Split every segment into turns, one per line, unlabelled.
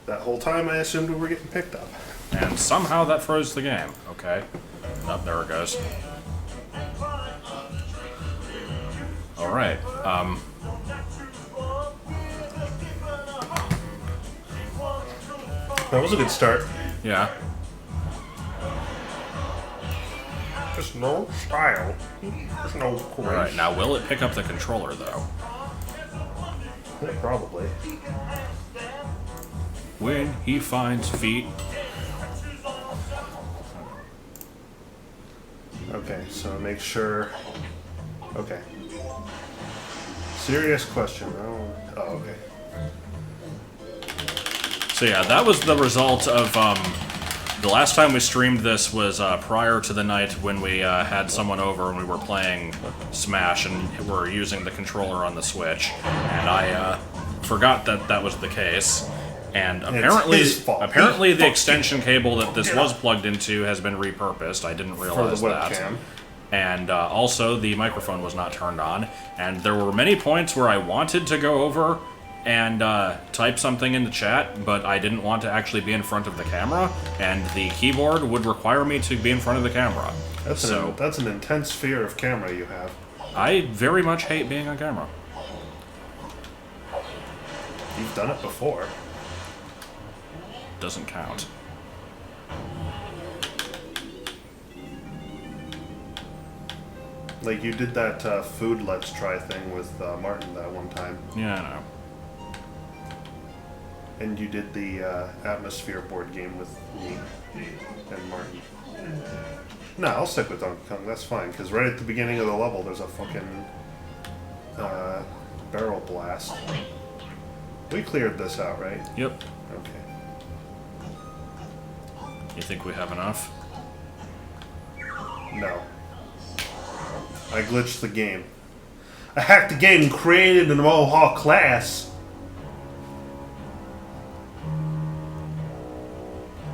That whole time I assumed we were getting picked up.
And somehow that froze the game. Okay. Oh, there it goes. Alright,
That was a good start.
yeah.
There's no style. There's no grace.
Alright, now will it pick up the controller, though?
Yeah, probably.
When he finds feet.
Okay, so make sure... Okay. Serious question. Oh, okay.
So yeah, that was the result of, the last time we streamed this was prior to the night when we had someone over and we were playing Smash and we were using the controller on the Switch, and I forgot that that was the case. And apparently the extension cable that this was plugged into has been repurposed. I didn't realize
for the
that.
webcam.
And also the microphone was not turned on. And there were many points where I wanted to go over and type something in the chat, but I didn't want to actually be in front of the camera, and the keyboard would require me to be in front of the camera.
That's an intense fear of camera you have.
I very much hate being on camera.
You've done it before.
Doesn't count.
Like, you did that food let's try thing with Martin that one time.
Yeah, I know.
And you did the atmosphere board game with me and Martin. No, I'll stick with Donkey Kong, that's fine, because right at the beginning of the level there's a fucking barrel blast. We cleared this out, right?
Yep.
Okay.
You think we have enough?
No. I glitched the game. I hacked the game and created an Mohawk class.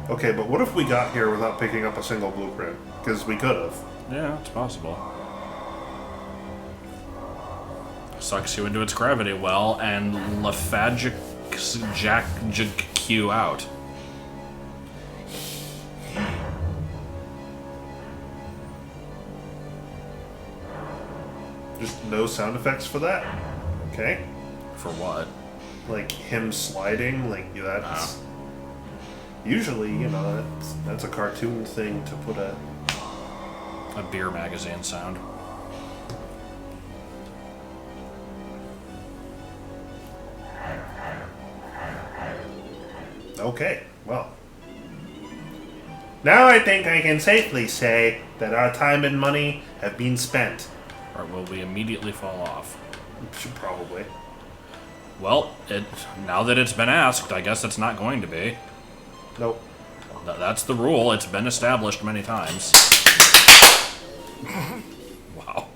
Okay, but what if we got here without picking up a single blueprint? Because we could have.
Yeah, it's possible. Sucks you into its gravity well and lethargic you out.
Just no sound effects for that? Okay.
For what?
Like him sliding, like that's... Usually, you know, that's a cartoon thing to put a
beer magazine sound.
Okay, well. Now I think I can safely say that our time and money have been spent.
Or will we immediately fall off?
Should probably.
Well, now that it's been asked, I guess it's not going to be.
Nope.
That's the rule. It's been established many times. Wow.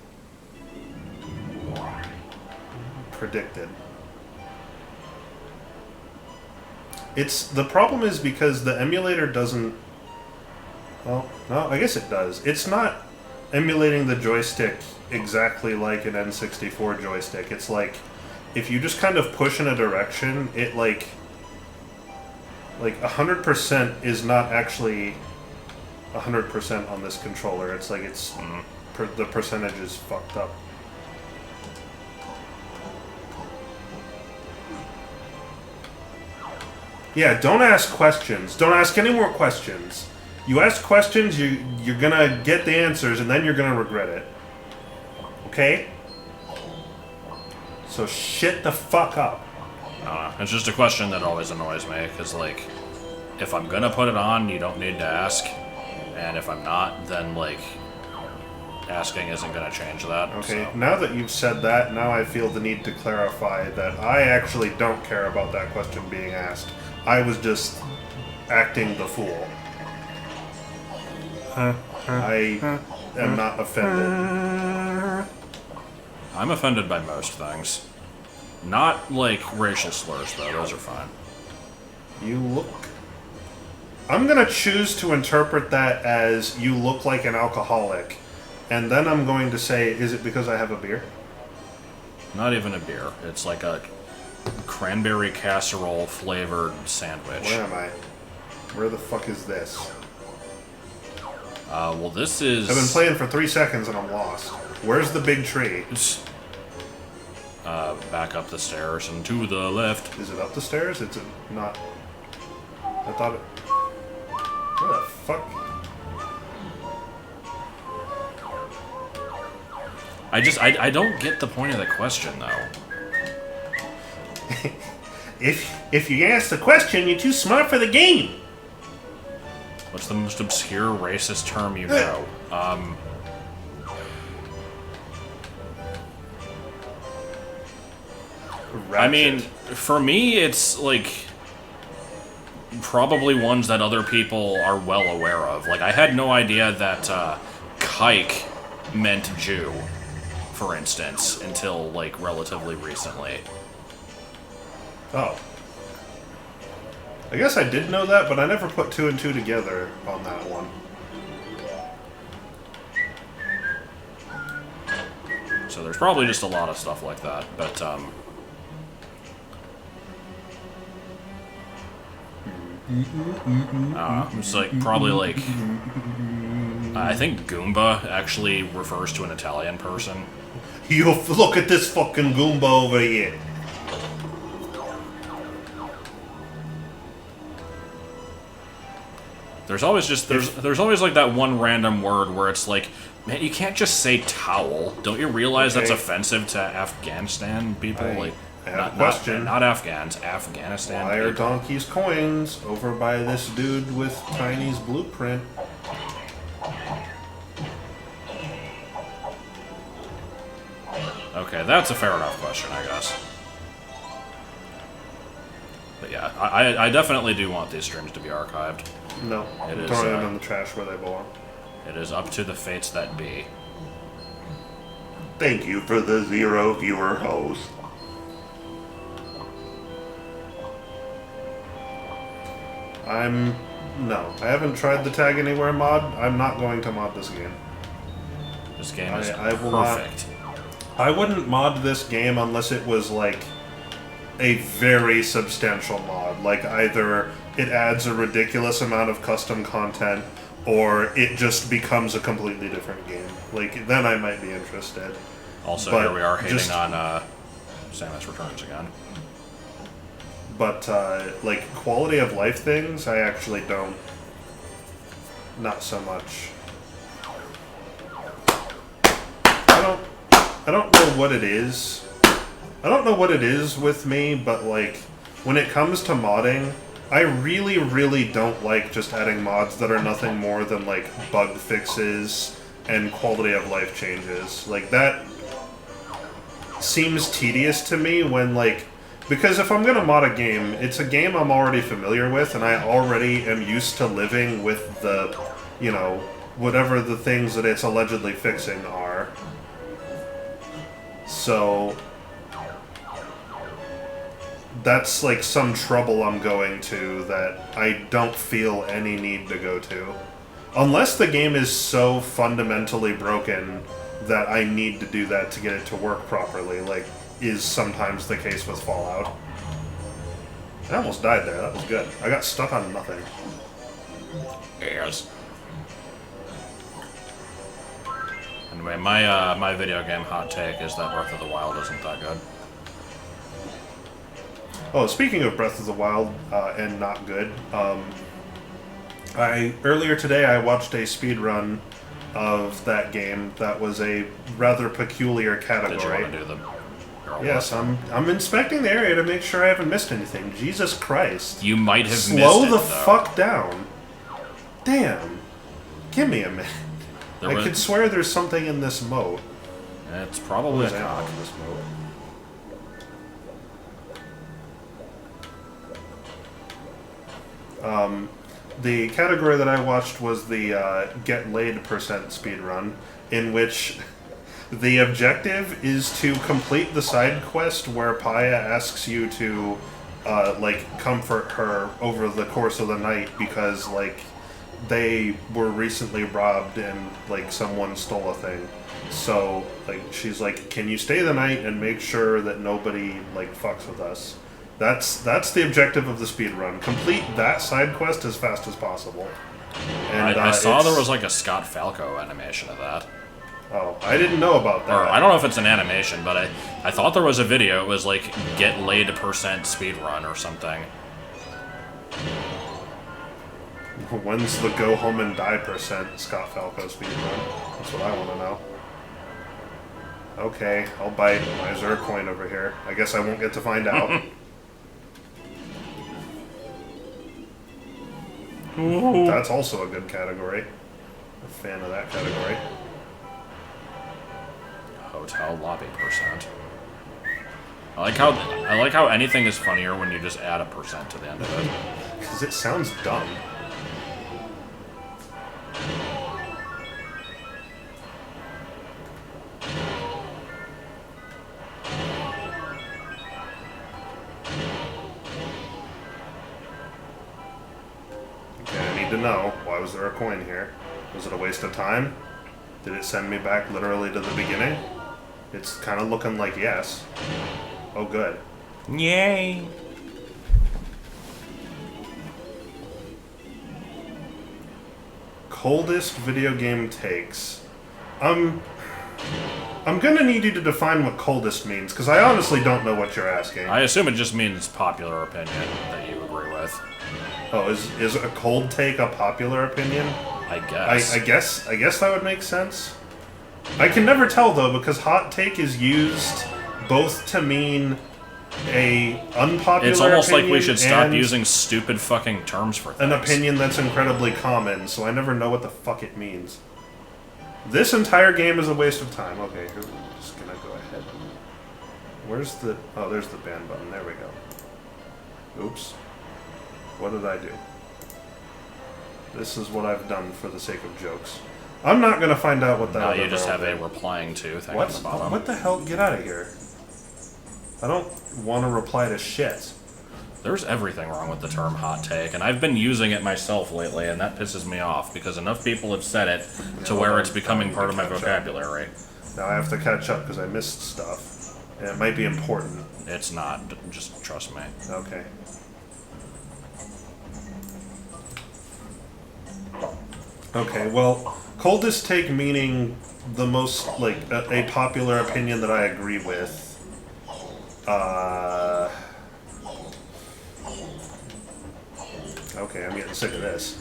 Predicted. The problem is because the emulator doesn't... Well, no, I guess it does. It's not emulating the joystick exactly like an N64 joystick. It's like, if you just kind of push in a direction, it like 100% is not actually 100% on this controller. It's like the percentage is fucked up. Yeah, don't ask questions. Don't ask any more questions. You ask questions, you're gonna get the answers, and then you're gonna regret it. Okay? So shit the fuck up.
I don't know. It's just a question that always annoys me, because, like, if I'm gonna put it on, you don't need to ask. And if I'm not, then, like, asking isn't gonna change that.
Okay,
so.
now that you've said that, now I feel the need to clarify that I actually don't care about that question being asked. I was just acting the fool. I am not offended.
I'm offended by most things. Not, like, racial slurs, though. Those are fine.
You look... I'm gonna choose to interpret that as you look like an alcoholic. And then I'm going to say, is it because I have a beer?
Not even a beer. It's like a cranberry casserole flavored sandwich.
Where am I? Where the fuck is this?
Well, this is...
I've been playing for 3 seconds and I'm lost. Where's the big tree?
Back up the stairs and to the left.
Is it up the stairs? It's not... I thought it... Where the fuck?
I don't get the point of the question, though.
If you ask the question, you're too smart for the game.
What's the most obscure racist term you know? I mean, for me, it's like probably ones that other people are well aware of. Like, I had no idea that kike meant Jew, for instance, until like relatively recently.
Oh. I guess I did know that, but I never put 2 and 2 together on that one.
So there's probably just a lot of stuff like that, but it's like probably like I think Goomba actually refers to an Italian person.
You look at this fucking Goomba over here.
There's always just there's always like that one random word where it's like, man, you can't just say towel. Don't you realize that's offensive to Afghanistan people?
I have a question.
Not Afghans, Afghanistan.
Why are
people.
Donkey's coins over by this dude with Tiny's blueprint?
Okay, that's a fair enough question, I guess. But yeah, I definitely do want these streams to be archived.
No,
It is,
throwing them in the trash where they belong.
It is up to the fates that be.
Thank you for the 0 viewer host. No, I haven't tried the Tag Anywhere mod. I'm not going to mod this game.
This game is
I will not.
perfect.
I wouldn't mod this game unless it was like a very substantial mod. Like either it adds a ridiculous amount of custom content or it just becomes a completely different game. Like, then I might be interested.
Also,
But
here we are hating
just-
on Samus Returns again.
But, like, quality of life things, I actually don't. Not so much. I don't know what it is. I don't know what it is with me, but, like, when it comes to modding, I really, really don't like just adding mods that are nothing more than, like, bug fixes and quality of life changes. Like, that seems tedious to me when, like, because if I'm gonna mod a game, it's a game I'm already familiar with, and I already am used to living with the, you know, whatever the things that it's allegedly fixing are. So that's like some trouble I'm going to that I don't feel any need to go to. Unless the game is so fundamentally broken that I need to do that to get it to work properly, like is sometimes the case with Fallout. I almost died there, that was good. I got stuck on nothing.
Yes. Anyway, my video game hot take is that Breath of the Wild isn't that good.
Oh, speaking of Breath of the Wild and not good, earlier today I watched a speedrun of that game that was a rather peculiar category.
Did you want to do them?
Yes, I'm inspecting the area to make sure I haven't missed anything. Jesus Christ.
You might have missed it,
Slow the
though.
fuck down. Damn. Give me a minute. I could swear there's something in this moat.
It's probably a cock.
In this moat. The category that I watched was the Get Laid percent speedrun, in which the objective is to complete the side quest where Paya asks you to, like, comfort her over the course of the night because, like, they were recently robbed and like someone stole a thing. So like she's like, can you stay the night and make sure that nobody like fucks with us? That's the objective of the speed run. Complete that side quest as fast as possible. And
I saw there was like a Scott Falco animation of that.
Oh, I didn't know about that.
Or I don't know if it's an animation, but I thought there was a video. It was like get laid % speed run or something.
When's the go home and die % Scott Falco speed run? That's what I want to know. Okay, I'll bite my Zercoin over here. I guess I won't get to find out. That's also a good category. A fan of that category.
Hotel lobby %. I like how anything is funnier when you just add a % to the end of it.
Because it sounds dumb. Okay, I need to know, why was there a coin here? Was it a waste of time? Did it send me back literally to the beginning? It's kind of looking like yes. Oh, good.
Yay!
Coldest video game takes. I'm gonna need you to define what coldest means, because I honestly don't know what you're asking.
I assume it just means popular opinion that you agree with.
Oh, is a cold take a popular opinion?
I guess.
I guess that would make sense. I can never tell though, because hot take is used both to mean a unpopular
It's almost like we
opinion
should stop
and
using stupid fucking terms for things.
an opinion that's incredibly common, so I never know what the fuck it means. This entire game is a waste of time. Okay, here, I'm just gonna go ahead. Where's the... Oh, there's the ban button. There we go. Oops. What did I do? This is what I've done for the sake of jokes. I'm not gonna find out what that
No,
other
you just
girl
have a
did.
replying to thing
What?
at the bottom.
What the hell? Get out of here. I don't want to reply to shit.
There's everything wrong with the term hot take, and I've been using it myself lately, and that pisses me off, because enough people have said it to where it's becoming part of my vocabulary.
Now I have to catch up because I missed stuff. And it might be important.
It's not. Just trust me.
Okay. Okay, well, coldest take meaning the most, like, a popular opinion that I agree with. Okay, I'm getting sick of this.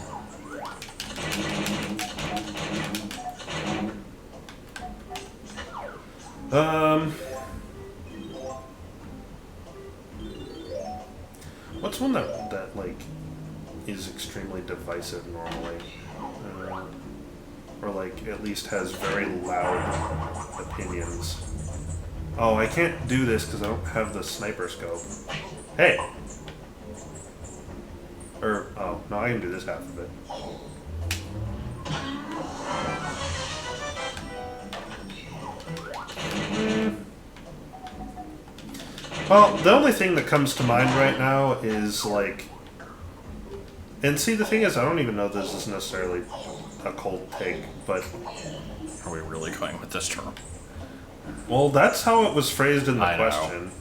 What's one that like, is extremely divisive normally? Or, like, at least has very loud opinions. Oh, I can't do this because I don't have the sniper scope. Hey! Or, oh, no, I can do this half of it. Well, the only thing that comes to mind right now is, like... And see, the thing is, I don't even know this is necessarily a cold take, but...
Are we really going with this term?
Well, that's how it was phrased in the
I know.
question.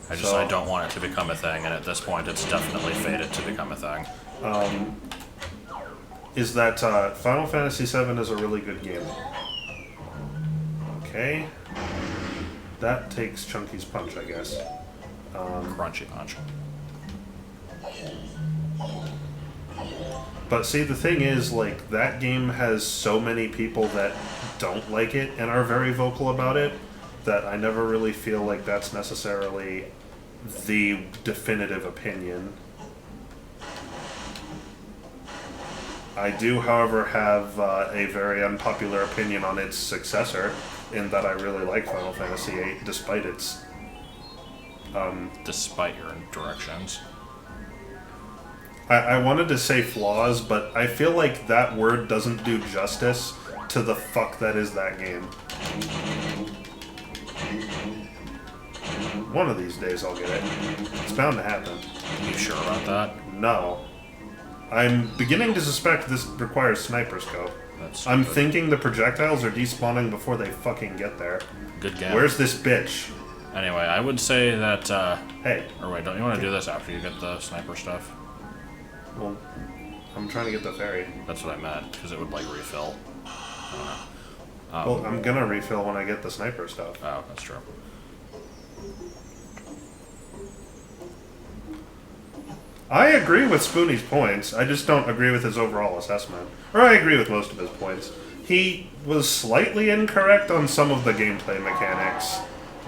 I don't want it to become a thing, and at this point it's definitely fated to become a thing.
Is that Final Fantasy VII is a really good game. Okay. That takes Chunky's punch, I guess.
Crunchy punch.
But see, the thing is, like, that game has so many people that don't like it and are very vocal about it that I never really feel like that's necessarily the definitive opinion. I do, however, have a very unpopular opinion on its successor, in that I really like Final Fantasy VIII, despite its...
Despite your directions.
I wanted to say flaws, but I feel like that word doesn't do justice to the fuck that is that game. One of these days I'll get it. It's bound to happen.
You sure about that?
No. I'm beginning to suspect this requires sniper scope.
That's
I'm
stupid.
thinking the projectiles are despawning before they fucking get there.
Good game.
Where's this bitch?
Anyway, I would say that.
Hey.
Or wait, don't you want to do this after you get the sniper stuff?
Well, I'm trying to get the ferry.
That's what I meant, because it would like refill.
Well, I'm gonna refill when I get the sniper stuff.
Oh, that's true.
I agree with Spoonie's points. I just don't agree with his overall assessment. Or I agree with most of his points. He was slightly incorrect on some of the gameplay mechanics,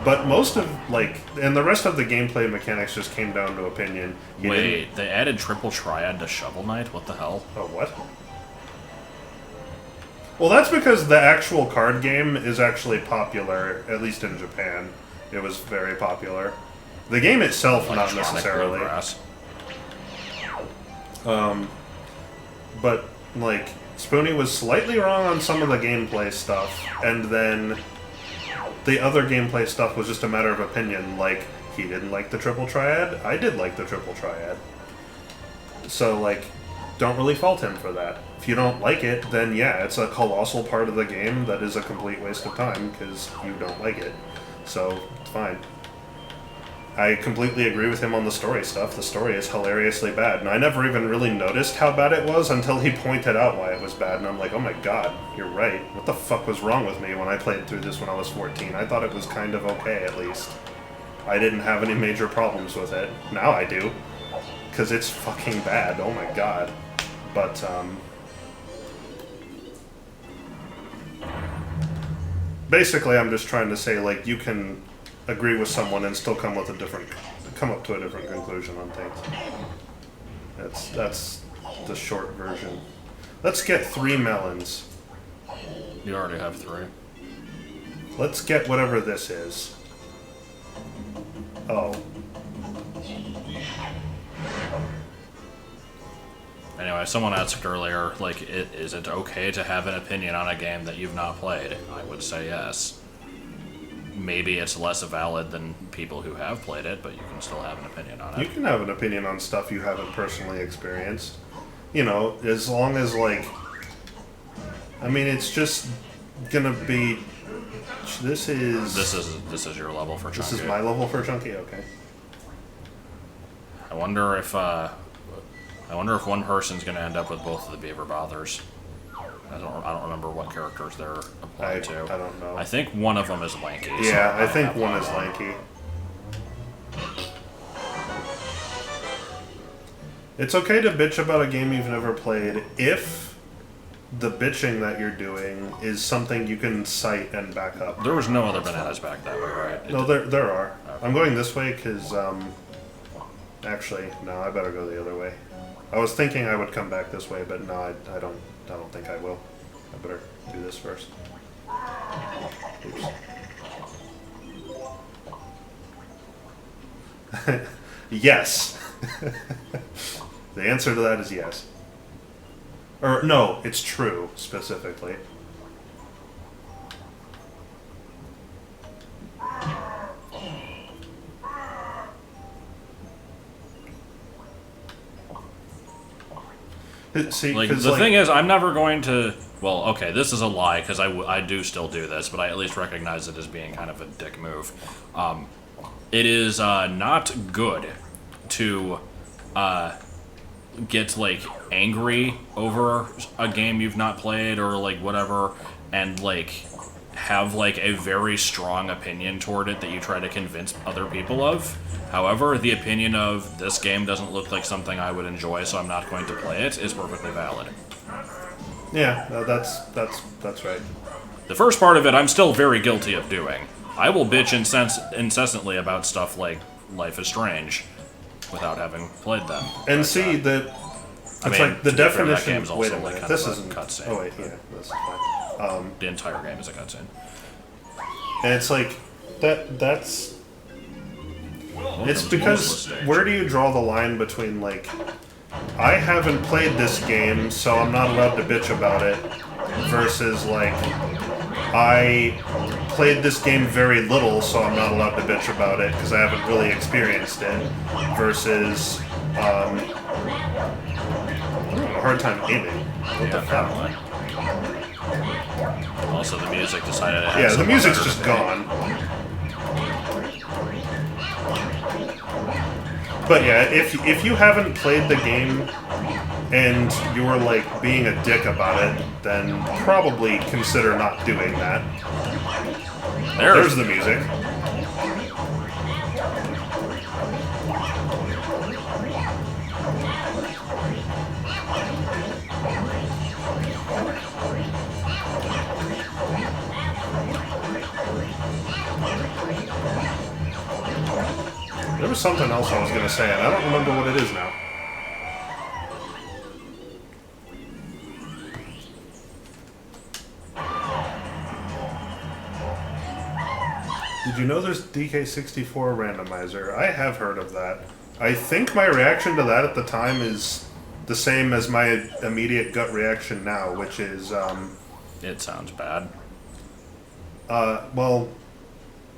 but most of, like, and the rest of the gameplay mechanics just came down to opinion.
Wait, they added triple triad to Shovel Knight? What the hell?
Oh, what? Well, that's because the actual card game is actually popular, at least in Japan. It was very popular. The game itself, not
Electronic
necessarily.
bluegrass.
But, like, Spoonie was slightly wrong on some of the gameplay stuff, and then the other gameplay stuff was just a matter of opinion. Like, he didn't like the triple triad, I did like the triple triad. So, like, don't really fault him for that. If you don't like it, then yeah, it's a colossal part of the game that is a complete waste of time, because you don't like it. So, it's fine. I completely agree with him on the story stuff. The story is hilariously bad, and I never even really noticed how bad it was until he pointed out why it was bad, and I'm like, oh my god, you're right. What the fuck was wrong with me when I played through this when I was 14? I thought it was kind of okay, at least. I didn't have any major problems with it. Now I do. Because it's fucking bad, oh my god. But, basically, I'm just trying to say, like, you can agree with someone and still come up to a different conclusion on things. That's the short version. Let's get 3 melons.
You already have 3.
Let's get whatever this is. Oh.
Anyway, someone asked earlier, like, is it okay to have an opinion on a game that you've not played? I would say yes. Maybe it's less valid than people who have played it, but you can still have an opinion on
You
it.
can have an opinion on stuff you haven't personally experienced. You know, as long as, like... I mean, it's just gonna be... This is
your level for Chunky.
This is my level for Chunky? Okay.
I wonder if one person's gonna end up with both of the Beaver Bothers. I don't remember what characters they're applied to.
I don't know.
I think one of them is Lanky. So
Yeah, I think one is Lanky. It's okay to bitch about a game you've never played if the bitching that you're doing is something you can cite and back up.
There was no other bananas back that way, right?
No, there are. Okay. I'm going this way because, actually, no, I better go the other way. I was thinking I would come back this way, but no, I don't think I will. I better do this first. Oops. Yes. The answer to that is yes. Or, no, it's true, specifically. See,
Like, the thing is, I'm never going to... Well, okay, this is a lie, because I do still do this, but I at least recognize it as being kind of a dick move. It is not good to get, like, angry over a game you've not played or, like, whatever, and, like, have, like, a very strong opinion toward it that you try to convince other people of. However, the opinion of, this game doesn't look like something I would enjoy, so I'm not going to play it, is perfectly valid.
Yeah, no, that's right.
The first part of it, I'm still very guilty of doing. I will bitch incessantly about stuff like Life is Strange without having played them.
And
but,
see, that it's like the definition... Wait a minute, this isn't...
cutscene.
Oh wait, yeah, this is fine.
The entire game is a cutscene.
And it's like, that's... It's because, where do you draw the line between, like, I haven't played this game, so I'm not allowed to bitch about it, versus, like, I played this game very little, so I'm not allowed to bitch about it, because I haven't really experienced it, versus, I don't hard time aiming. What the fuck?
Apparently. Also, the music decided to have
Yeah, the
somewhat
music's
better
just
today.
gone. But yeah, if you haven't played the game and you're like being a dick about it, then probably consider not doing that. There's the music. There was something else I was going to say, and I don't remember what it is now. Did you know there's DK64 randomizer? I have heard of that. I think my reaction to that at the time is the same as my immediate gut reaction now, which is,
It sounds bad.
well,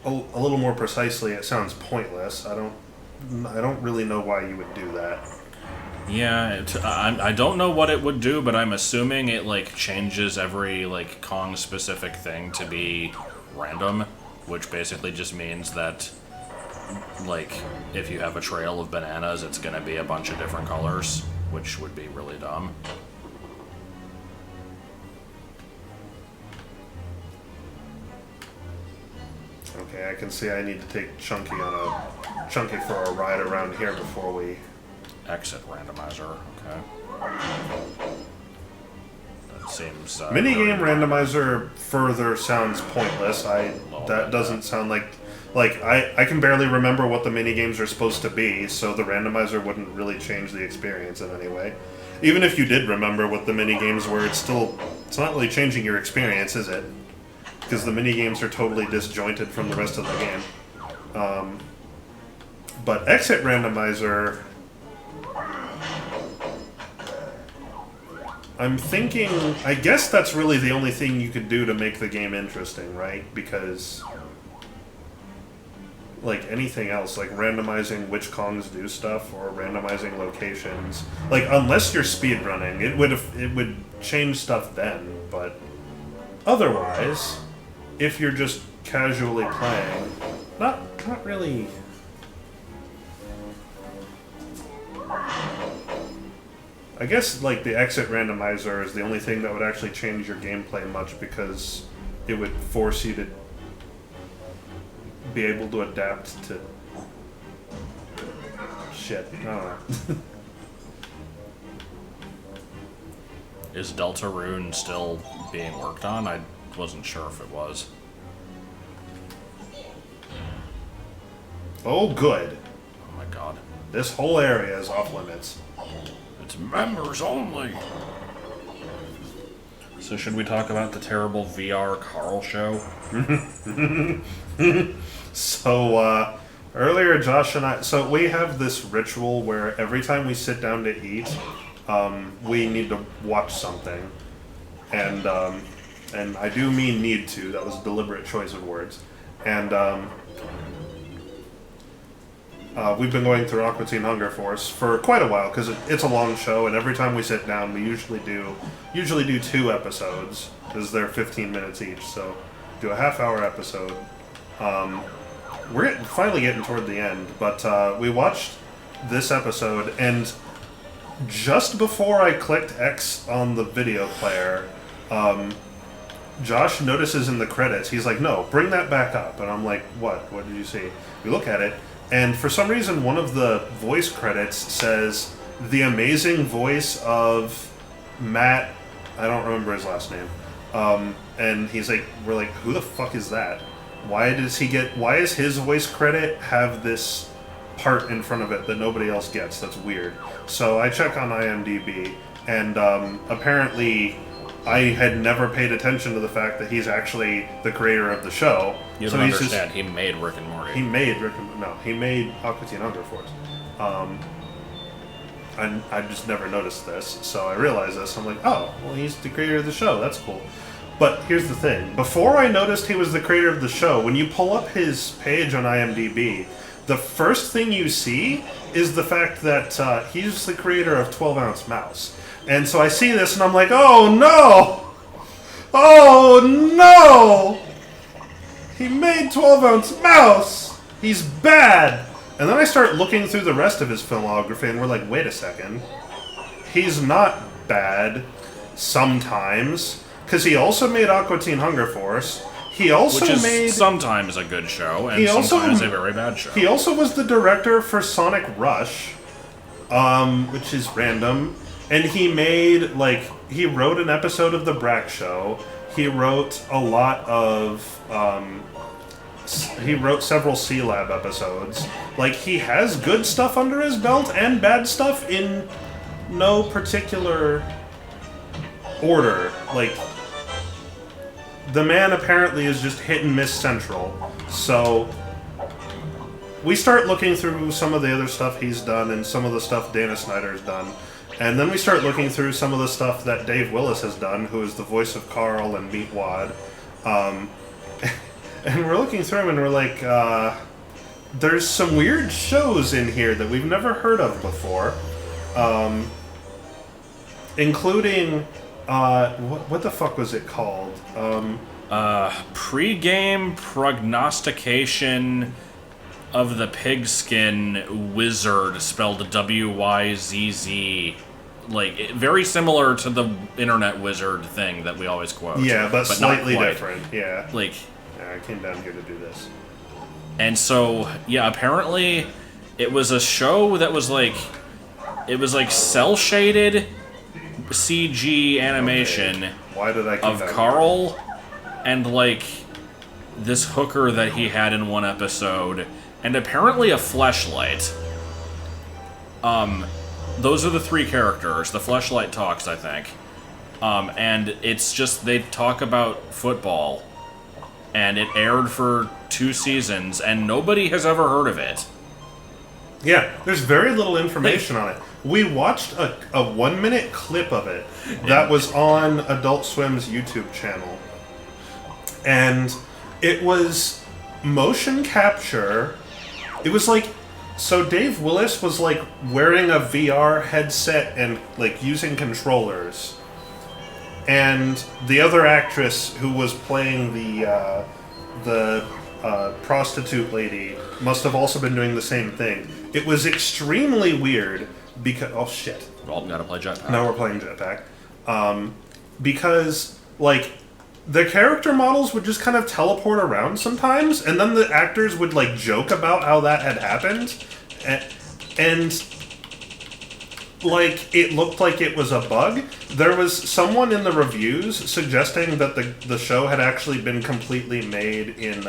a little more precisely, it sounds pointless. I don't really know why you would do that.
Yeah, I don't know what it would do, but I'm assuming it like changes every like Kong specific thing to be random, which basically just means that like if you have a trail of bananas, it's gonna be a bunch of different colors, which would be really dumb.
Okay, I can see I need to take Chunky for a ride around here before we...
Exit randomizer, okay. That seems...
Minigame randomizer further sounds pointless. That doesn't sound like... Like, I can barely remember what the minigames are supposed to be, so the randomizer wouldn't really change the experience in any way. Even if you did remember what the minigames were, it's not really changing your experience, is it? Because the minigames are totally disjointed from the rest of the game. But exit randomizer... I'm thinking... I guess that's really the only thing you could do to make the game interesting, right? Because... like anything else, like randomizing which Kongs do stuff or randomizing locations, like unless you're speedrunning, it would change stuff then, but otherwise, if you're just casually playing, not really. I guess like the exit randomizer is the only thing that would actually change your gameplay much, because it would force you to be able to adapt to shit. I don't know.
Is Deltarune still being worked on? I wasn't sure if it was.
Oh, good.
Oh my god.
This whole area is off limits.
It's members only. So should we talk about the terrible VR Carl show?
So, earlier Josh and I... So we have this ritual where every time we sit down to eat, we need to watch something. And I do mean need to. That was a deliberate choice of words. And, we've been going through Aqua Teen Hunger Force for quite a while, because it's a long show, and every time we sit down, we usually do 2 episodes, because they're 15 minutes each, so do a half-hour episode. We're finally getting toward the end, but we watched this episode, and just before I clicked X on the video player, Josh notices in the credits, he's like, no, bring that back up. And I'm like, what? What did you see? We look at it, and for some reason, one of the voice credits says, the amazing voice of Matt, I don't remember his last name. And he's like, we're like, who the fuck is that? Why is his voice credit have this part in front of it that nobody else gets? That's weird. So I check on IMDb, and apparently I had never paid attention to the fact that he's actually the creator of the show.
You don't understand. He made Rick and Morty.
He made Aqua Teen Hunger Force. I just never noticed this, so I realized this. I'm like, oh, well, he's the creator of the show. That's cool. But here's the thing. Before I noticed he was the creator of the show, when you pull up his page on IMDb, the first thing you see is the fact that he's the creator of 12-ounce mouse. And so I see this and I'm like, oh no! Oh no! He made 12-ounce mouse! He's bad! And then I start looking through the rest of his filmography and we're like, wait a second. He's not bad sometimes. Because he also made Aqua Teen Hunger Force. He also
Which is
made...
sometimes a good show, and sometimes a very bad show.
He also was the director for Sonic Rush, which is random. And he made, he wrote an episode of The Brack Show. He wrote a lot of... he wrote several C-Lab episodes. He has good stuff under his belt and bad stuff in no particular order. The man apparently is just hit and miss central. So we start looking through some of the other stuff he's done and some of the stuff Dana Snyder's done. And then we start looking through some of the stuff that Dave Willis has done, who is the voice of Carl and Meatwad. And we're looking through them and we're like, there's some weird shows in here that we've never heard of before. Including... what the fuck was it called?
Pre-game prognostication of the pigskin wizard, spelled W-Y-Z-Z. Very similar to the internet wizard thing that we always quote.
Yeah, but slightly
not quite.
Different. Yeah.
Yeah,
I came down here to do this.
And so, yeah, apparently it was a show that was it was cel-shaded CG animation.
Okay. Why did I keep
of
that
Carl and this hooker that he had in one episode, and apparently a fleshlight. Those are the three characters. The fleshlight talks, I think. And it's just they talk about football, and it aired for 2 seasons, and nobody has ever heard of it.
Yeah, there's very little information on it. We watched a 1-minute clip of it that was on Adult Swim's YouTube channel. And it was motion capture. It was so Dave Willis was wearing a VR headset and using controllers. And the other actress who was playing the prostitute lady must have also been doing the same thing. It was extremely weird because... Oh, shit.
Well, gotta play Jetpack.
Now we're playing Jetpack. Because, the character models would just kind of teleport around sometimes, and then the actors would, joke about how that had happened. And it looked like it was a bug. There was someone in the reviews suggesting that the show had actually been completely made in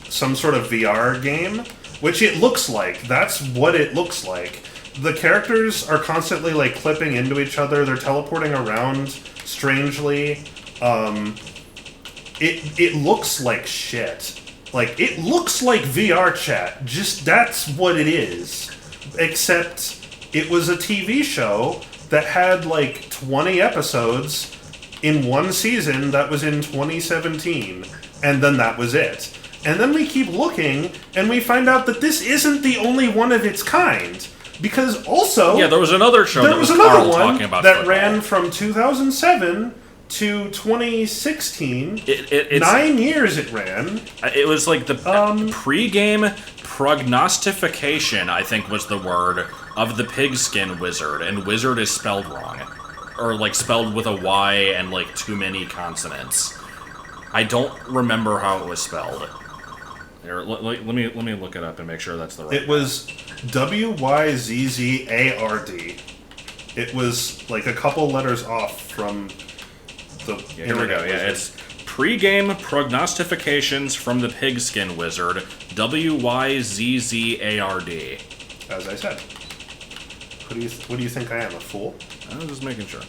some sort of VR game, which it looks like. That's what it looks like. The characters are constantly clipping into each other. They're teleporting around strangely. It looks like shit. It looks like VR chat. Just that's what it is. Except it was a TV show that had 20 episodes in one season that was in 2017, and then that was it. And then we keep looking, and we find out that this isn't the only one of its kind. Because also...
Yeah, there was another show that was
another
Carl
one
talking about
that
football.
ran from 2007 to 2016. 9 years it ran.
It was the pre-game prognostification, I think was the word, of the pigskin wizard. And wizard is spelled wrong. Or spelled with a Y and too many consonants. I don't remember how it was spelled. Here, let me look it up and make sure that's the right
It was WYZZARD. It was a couple letters off from the...
Yeah, here we go. Yeah, it's pre-game prognostifications from the pigskin wizard. WYZZARD.
As I said. What do you think I am, a fool?
I was just making sure.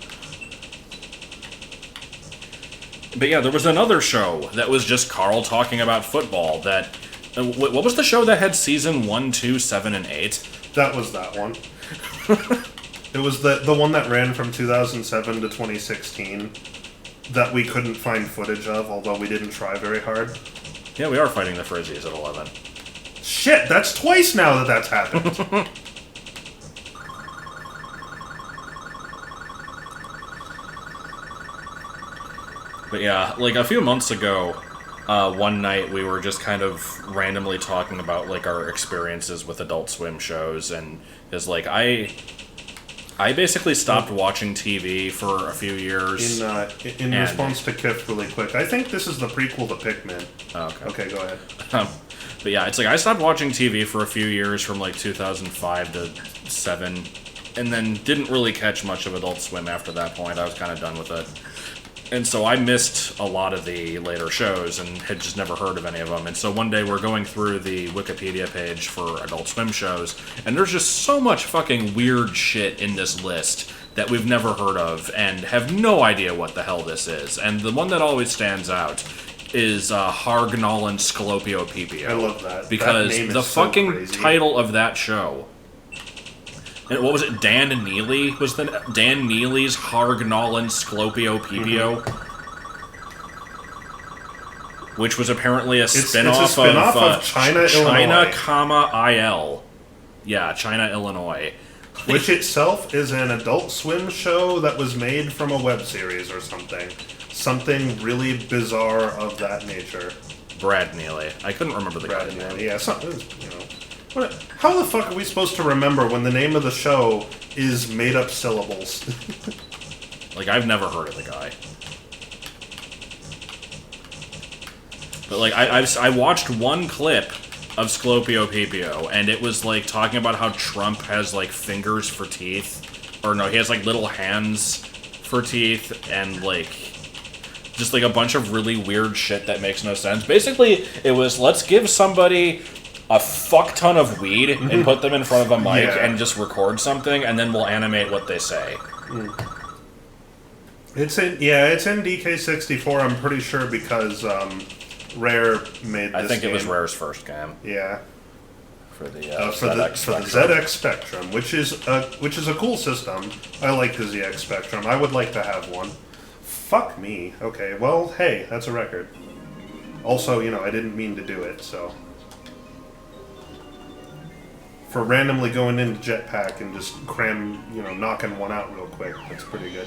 But yeah, there was another show that was just Carl talking about football. That what was the show that had season 1, 2, 7, and 8?
That was that one. It was the one that ran from 2007 to 2016 that we couldn't find footage of, although we didn't try very hard.
Yeah, we are fighting the Frizzies at 11.
Shit, that's twice now that that's happened.
But yeah, like a few months ago, one night we were just kind of randomly talking about like our experiences with Adult Swim shows, and is like I basically stopped watching TV for a few years.
In response to Kif, really quick, I think this is the prequel to Pikmin.
Oh, okay.
Okay, go ahead.
But yeah, it's like I stopped watching TV for a few years from like 2005 to 7, and then didn't really catch much of Adult Swim after that point. I was kind of done with it. And so I missed a lot of the later shows and had just never heard of any of them. And so one day we're going through the Wikipedia page for Adult Swim shows, and there's just so much fucking weird shit in this list that we've never heard of and have no idea what the hell this is. And the one that always stands out is Hargnal and Sclopio-Pipio.
I love that.
Because
that name
the
is so
fucking
crazy.
title of that show... And what was it? Dan Neely was Dan Neely's Hargnal and Sclopio-Pipio, which was apparently a spin-off,
it's a spin-off of China, Illinois.
China, IL. Yeah, China, Illinois.
Which itself is an Adult Swim show that was made from a web series or something. Something really bizarre of that nature.
Brad Neely. I couldn't remember the guy's name.
Yeah, something, you know. How the fuck are we supposed to remember when the name of the show is made-up syllables?
Like, I've never heard of the guy. But, like, I watched one clip of Sclopio-Pipio, and it was, like, talking about how Trump has, like, fingers for teeth. Or, no, he has, like, little hands for teeth, and, like... just, like, a bunch of really weird shit that makes no sense. Basically, it was, let's give somebody... a fuck ton of weed and put them in front of a mic and just record something, and then we'll animate what they say.
It's in DK64. I'm pretty sure because Rare made this
I think
game.
it was Rare's first game.
Yeah.
For the
ZX Spectrum, which is a cool system. I like the ZX Spectrum. I would like to have one. Fuck me. Okay. Well, hey, that's a record. Also, you know, I didn't mean to do it, so. For randomly going into Jetpack and just knocking one out real quick. That's pretty good.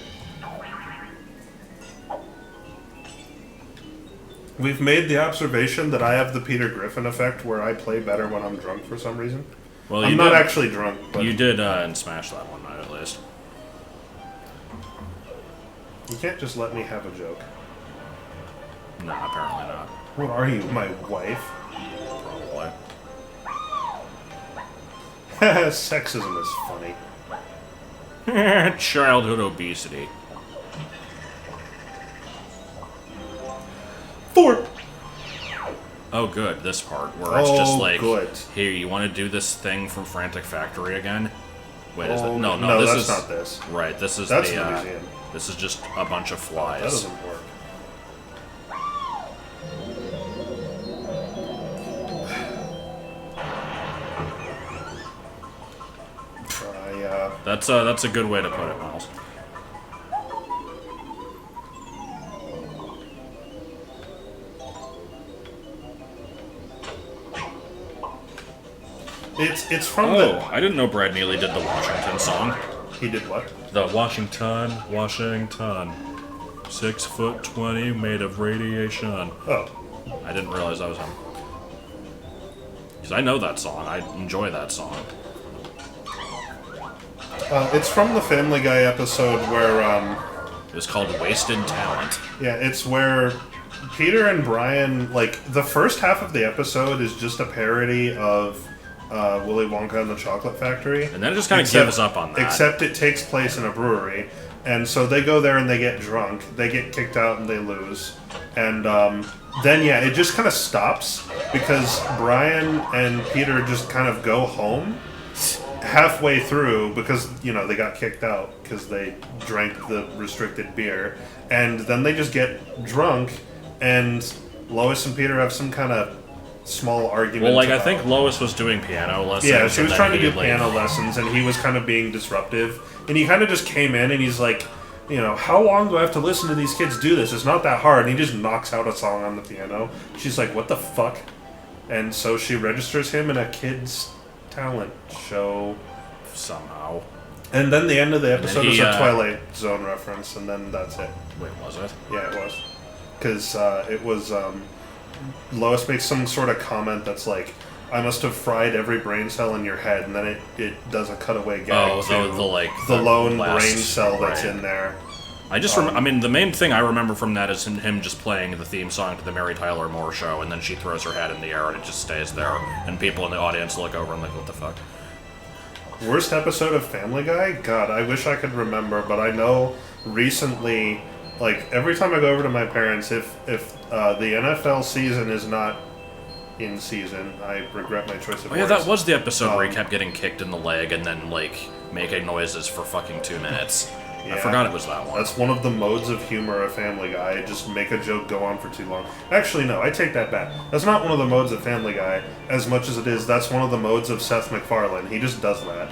We've made the observation that I have the Peter Griffin effect where I play better when I'm drunk for some reason.
Well,
I'm not actually drunk, but...
You did in Smash that one night, at least.
You can't just let me have a joke.
No, apparently not.
What are you, my wife?
Probably.
Sexism is funny.
Childhood obesity.
4.
Oh, good. This part where it's just like,
good.
Here, you want to do this thing from Frantic Factory again? Wait, is it? No,
that's
this is
not this.
Right, this is
That's
the
museum.
This is just a bunch of flies.
That doesn't work.
That's a good way to put it, Miles.
It's from
I didn't know Brad Neely did the Washington song.
He did what?
The Washington. 6'20", made of radiation.
Oh.
I didn't realize that was him. Because I know that song. I enjoy that song.
It's from the Family Guy episode where,
It was called Wasted Talent.
yeah, it's where Peter and Brian, like, the first half of the episode is just a parody of Willy Wonka and the Chocolate Factory.
And then it just kind of gives up on that.
Except it takes place in a brewery. And so they go there and they get drunk. They get kicked out and they lose. And then, yeah, it just kind of stops because Brian and Peter just kind of go home halfway through because, you know, they got kicked out because they drank the restricted beer. And then they just get drunk and Lois and Peter have some kind of small argument.
Well, like, I think Lois was doing piano lessons.
Yeah, she was trying to do
like,
piano lessons, and he was kind of being disruptive. And he kind of just came in, and he's like, you know, how long do I have to listen to these kids do this? It's not that hard. And he just knocks out a song on the piano. She's like, what the fuck? And so she registers him in a kid's talent show.
Somehow.
And then the end of the episode is a Twilight Zone reference, and then that's it.
Wait, was it?
Yeah, it was. Because it was... Lois makes some sort of comment that's like, I must have fried every brain cell in your head, and then it does a cutaway gag to the lone brain cell that's in there.
I just I mean, the main thing I remember from that is him just playing the theme song to the Mary Tyler Moore Show, and then she throws her head in the air and it just stays there, and people in the audience look over and like, what the fuck?
Worst episode of Family Guy? God, I wish I could remember, but I know recently, like, every time I go over to my parents, if the NFL season is not in season, I regret my choice of words.
Yeah, that was the episode where he kept getting kicked in the leg and then, like, making noises for fucking 2 minutes.
Yeah,
I forgot it was that one.
That's one of the modes of humor of Family Guy. Just make a joke go on for too long. Actually, no, I take that back. That's not one of the modes of Family Guy as much as it is. That's one of the modes of Seth MacFarlane. He just does that.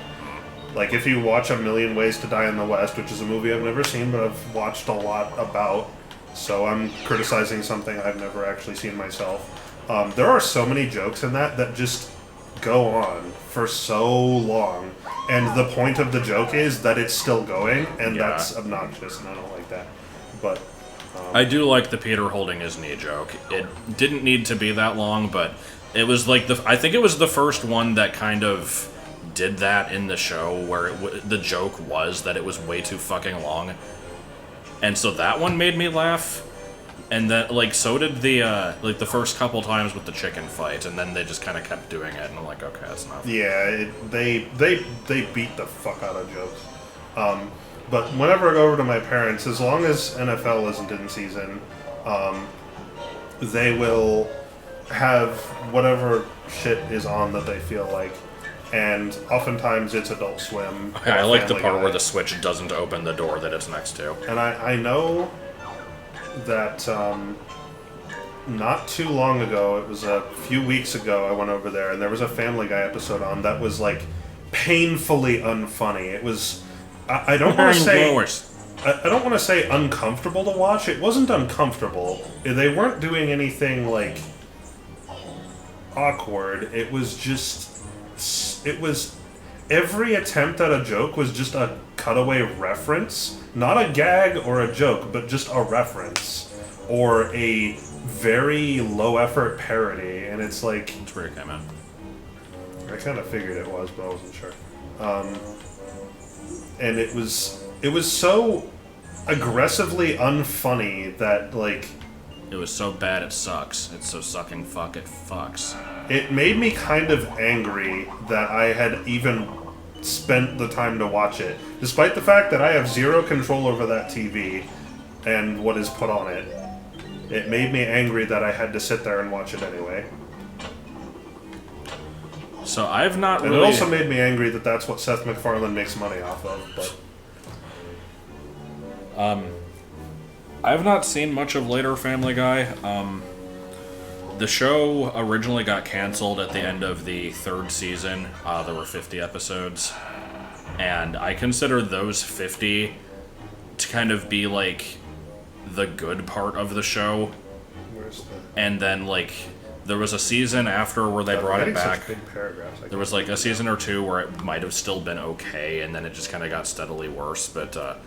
Like, if you watch A Million Ways to Die in the West, which is a movie I've never seen, but I've watched a lot about, so I'm criticizing something I've never actually seen myself. There are so many jokes in that just go on for so long, and the point of the joke is that it's still going, and that's obnoxious, and I don't like that. But
I do like the Peter holding his knee joke. It didn't need to be that long, but it was like I think it was the first one that kind of did that in the show, where the joke was that it was way too fucking long, and so that one made me laugh. And then, like, so did the first couple times with the chicken fight, and then they just kind of kept doing it, and I'm like, okay, that's enough.
Yeah, they beat the fuck out of jokes. But whenever I go over to my parents, as long as NFL isn't in season, they will have whatever shit is on that they feel like. And oftentimes it's Adult Swim.
Okay, I like the part where the switch doesn't open the door that it's next to.
And I know that not too long ago, it was a few weeks ago, I went over there and there was a Family Guy episode on that was like painfully unfunny. It was, I don't want to say, I don't want to say uncomfortable to watch. It wasn't uncomfortable. They weren't doing anything like awkward. It was just, it was, every attempt at a joke was just a cutaway reference. Not a gag or a joke, but just a reference. Or a very low-effort parody. And it's like...
That's where it came out.
I kind of figured it was, but I wasn't sure. And it was so aggressively unfunny that, like...
It was so bad it sucks. It's so sucking fuck it fucks.
It made me kind of angry that I had even spent the time to watch it, despite the fact that I have zero control over that TV and what is put on it. It made me angry that I had to sit there and watch it anyway.
So I've not
and
really...
it also made me angry that that's what Seth MacFarlane makes money off of, but...
I've not seen much of later Family Guy. The show originally got canceled at the end of the 3rd season. There were 50 episodes. And I consider those 50 to kind of be, like, the good part of the show.
Where's the...
And then, like, there was a season after where they brought it back.
Such big paragraphs.
There was, like, a season or two where it might have still been okay, and then it just kind of got steadily worse. But,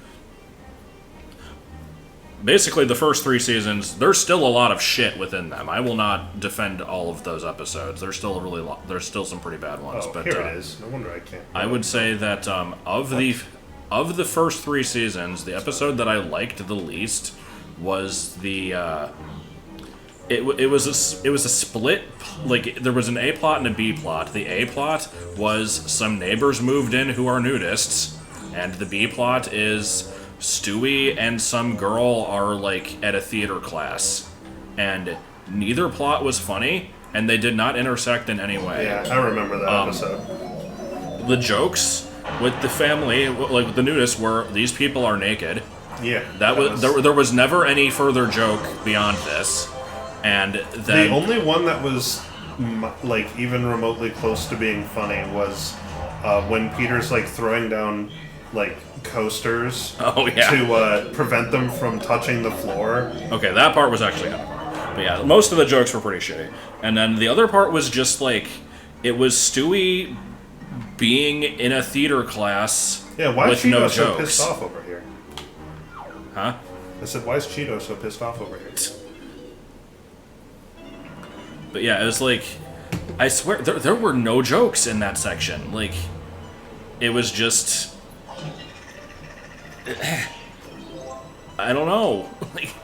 basically, the first 3 seasons, there's still a lot of shit within them. I will not defend all of those episodes. There's still there's still some pretty bad ones.
Oh,
but
here it is. No wonder I can't.
I would say that of the first 3 seasons, the episode that I liked the least was the. It was a split. Like, there was an A plot and a B plot. The A plot was some neighbors moved in who are nudists, and the B plot is Stewie and some girl are, like, at a theater class. And neither plot was funny, and they did not intersect in any way.
Yeah, I remember that episode.
The jokes with the family, like with the nudists, were these people are naked.
Yeah.
There was never any further joke beyond this. And then...
The only one that was, like, even remotely close to being funny was when Peter's, like, throwing down, like, coasters
to
prevent them from touching the floor.
Okay, that part was actually kind of funny. But yeah, most of the jokes were pretty shitty. And then the other part was just like, it was Stewie being in a theater class
Yeah, why is
with no
Cheeto so
jokes.
pissed off over here?
Huh?
I said, why is Cheeto so pissed off over here?
But yeah, it was like, I swear, there were no jokes in that section. Like, it was just... I don't know. Like,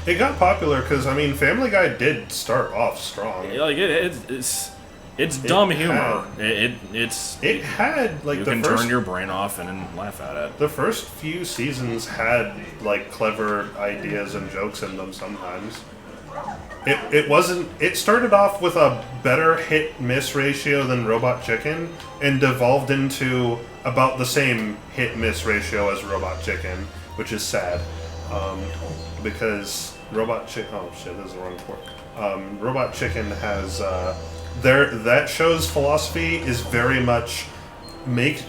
It got popular because, I mean, Family Guy did start off strong.
like it's dumb humor.
It had, like,
you
the
can
first...
turn your brain off and then laugh at it.
The first few seasons had, like, clever ideas and jokes in them sometimes. It wasn't... It started off with a better hit-miss ratio than Robot Chicken and devolved into about the same hit-miss ratio as Robot Chicken, which is sad. Because Robot Chicken... Oh, shit, this is the wrong word. Robot Chicken has... that show's philosophy is very much make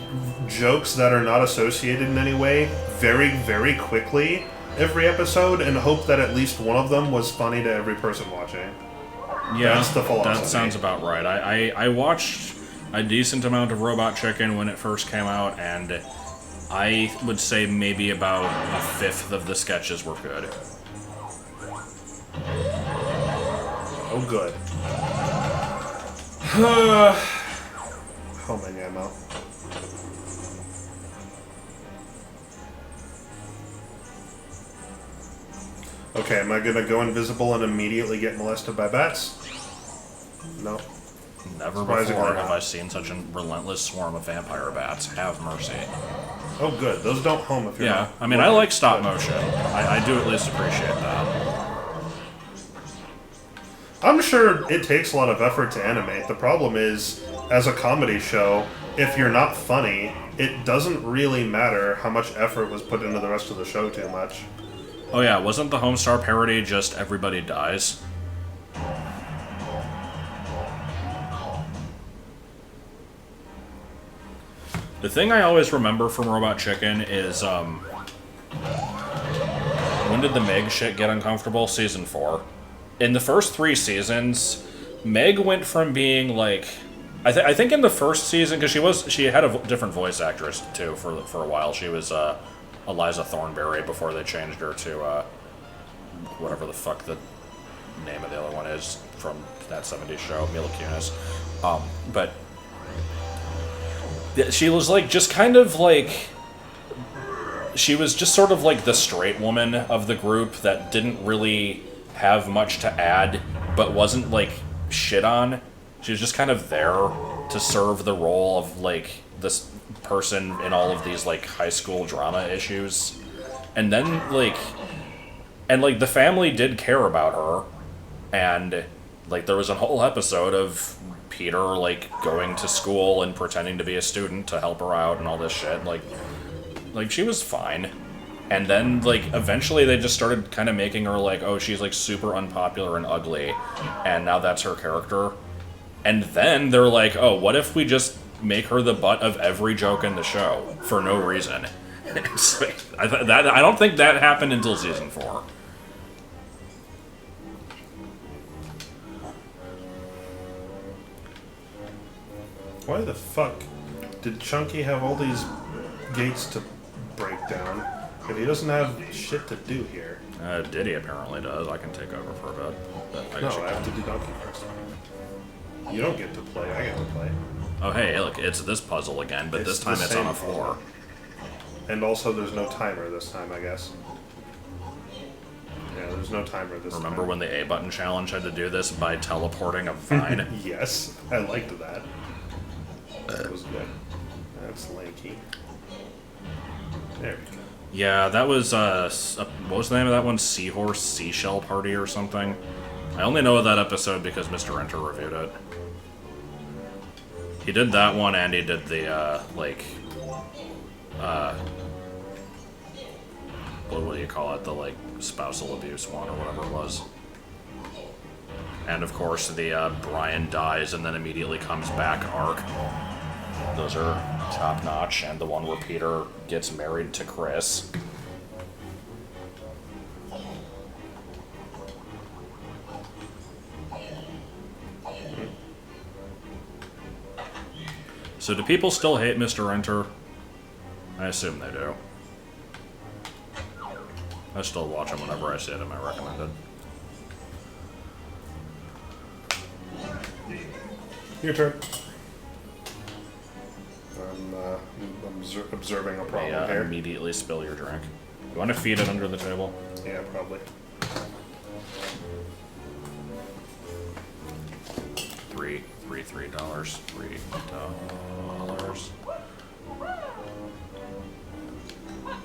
jokes that are not associated in any way very, very quickly every episode and hope that at least one of them was funny to every person watching.
Yeah,
that's the philosophy.
That sounds about right. I watched a decent amount of Robot Chicken when it first came out, and I would say maybe about a fifth of the sketches were good.
Oh, good. How many ammo? Okay, am I gonna go invisible and immediately get molested by bats? No.
Never
Surprisingly
before
not.
have I seen such a relentless swarm of vampire bats. Have mercy.
Oh, good. Those don't home if you're
Yeah,
not.
I mean, I like stop motion. I do at least appreciate that.
I'm sure it takes a lot of effort to animate. The problem is, as a comedy show, if you're not funny, it doesn't really matter how much effort was put into the rest of the show too much.
Oh yeah, wasn't the Homestar parody just Everybody Dies? The thing I always remember from Robot Chicken is, when did the Meg shit get uncomfortable? Season 4. In the first 3 seasons, Meg went from being like... I think in the first season, because she had a different voice actress, too, for a while. She was, Eliza Thornberry before they changed her to, whatever the fuck the name of the other one is from that 70s show, Mila Kunis. But she was like, just kind of like, she was just sort of like the straight woman of the group that didn't really have much to add, but wasn't like shit on. She was just kind of there to serve the role of like this person in all of these like high school drama issues. And then like the family did care about her, and like there was a whole episode of Peter like going to school and pretending to be a student to help her out and all this shit. Like she was fine. And then like eventually they just started kind of making her like, oh, she's like super unpopular and ugly, and now that's her character. And then they're like, oh, what if we just make her the butt of every joke in the show for no reason? It's like, I don't think that happened until season 4.
Why the fuck did Chunky have all these gates to break down if he doesn't have shit to do here?
Diddy apparently does. I can take over for a bit. But
No, I have to do Donkey first. You don't get to play, I get to play.
Oh, hey, look, it's this puzzle again, but
It's
this time
the
it's on
same
a floor.
And also there's no timer this time, I guess. Yeah, there's no timer this time.
Remember when the A button challenge had to do this by teleporting a vine?
Yes, I liked that. That was good. That's lanky. There we go.
Yeah, that was, what was the name of that one? Seahorse Seashell Party or something? I only know of that episode because Mr. Enter reviewed it. He did that one, and he did the, what do you call it? The, like, spousal abuse one, or whatever it was. And, of course, the, Brian dies and then immediately comes back arc. Those are top-notch, and the one where Peter gets married to Chris. So do people still hate Mr. Enter? I assume they do. I still watch him whenever I see it in my recommended.
Your turn. I'm observing a problem here.
Immediately spill your drink. You want to feed it under the table?
Yeah, probably.
$3.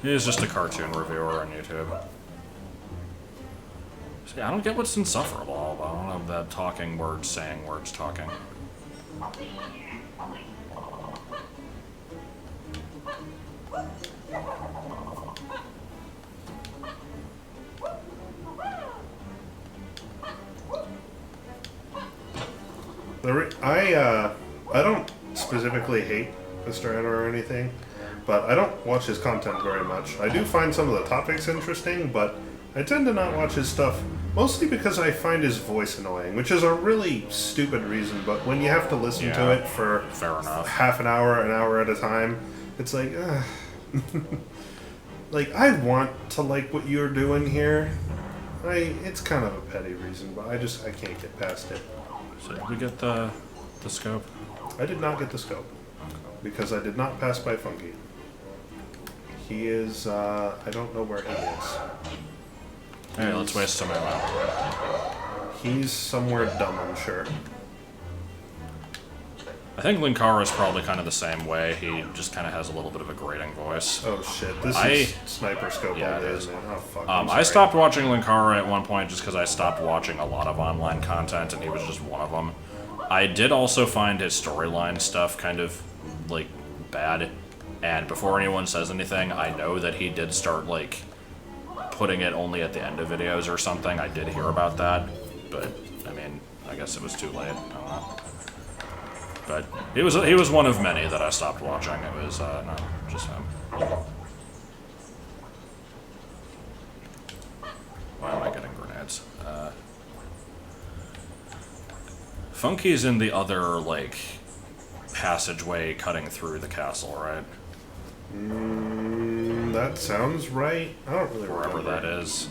He's just a cartoon reviewer on YouTube. See, I don't get what's insufferable about I don't have that talking words saying words talking.
I don't specifically hate Mr. Enter or anything, but I don't watch his content very much. I do find some of the topics interesting, but I tend to not watch his stuff, mostly because I find his voice annoying, which is a really stupid reason, but when you have to listen to it for
fair enough.
half an hour at a time, it's like, like, I want to like what you're doing here. It's kind of a petty reason, but I can't get past it.
So did we get the scope?
I did not get the scope, because I did not pass by Funky. He is, I don't know where he is.
Hey, let's waste some ammo.
He's somewhere dumb, I'm sure.
I think Linkara is probably kind of the same way. He just kind of has a little bit of a grating voice.
Oh shit, this is sniper scope
yeah,
all day,
it is.
isn't it? Oh fuck,
I stopped watching Linkara at one point just because I stopped watching a lot of online content, and he was just one of them. I did also find his storyline stuff kind of, like, bad. And before anyone says anything, I know that he did start, like, putting it only at the end of videos or something. I did hear about that, but, I mean, I guess it was too late. I don't know. But he was one of many that I stopped watching. It was, not just him. Why am I getting grenades? Funky's in the other, like, passageway cutting through the castle, right?
That sounds right. I don't really remember.
Wherever that is.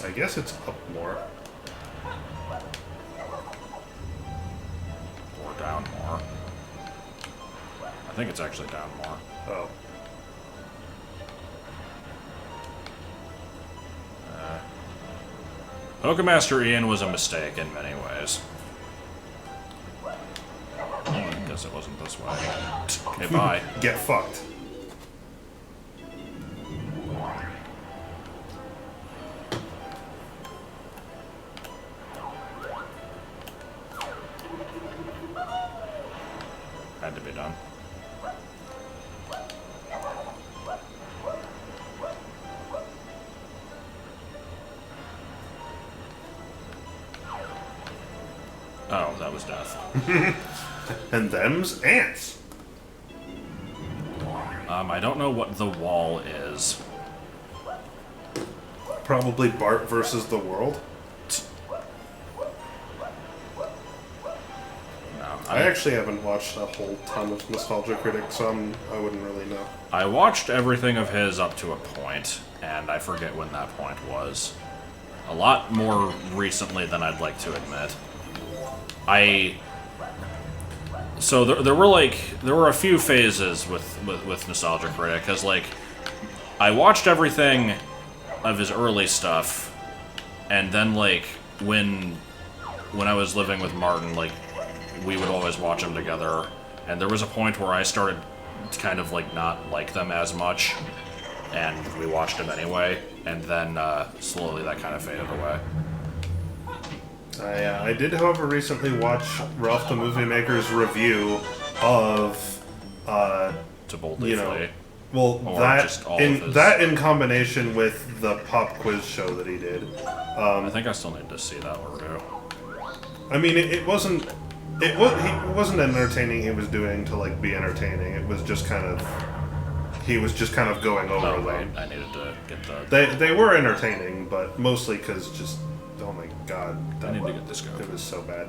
I guess it's up more.
Or down more. I think it's actually down more.
Oh.
Pokemaster Ian was a mistake in many ways. I guess it wasn't this way. Okay, bye.
Get fucked.
Had to be done. Oh, that was death.
And them's ants.
I don't know what the wall is.
Probably Bart versus the world.
No,
I actually haven't watched a whole ton of Nostalgia Critic, so I wouldn't really know.
I watched everything of his up to a point, and I forget when that point was. A lot more recently than I'd like to admit. So there were a few phases with Nostalgia Critic, because, like, I watched everything of his early stuff, and then, like, when I was living with Martin, like, we would always watch them together, and there was a point where I started to kind of, like, not like them as much, and we watched them anyway, and then slowly that kind of faded away.
I did, however, recently watch Ralph the Movie Maker's review of,
To Boldly Flee.
well,
Or
that
just all of his-
that in combination with the pop quiz show that he did.
I think I still need to see that review.
I mean, it wasn't entertaining. He was doing to, like, be entertaining. It was just kind of he was just kind of going over
Oh
them.
wait, I needed to get the.
They were entertaining, but mostly because just Oh my god.
I need to get this guy.
It was so bad.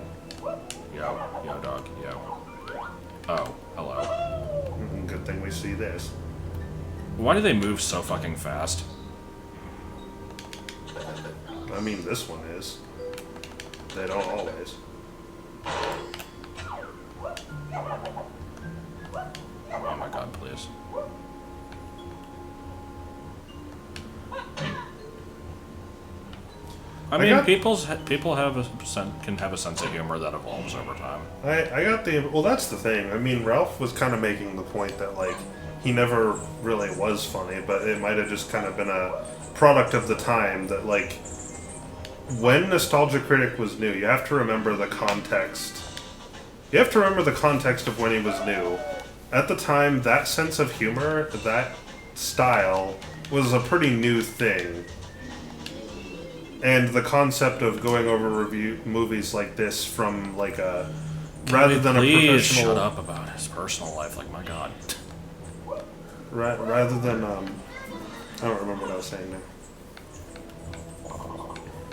Yo, dog, yo. Oh, hello.
Good thing we see this.
Why do they move so fucking fast?
I mean, this one is. They don't always.
Oh my god, please. I mean, people have can have a sense of humor that evolves over time.
I got the... Well, that's the thing. I mean, Ralph was kind of making the point that, like, he never really was funny, but it might have just kind of been a product of the time that, like, when Nostalgia Critic was new, you have to remember the context. You have to remember the context of when he was new. At the time, that sense of humor, that style, was a pretty new thing. And the concept of going over movies like this from, like, a... rather than a professional...
shut up about his personal life, like, my god.
Rather than, I don't remember what I was saying now.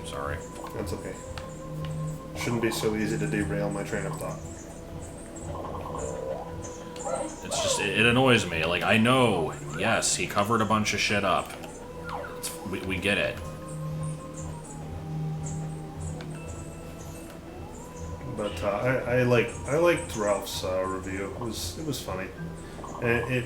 Sorry.
That's okay. Shouldn't be so easy to derail my train of thought.
It's just, it annoys me. Like, I know, yes, he covered a bunch of shit up. We get it.
But I liked Ralph's review. It was funny, and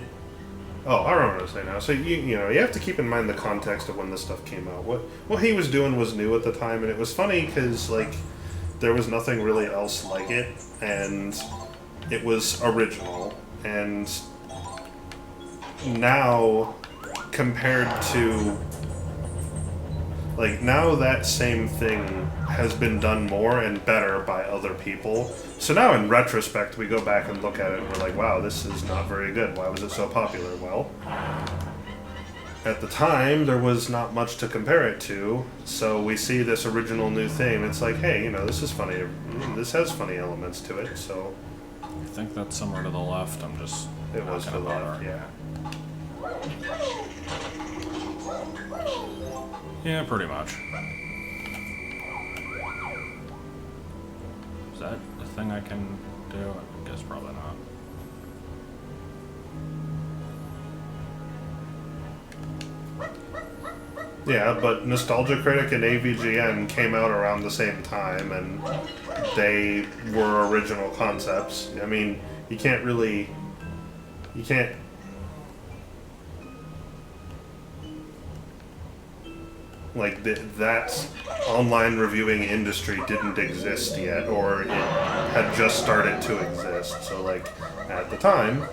oh, I remember what I was saying now. So you know you have to keep in mind the context of when this stuff came out. What he was doing was new at the time, and it was funny because like there was nothing really else like it, and it was original. And now, compared to like now that same thing has been done more and better by other people. So now in retrospect we go back and look at it and we're like, wow, this is not very good. Why was it so popular? Well, at the time there was not much to compare it to, so we see this original new thing. It's like, hey, you know, this is funny. This has funny elements to it, so...
I think that's somewhere to the left. I'm just...
It was to the left, yeah.
Yeah, pretty much. Is that a thing I can do? I guess probably not.
Yeah, but Nostalgia Critic and AVGN came out around the same time, and they were original concepts. I mean, you can't... Like, that online reviewing industry didn't exist yet, or it had just started to exist. So, like, at the time,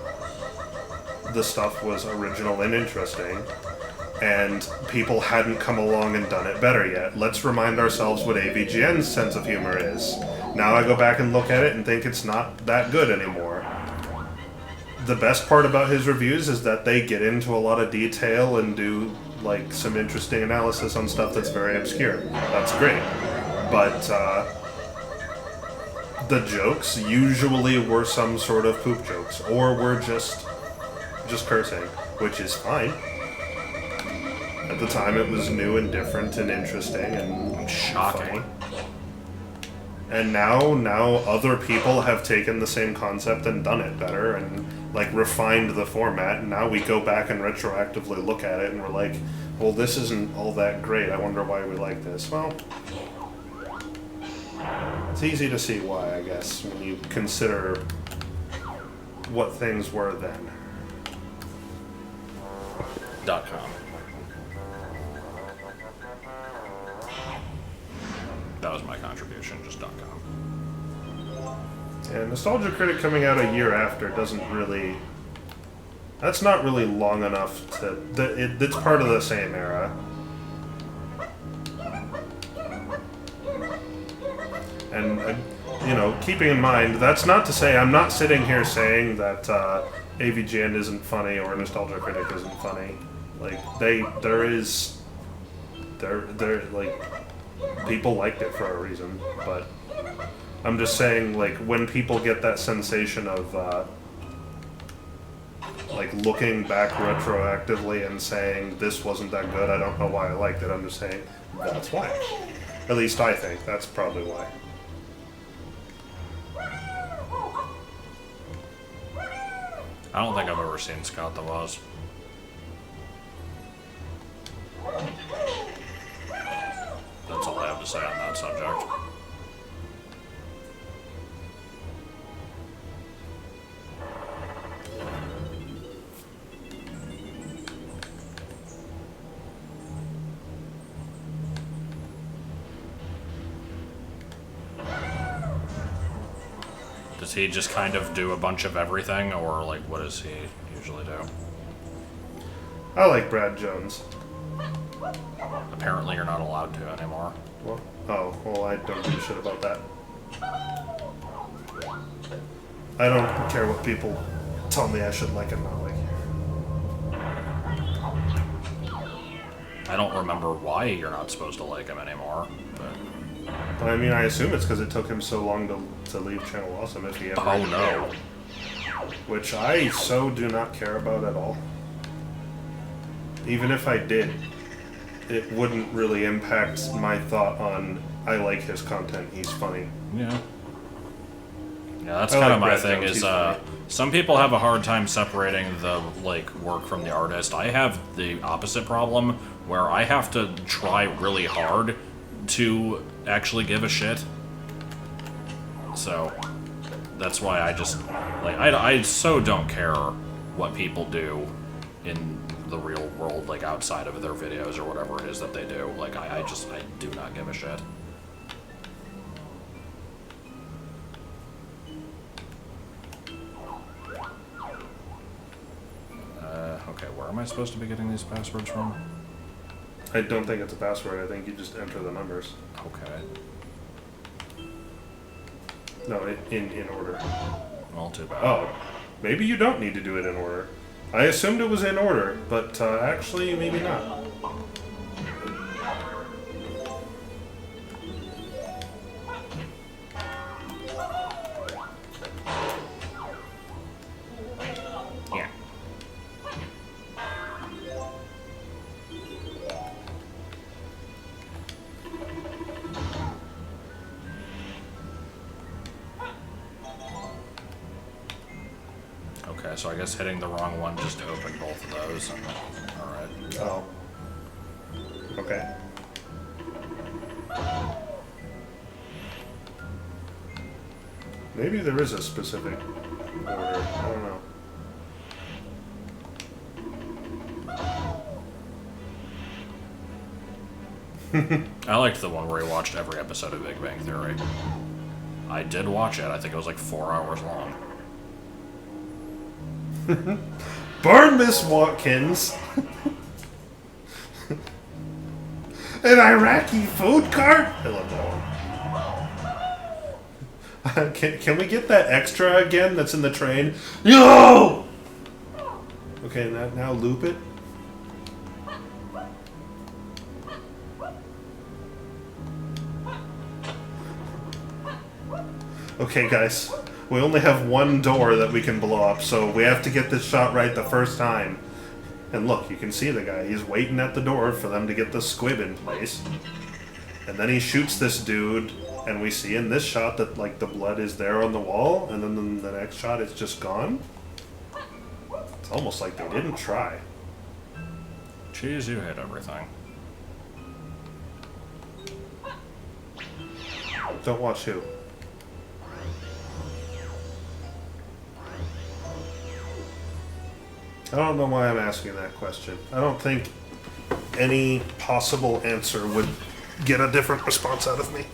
the stuff was original and interesting, and people hadn't come along and done it better yet. Let's remind ourselves what AVGN's sense of humor is. Now I go back and look at it and think it's not that good anymore. The best part about his reviews is that they get into a lot of detail and do like some interesting analysis on stuff that's very obscure. That's great. But the jokes usually were some sort of poop jokes, or were just cursing, which is fine. At the time it was new and different and interesting and
shocking.
funny. And now other people have taken the same concept and done it better and like refined the format, and now we go back and retroactively look at it and we're like, well, this isn't all that great. I wonder why we like this. Well, it's easy to see why, I guess, when you consider what things were then.
.com. That was my contribution, just .com.
And Nostalgia Critic coming out a year after doesn't really... That's not really long enough to... It's part of the same era. And, you know, keeping in mind, that's not to say... I'm not sitting here saying that AVGN isn't funny or Nostalgia Critic isn't funny. Like, like... People liked it for a reason, but... I'm just saying, like, when people get that sensation of, like, looking back retroactively and saying, this wasn't that good, I don't know why I liked it, I'm just saying, that's why. At least I think. That's probably why.
I don't think I've ever seen Scott the Woz. That's all I have to say on that subject. Does he just kind of do a bunch of everything, or like what does he usually do?
I like Brad Jones.
Apparently you're not allowed to anymore.
Well, oh, well, I don't give a shit about that. I don't care what people tell me I should like and not like.
I don't remember why you're not supposed to like him anymore, but...
But I mean, I assume it's because it took him so long to leave Channel Awesome if he ever
Oh
did.
no.
Which I so do not care about at all. Even if I did, it wouldn't really impact my thought on, I like his content, he's funny.
Yeah. Yeah, that's
I
kind
like
of my
Brad
thing
Jones,
is,
he's funny.
some people have a hard time separating the, like, work from the artist. I have the opposite problem, where I have to try really hard to actually give a shit. So, that's why I just, like, I so don't care what people do in the real world, like, outside of their videos or whatever it is that they do. Like, I do not give a shit. Okay, where am I supposed to be getting these passwords from?
I don't think it's a password, I think you just enter the numbers.
Okay.
No, in order.
Well, too bad.
Oh, maybe you don't need to do it in order. I assumed it was in order, but actually, maybe not.
Yeah. Okay, so I guess hitting the wrong one just opened both of those. Alright.
Oh. Okay. Maybe there is a specific order. I don't know.
I liked the one where he watched every episode of Big Bang Theory. I did watch it. I think it was like 4 hours long.
Burn Miss Watkins! An Iraqi food cart? I love that one. Can we get that extra again that's in the train? Yo! Okay, now loop it. Okay, guys. We only have one door that we can blow up, so we have to get this shot right the first time. And look, you can see the guy. He's waiting at the door for them to get the squib in place. And then he shoots this dude, and we see in this shot that, like, the blood is there on the wall, and then the next shot it's just gone. It's almost like they didn't try.
Jeez, you hit everything.
Don't watch who? I don't know why I'm asking that question. I don't think any possible answer would get a different response out of me.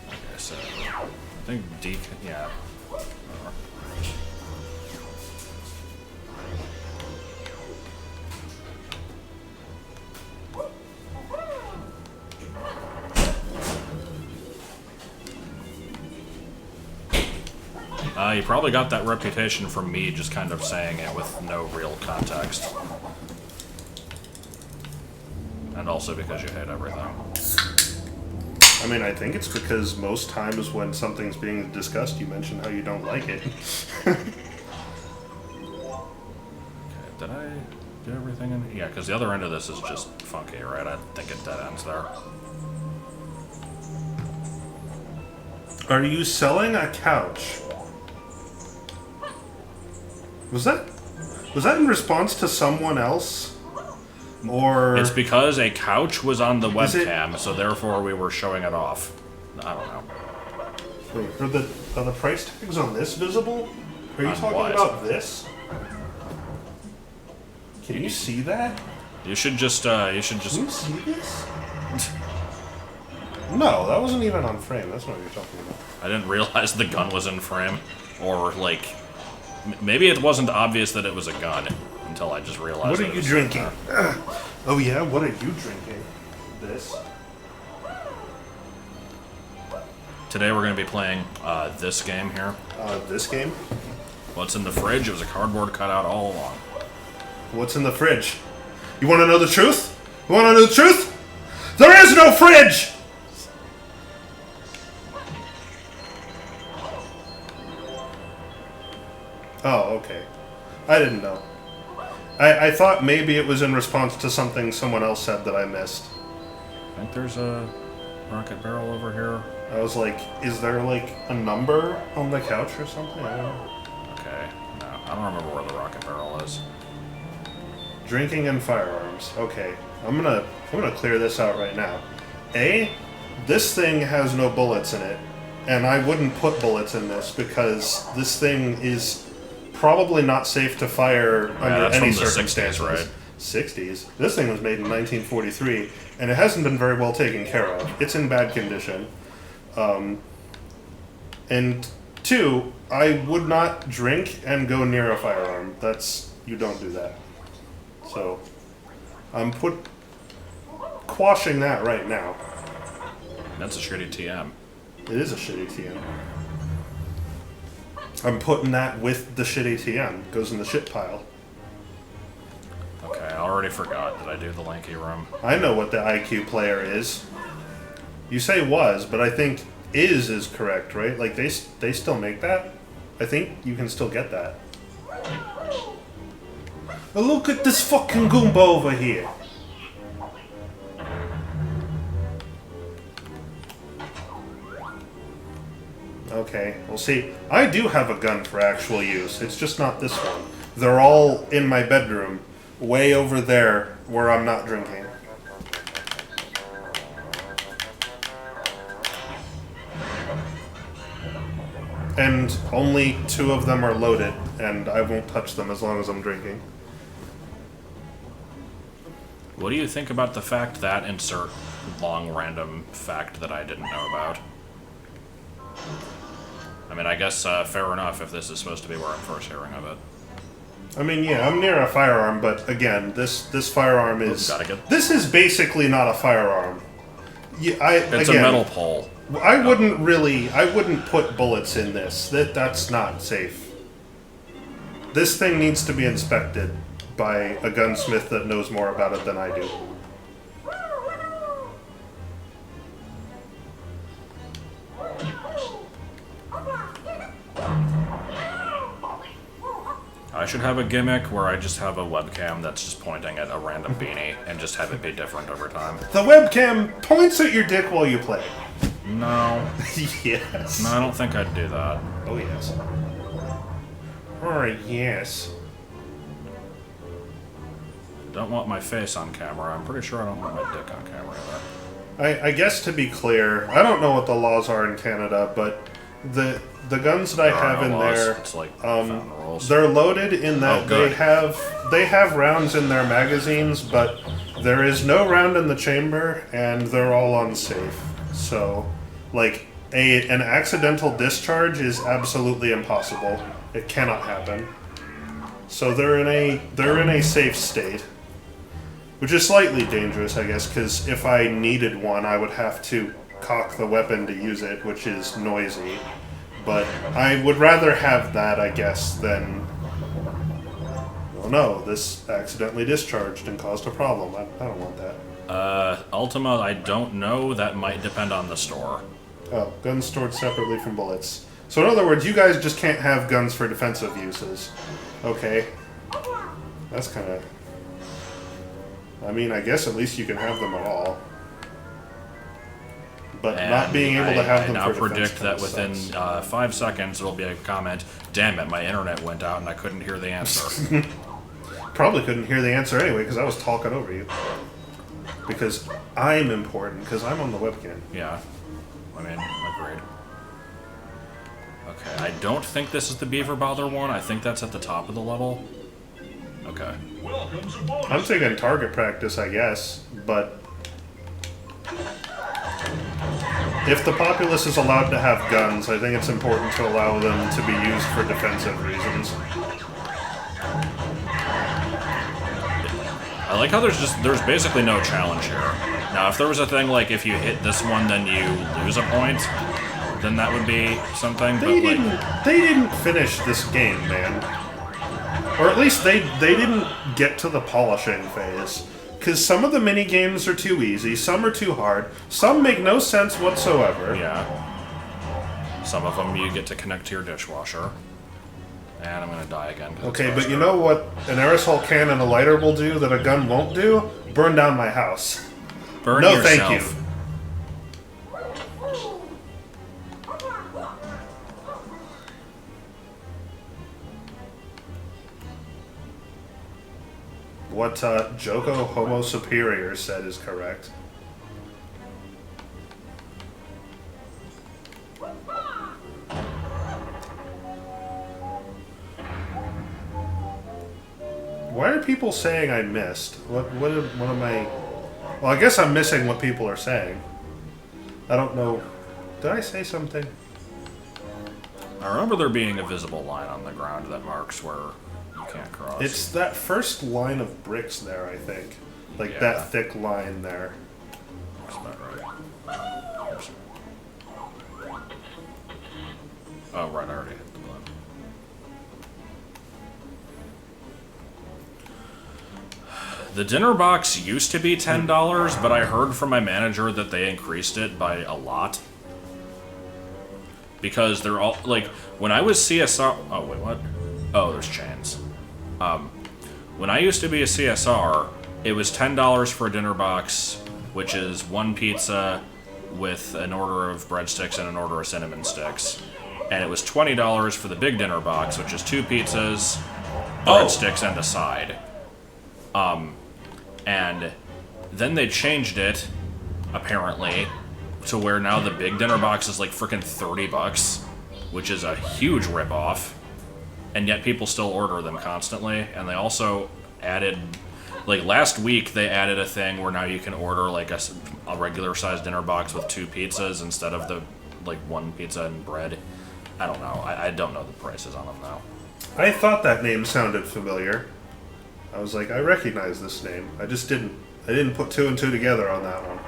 Okay, so I think D. Yeah. You probably got that reputation from me just kind of saying it with no real context. And also because you hate everything.
I mean, I think it's because most times when something's being discussed, you mention how you don't like it.
Okay, did I do everything in? Yeah, because the other end of this is just funky, right? I think it dead ends there.
Are you selling a couch? Was that in response to someone else? Or
It's because a couch was on the
Is it-
webcam, so therefore we were showing it off. I don't know.
wait, are the price tags on this visible? Are you
On
talking
what?
about this? Can you see that?
You should just
Can you see this? No, that wasn't even on frame. That's not what you're talking about.
I didn't realize the gun was in frame. Or, like, maybe it wasn't obvious that it was a gun until I just realized
What
that
are
it
you
was
drinking? Oh yeah, what are you drinking? This?
Today we're going to be playing this game here.
This game?
What's in the fridge? It was a cardboard cutout all along.
What's in the fridge? You want to know the truth? You want to know the truth? There is no fridge! Oh, okay. I didn't know. I thought maybe it was in response to something someone else said that I missed.
I think there's a rocket barrel over here.
I was like, is there like a number on the couch or something? I don't know.
Okay, no, I don't remember where the rocket barrel is.
Drinking and firearms. Okay, I'm gonna clear this out right now. This thing has no bullets in it, and I wouldn't put bullets in this because this thing is probably not safe to fire under
that's
any
from the 60s,
circumstances.
right?
60s. This thing was made in 1943, and it hasn't been very well taken care of. It's in bad condition. And two, I would not drink and go near a firearm. You don't do that. So, I'm quashing that right now.
That's a shitty TM.
It is a shitty TM. I'm putting that with the shitty TM. Goes in the shit pile.
Okay, I already forgot. Did I do the lanky room?
I know what the IQ player is. You say was, but I think is correct, right? Like, they still make that? I think you can still get that. Now look at this fucking Goomba over here. Okay, well see, I do have a gun for actual use. It's just not this one. They're all in my bedroom, way over there where I'm not drinking. And only 2 of them are loaded, and I won't touch them as long as I'm drinking.
What do you think about the fact that insert long random fact that I didn't know about? I mean, I guess fair enough if this is supposed to be where I'm first hearing of it.
I mean, yeah, I'm near a firearm, but again, this firearm is... This is basically not a firearm.
It's a metal pole.
I wouldn't put bullets in this. That's not safe. This thing needs to be inspected by a gunsmith that knows more about it than I do.
I should have a gimmick where I just have a webcam that's just pointing at a random beanie and just have it be different over time.
The webcam points at your dick while you play.
No.
Yes.
No, I don't think I'd do that.
Oh, yes. Alright, yes.
Don't want my face on camera. I'm pretty sure I don't want my dick on camera either.
I guess to be clear, I don't know what the laws are in Canada, but the guns that I have in there,
It's like found the rules.
they're loaded in that
Oh, good.
they have rounds in their magazines, but there is no round in the chamber, and they're all unsafe. So, like, an accidental discharge is absolutely impossible. It cannot happen. So they're in a safe state, which is slightly dangerous, I guess, because if I needed one, I would have to cock the weapon to use it, which is noisy. But I would rather have that, I guess, than... Oh no, this accidentally discharged and caused a problem. I don't want that.
Ultima, I don't know. That might depend on the store.
Oh, guns stored separately from bullets. So in other words, you guys just can't have guns for defensive uses. Okay. That's kind of... I mean, I guess at least you can have them at all. but
And
not being able to have them
I now
for
predict that
defense
within
sucks.
5 seconds there'll be a comment, damn it, my internet went out and I couldn't hear the answer.
Probably couldn't hear the answer anyway because I was talking over you. Because I'm important, because I'm on the webcam.
Yeah. I mean, agreed. Okay, I don't think this is the Beaver Bother one. I think that's at the top of the level. Okay.
I'm taking target practice, I guess, but if the populace is allowed to have guns, I think it's important to allow them to be used for defensive reasons.
I like how there's basically no challenge here. Now, if there was a thing like if you hit this one, then you lose a point, then that would be something.
They didn't finish this game, man. Or at least they didn't get to the polishing phase. Because some of the mini games are too easy, some are too hard, some make no sense whatsoever.
Yeah. Some of them you get to connect to your dishwasher. And I'm gonna die again.
Okay, but you know what an aerosol can and a lighter will do that a gun won't do? Burn down my house.
Burn
No,
yourself.
thank you. What Joko Homo Superior said is correct. Why are people saying I missed? What am I... Well, I guess I'm missing what people are saying. I don't know. Did I say something?
I remember there being a visible line on the ground that marks where you can't cross.
It's that first line of bricks there, I think. Like
Yeah.
that thick line there.
That's about right. Oops. Oh, right, I already hit the button. The dinner box used to be $10, but I heard from my manager that they increased it by a lot. Because they're all, like, when I was CSR... Oh, wait, what? Oh, there's chains. When I used to be a CSR, it was $10 for a dinner box, which is one pizza with an order of breadsticks and an order of cinnamon sticks. And it was $20 for the big dinner box, which is 2 pizzas, breadsticks, and a side. And then they changed it, apparently, to where now the big dinner box is like frickin' $30, which is a huge ripoff. And yet people still order them constantly. And they also added, like last week, they added a thing where now you can order like a regular sized dinner box with 2 pizzas instead of the like 1 pizza and bread. I don't know. I don't know the prices on them now.
I thought that name sounded familiar. I was like, I recognize this name. I just didn't. I didn't put 2 and 2 together on that one.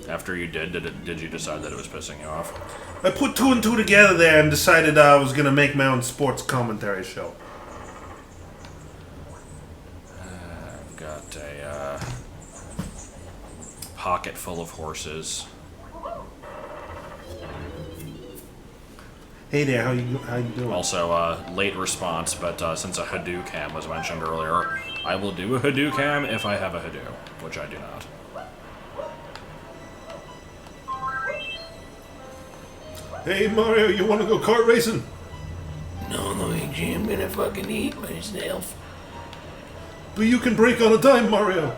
After you did you decide that it was pissing you off?
I put 2 and 2 together there and decided I was gonna make my own sports commentary show.
I've got a pocket full of horses.
Hey there, how you doing?
Also, late response, but since a Hadouken was mentioned earlier, I will do a Hadouken if I have a Hadou, which I do not.
Hey Mario, you wanna go kart racing?
No, Luigi, I'm gonna fucking eat myself.
But you can break on a dime, Mario.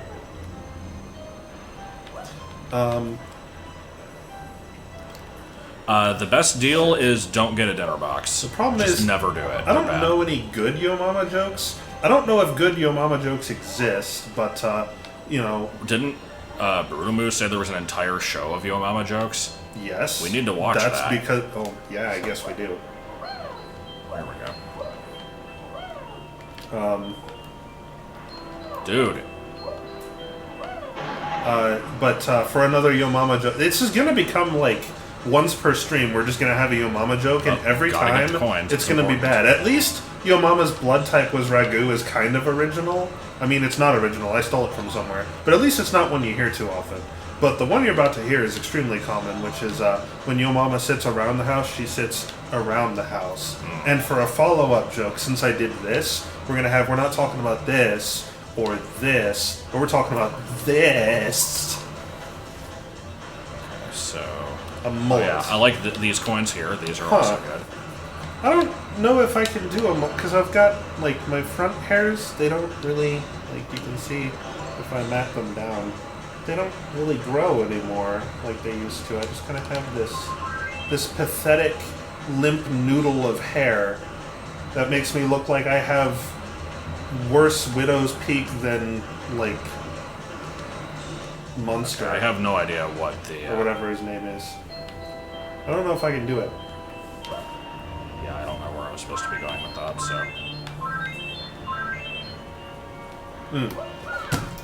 The best deal is don't get a dinner box.
The problem
Just
is
never do it.
I don't
They're bad.
know any good Yo Mama jokes. I don't know if good Yo Mama jokes exist, but you know,
Didn't Brutomoo say there was an entire show of Yo Mama jokes?
yes.
We need to watch
That's
that.
because yeah, I guess we do.
There we go. Dude.
But for another Yo Mama joke, this is gonna become like once per stream. We're just gonna have a Yo Mama joke, and every
gotta get
time
the coins.
it's
It's
gonna be
important.
bad. At least Yo Mama's blood type was ragu is kind of original. I mean, it's not original. I stole it from somewhere, but at least it's not one you hear too often. But the one you're about to hear is extremely common, which is when Yo Mama sits around the house, she sits around the house. And for a follow-up joke, since I did this, we're not talking about this or this, but we're talking about this.
So...
A mullet.
yeah, I like these coins here. These are also good.
I don't know if I can do them, because I've got, like, my front hairs, they don't really, like, you can see if I mat them down, they don't really grow anymore like they used to. I just kind of have this pathetic, limp noodle of hair that makes me look like I have worse widow's peak than, like, Munster.
I have no idea what the...
or whatever his name is. I don't know if I can do it.
yeah, I don't know where I was supposed to be going with that, so...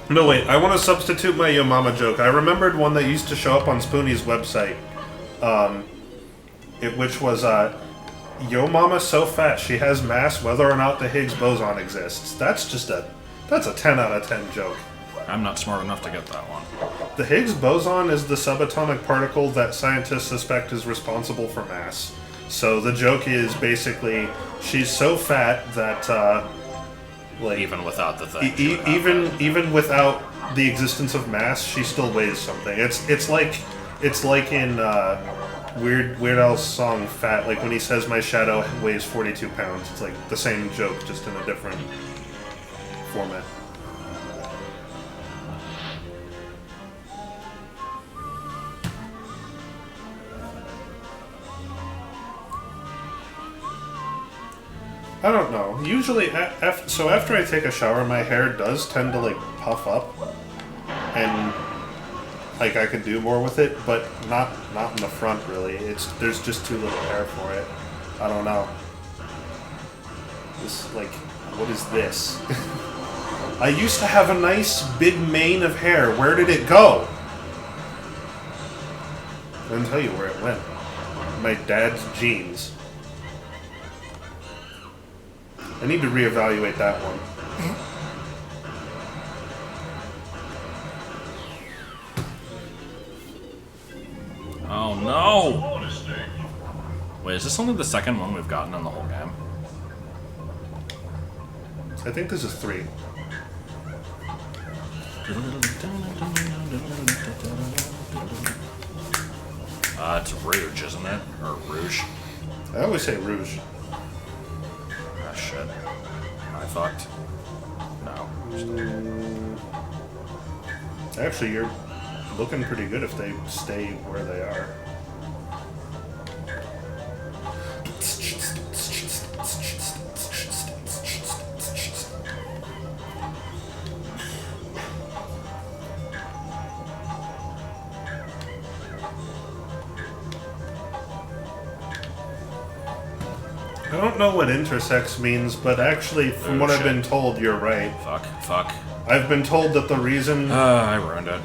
No, wait, I want to substitute my Yo Mama joke. I remembered one that used to show up on Spoonie's website, which was, Yo Mama's so fat she has mass whether or not the Higgs boson exists. That's a 10 out of 10 joke.
I'm not smart enough to get that one.
The Higgs boson is the subatomic particle that scientists suspect is responsible for mass. So the joke is basically, she's so fat that, like...
even without the thing.
Even without the existence of mass, she still weighs something. It's like in Weird Al's song "Fat." Like when he says, "My shadow weighs 42 pounds." It's like the same joke, just in a different format. I don't know. Usually, so after I take a shower, my hair does tend to, like, puff up. And, like, I could do more with it, but not in the front, really. There's just too little hair for it. I don't know. This, like, what is this? I used to have a nice big mane of hair. Where did it go? I didn't tell you where it went. My dad's jeans. I need to reevaluate that one.
Oh no! Wait, is this only the second one we've gotten in the whole game?
I think this is 3.
It's Rouge, isn't it? Or Rouge?
I always say Rouge.
Ah, shit. I fucked. No.
Actually, you're looking pretty good if they stay where they are. I don't know what intersex means, but actually, from what I've been told, you're right.
Fuck.
I've been told that the reason...
I ruined it.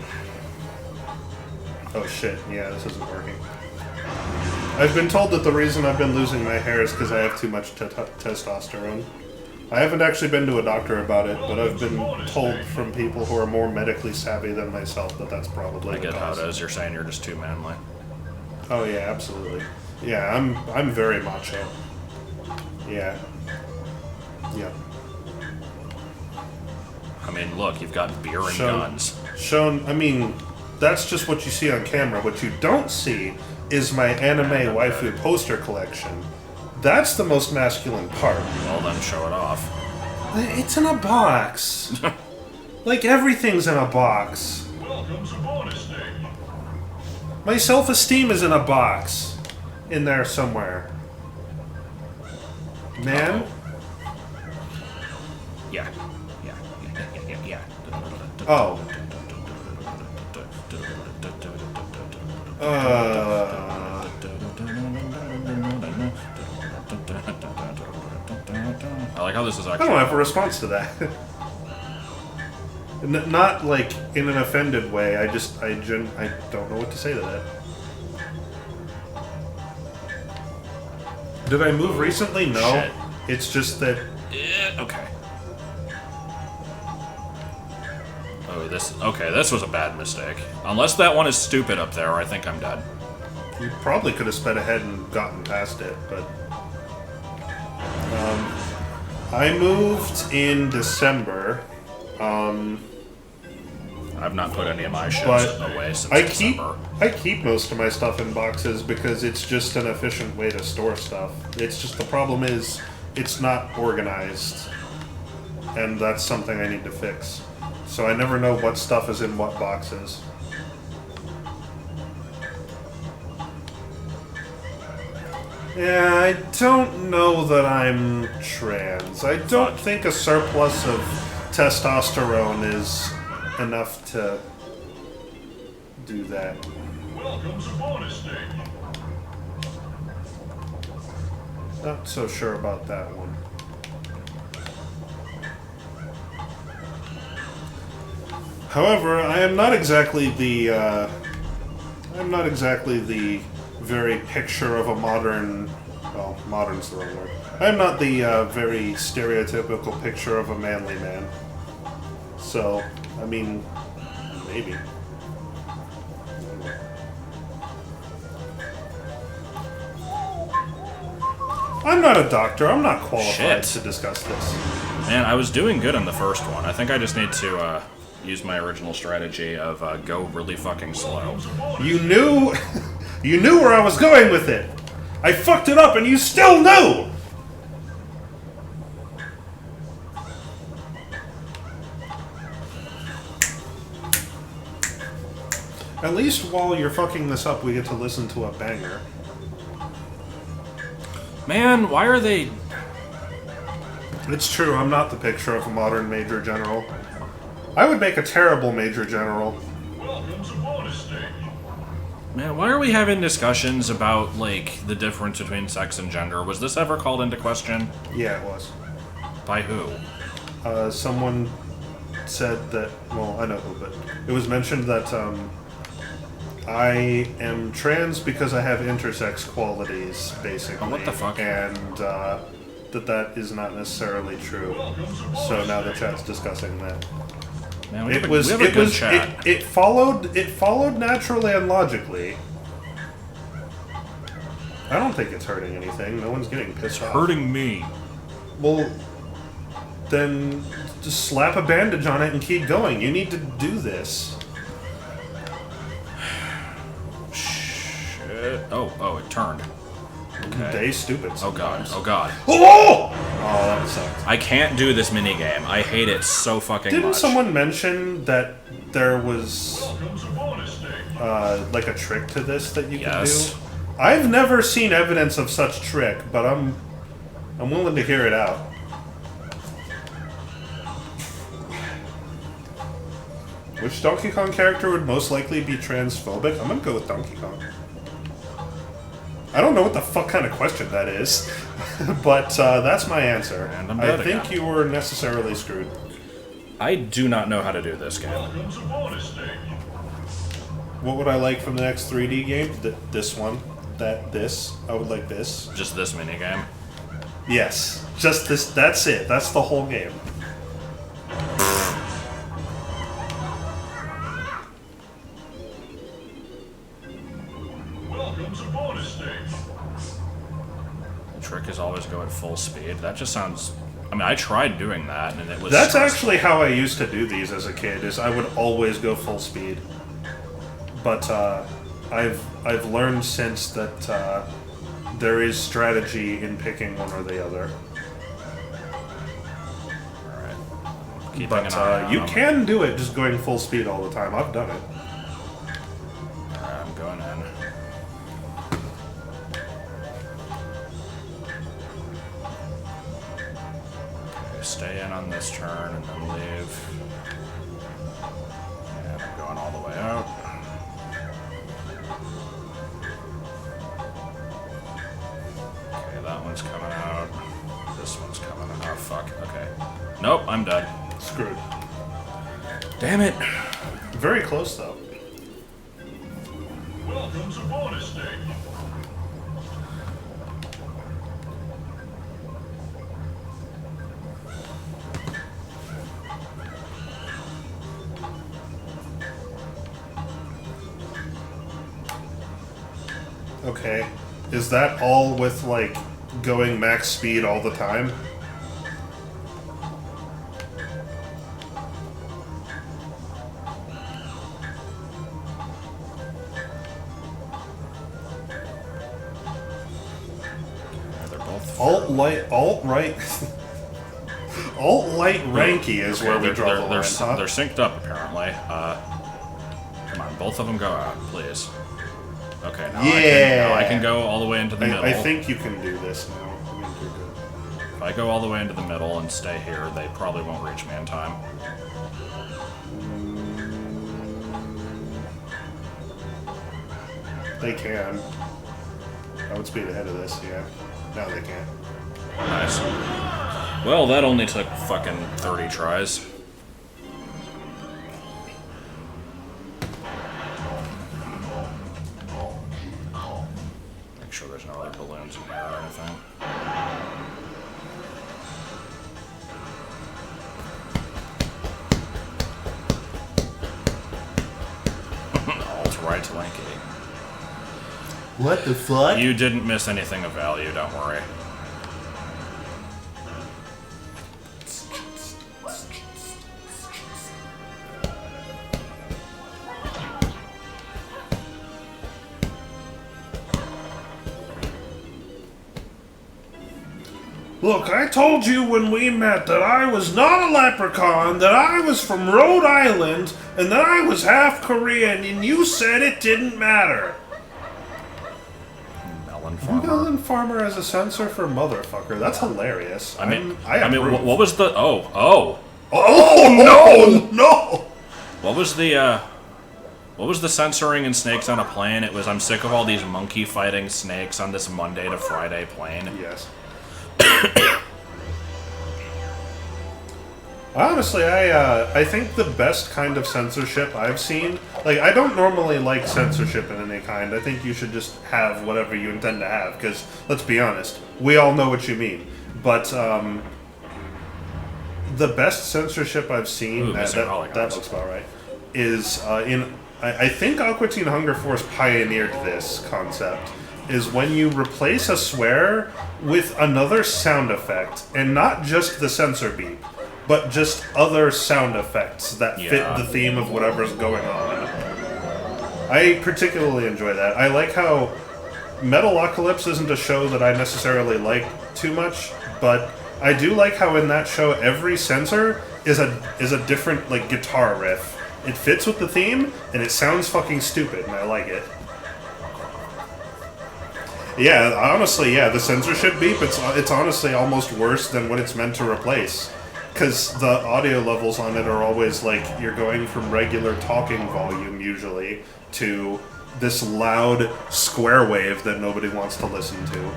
Oh shit, yeah, this isn't working. I've been told that the reason I've been losing my hair is because I have too much testosterone. I haven't actually been to a doctor about it, but I've been told from people who are more medically savvy than myself that that's probably
I get how it is. You're saying you're just too manly.
Oh yeah, absolutely. Yeah, I'm very macho. Yeah. Yeah.
I mean, look, you've got beer and guns.
I mean, that's just what you see on camera. What you don't see is my anime waifu poster collection. That's the most masculine part.
Well, then show it off.
It's in a box. Like everything's in a box.
Welcome to bonus day.
My self-esteem is in a box. In there somewhere. Man?
Yeah.
Oh.
I like how this is
I
actually...
don't have a response to that. Not like in an offended way. I don't know what to say to that. Did I move recently? No.
Shit.
It's just that...
okay. Oh, this was a bad mistake. Unless that one is stupid up there, I think I'm dead.
You probably could have sped ahead and gotten past it, but... I moved in December.
Oh, I've not put any of my shit
But
away since
I
December.
keep most of my stuff in boxes because it's just an efficient way to store stuff. It's just the problem is it's not organized, and that's something I need to fix. So I never know what stuff is in what boxes. Yeah, I don't know that I'm trans. I don't think a surplus of testosterone is enough to do that.
Welcome to bonus stage.
Not so sure about that one. However, I am not exactly the very picture of a modern. Well, modern's the wrong word. I'm not the very stereotypical picture of a manly man. So, I mean, maybe. I'm not a doctor. I'm not qualified to discuss this.
Man, I was doing good in the first one. I think I just need to use my original strategy of go really fucking slow.
You knew, you knew where I was going with it. I fucked it up, and you still knew. At least while you're fucking this up, we get to listen to a banger.
Man, why are they...
It's true, I'm not the picture of a modern Major General. I would make a terrible Major General.
Welcome to bonus stage.
Man, why are we having discussions about, like, the difference between sex and gender? Was this ever called into question?
Yeah, it was.
By who?
Someone said that, well, I know who, but it was mentioned that, I am trans because I have intersex qualities, basically.
Oh, what the fuck?
And, that is not necessarily true. So now the chat's discussing that.
Man, we have a good chat.
It followed naturally and logically. I don't think it's hurting anything. No one's getting pissed off.
Hurting me.
Well, then just slap a bandage on it and keep going. You need to do this.
Shit. Oh, it turned. Okay.
Day stupid.
Oh god.
sometimes.
Oh god.
Oh! Oh, that sucks.
I can't do this minigame. I hate it so fucking
Didn't
much.
someone mention that there was
Welcome to bonus stage.
like a trick to this that you
Yes.
can do? I've never seen evidence of such trick, but I'm willing to hear it out. Which Donkey Kong character would most likely be transphobic? I'm gonna go with Donkey Kong. I don't know what the fuck kind of question that is, but that's my answer.
And I'm
I
dead
think
again.
you were necessarily screwed.
I do not know how to do this game.
Welcome to bonus stage.
What would I like from the next 3D game? This one. This. I would like this.
Just this minigame.
Yes. Just this. That's it. That's the whole game.
Welcome to bonus stage.
The trick is always go at full speed. That just sounds... I mean, I tried doing that, and it was...
That's
stressful.
actually how I used to do these as a kid. Is I would always go full speed. But I've learned since that there is strategy in picking one or the other.
Alright. Keeping
But
an eye on
you
them.
can do it just going full speed all the time. I've done it.
Alright, I'm going in. Okay, stay in on this turn and then leave. And I'm going all the way out. Okay, that one's coming out. This one's coming out. Oh, fuck. Okay. Nope, I'm dead.
Screwed.
Damn it.
Very close though.
Welcome to bonus stage.
Okay. Is that all with like going max speed all the time?
both.
Alt-right ranky is where we draw the line, huh?
They're synced up, apparently. Come on, both of them go out, please. Okay, now I can go all the way into the middle.
I think you can do this now. I think you're good.
If I go all the way into the middle and stay here, they probably won't reach me in time.
They can. I would speed ahead of this, yeah. Now they can't.
Nice. Well, that only took fucking 30 tries. Make sure there's no other balloons in here or anything. Alt-right lanky.
What the fuck?
You didn't miss anything of value, don't worry.
Look, I told you when we met that I was not a leprechaun, that I was from Rhode Island, and that I was half Korean, and you said it didn't matter.
Melon farmer.
Melon farmer as a censor for motherfucker. That's hilarious.
I mean,
approve.
what was the... Oh,
no!
What was the censoring in Snakes on a Plane? It was, I'm sick of all these monkey fighting snakes on this Monday to Friday plane.
Yes. Honestly, I think the best kind of censorship I've seen, like, I don't normally like censorship in any kind. I think you should just have whatever you intend to have, because, let's be honest, we all know what you mean. But, the best censorship I've seen, that looks about right, is, I think Aqua Teen Hunger Force pioneered this concept, is when you replace a swear with another sound effect, and not just the censor beep, but just other sound effects that fit the theme of whatever's going on. I particularly enjoy that. I like how Metalocalypse isn't a show that I necessarily like too much, but I do like how in that show every censor is a different, like, guitar riff. It fits with the theme, and it sounds fucking stupid, and I like it. Yeah, honestly, yeah, the censorship beep, it's honestly almost worse than what it's meant to replace. Because the audio levels on it are always like, you're going from regular talking volume, usually, to this loud square wave that nobody wants to listen to.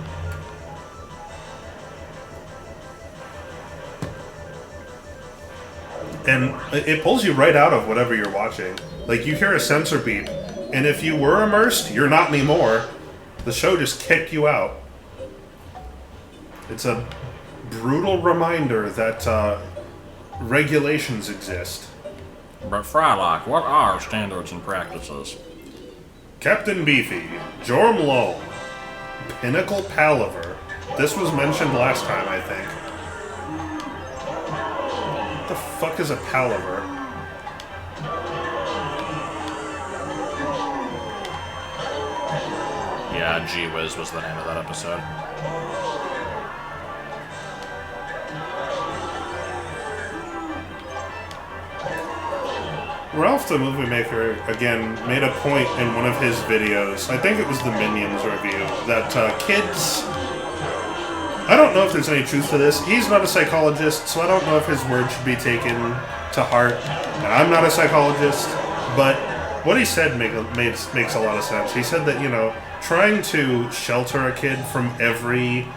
And it pulls you right out of whatever you're watching. Like, you hear a censor beep, and if you were immersed, you're not anymore. The show just kicked you out. It's a brutal reminder that regulations exist.
But Frylock, what are standards and practices?
Captain Beefy, Jorm Loam, Pinnacle Palaver. This was mentioned last time, I think. What the fuck is a palaver?
Yeah, G-Wiz was the name of that episode.
Ralph the Movie Maker, again, made a point in one of his videos, I think it was the Minions review, that kids... I don't know if there's any truth to this. He's not a psychologist, so I don't know if his words should be taken to heart. And I'm not a psychologist, but what he said makes a lot of sense. He said that, you know, trying to shelter a kid from every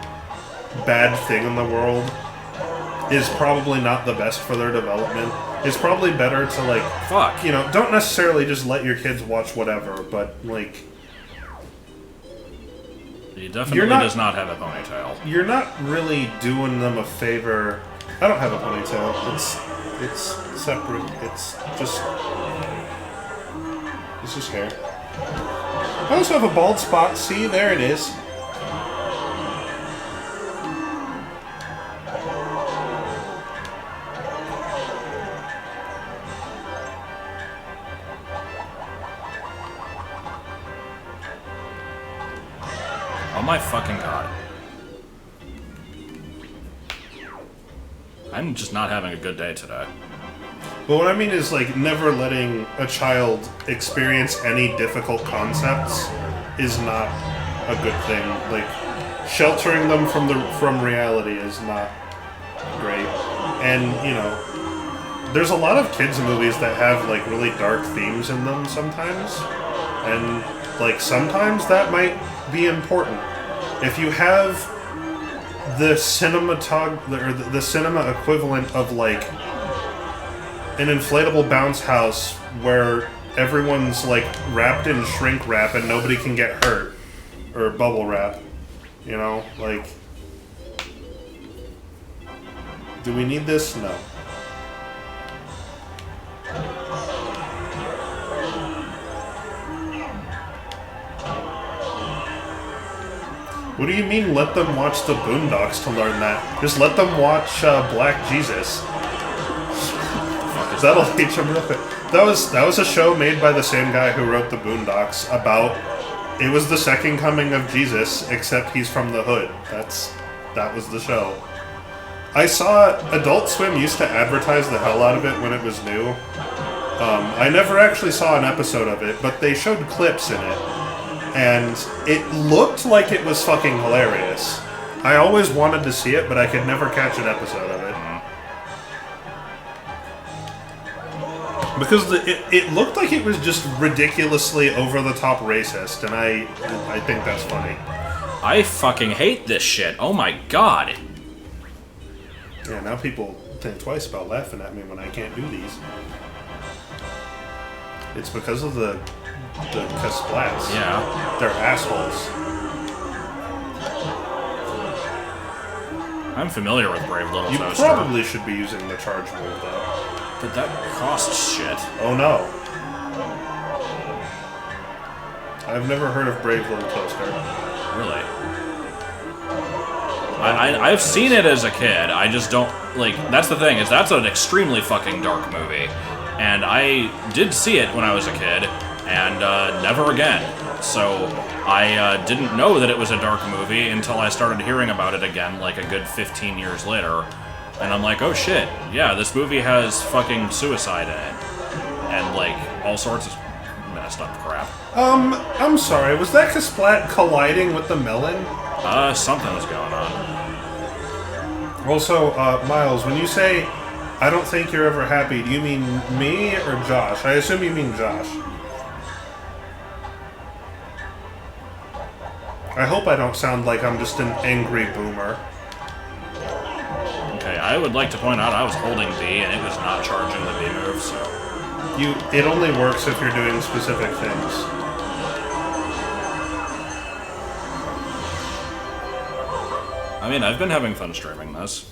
bad thing in the world is probably not the best for their development. It's probably better to, like, you know, don't necessarily just let your kids watch whatever, but, like...
He definitely does not have a ponytail.
You're not really doing them a favor. I don't have a ponytail. It's separate. It's just hair. I also have a bald spot. See, there it is.
Oh my fucking god. I'm just not having a good day today.
But what I mean is, like, never letting a child experience any difficult concepts is not a good thing. Like, sheltering them from reality is not great. And, you know, there's a lot of kids' movies that have, like, really dark themes in them sometimes. And, like, sometimes that might be important. If you have the the cinema equivalent of, like, an inflatable bounce house where everyone's, like, wrapped in shrink wrap and nobody can get hurt, or bubble wrap, you know, like, do we need this? No. What do you mean let them watch the Boondocks to learn that? Just let them watch Black Jesus. That'll teach them real quick. That was a show made by the same guy who wrote the Boondocks about. It was the second coming of Jesus, except he's from the hood. That was the show. I saw Adult Swim used to advertise the hell out of it when it was new. I never actually saw an episode of it, but they showed clips in it, and it looked like it was fucking hilarious. I always wanted to see it, but I could never catch an episode of it. Because it looked like it was just ridiculously over-the-top racist, and I think that's funny.
I fucking hate this shit. Oh my god.
Yeah, now people think twice about laughing at me when I can't do these. It's because of the Casplats.
Yeah.
They're assholes.
I'm familiar with Brave Little
You
Toaster.
probably should be using the charge move, though.
But that costs shit.
Oh no. I've never heard of Brave Little Toaster.
Really? I've seen it as a kid. I just don't, like, that's the thing, is that's an extremely fucking dark movie. And I did see it when I was a kid, and never again. So I didn't know that it was a dark movie until I started hearing about it again, like a good 15 years later. And I'm like, oh shit, yeah, this movie has fucking suicide in it. And, like, all sorts of messed up crap.
I'm sorry, was that Kasplat colliding with the melon?
Something was going on.
Also, Miles, when you say, I don't think you're ever happy, do you mean me or Josh? I assume you mean Josh. I hope I don't sound like I'm just an angry boomer.
Okay, I would like to point out I was holding B and it was not charging the B move, so...
It only works if you're doing specific things.
I mean, I've been having fun streaming this.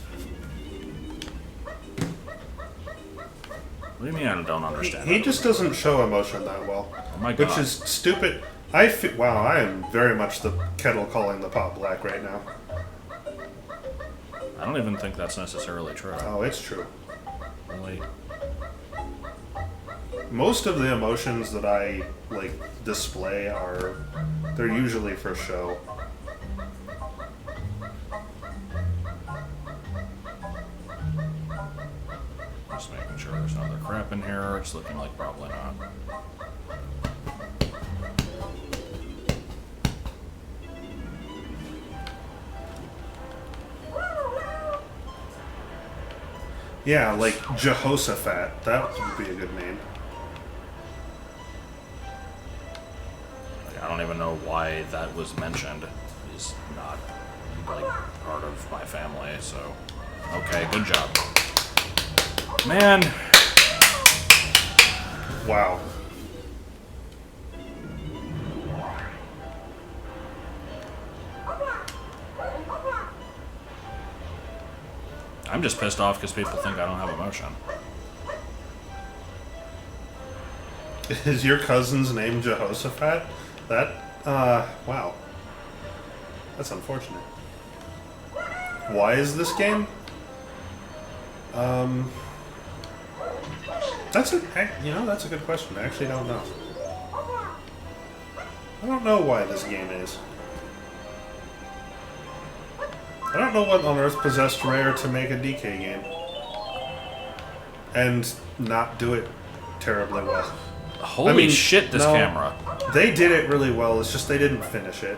What do you mean I don't understand?
He just doesn't show emotion that well.
Oh my god.
Which is stupid. Wow, I am very much the kettle calling the pot black right now.
I don't even think that's necessarily true.
Oh, it's true.
Really?
Most of the emotions that I, like, display they're usually for show.
Just making sure there's no other crap in here. It's looking like probably not.
Yeah, like Jehoshaphat. That would be a good name.
I don't even know why that was mentioned. He's not, like, part of my family, so... Okay, good job. Man!
Wow.
I'm just pissed off because people think I don't have emotion.
Is your cousin's name Jehoshaphat? Wow. That's unfortunate. Why is this game? That's a good question. I actually don't know. I don't know why this game is. I don't know what on earth possessed Rare to make a DK game. and not do it terribly well.
Holy shit, this camera.
They did it really well, it's just they didn't finish it.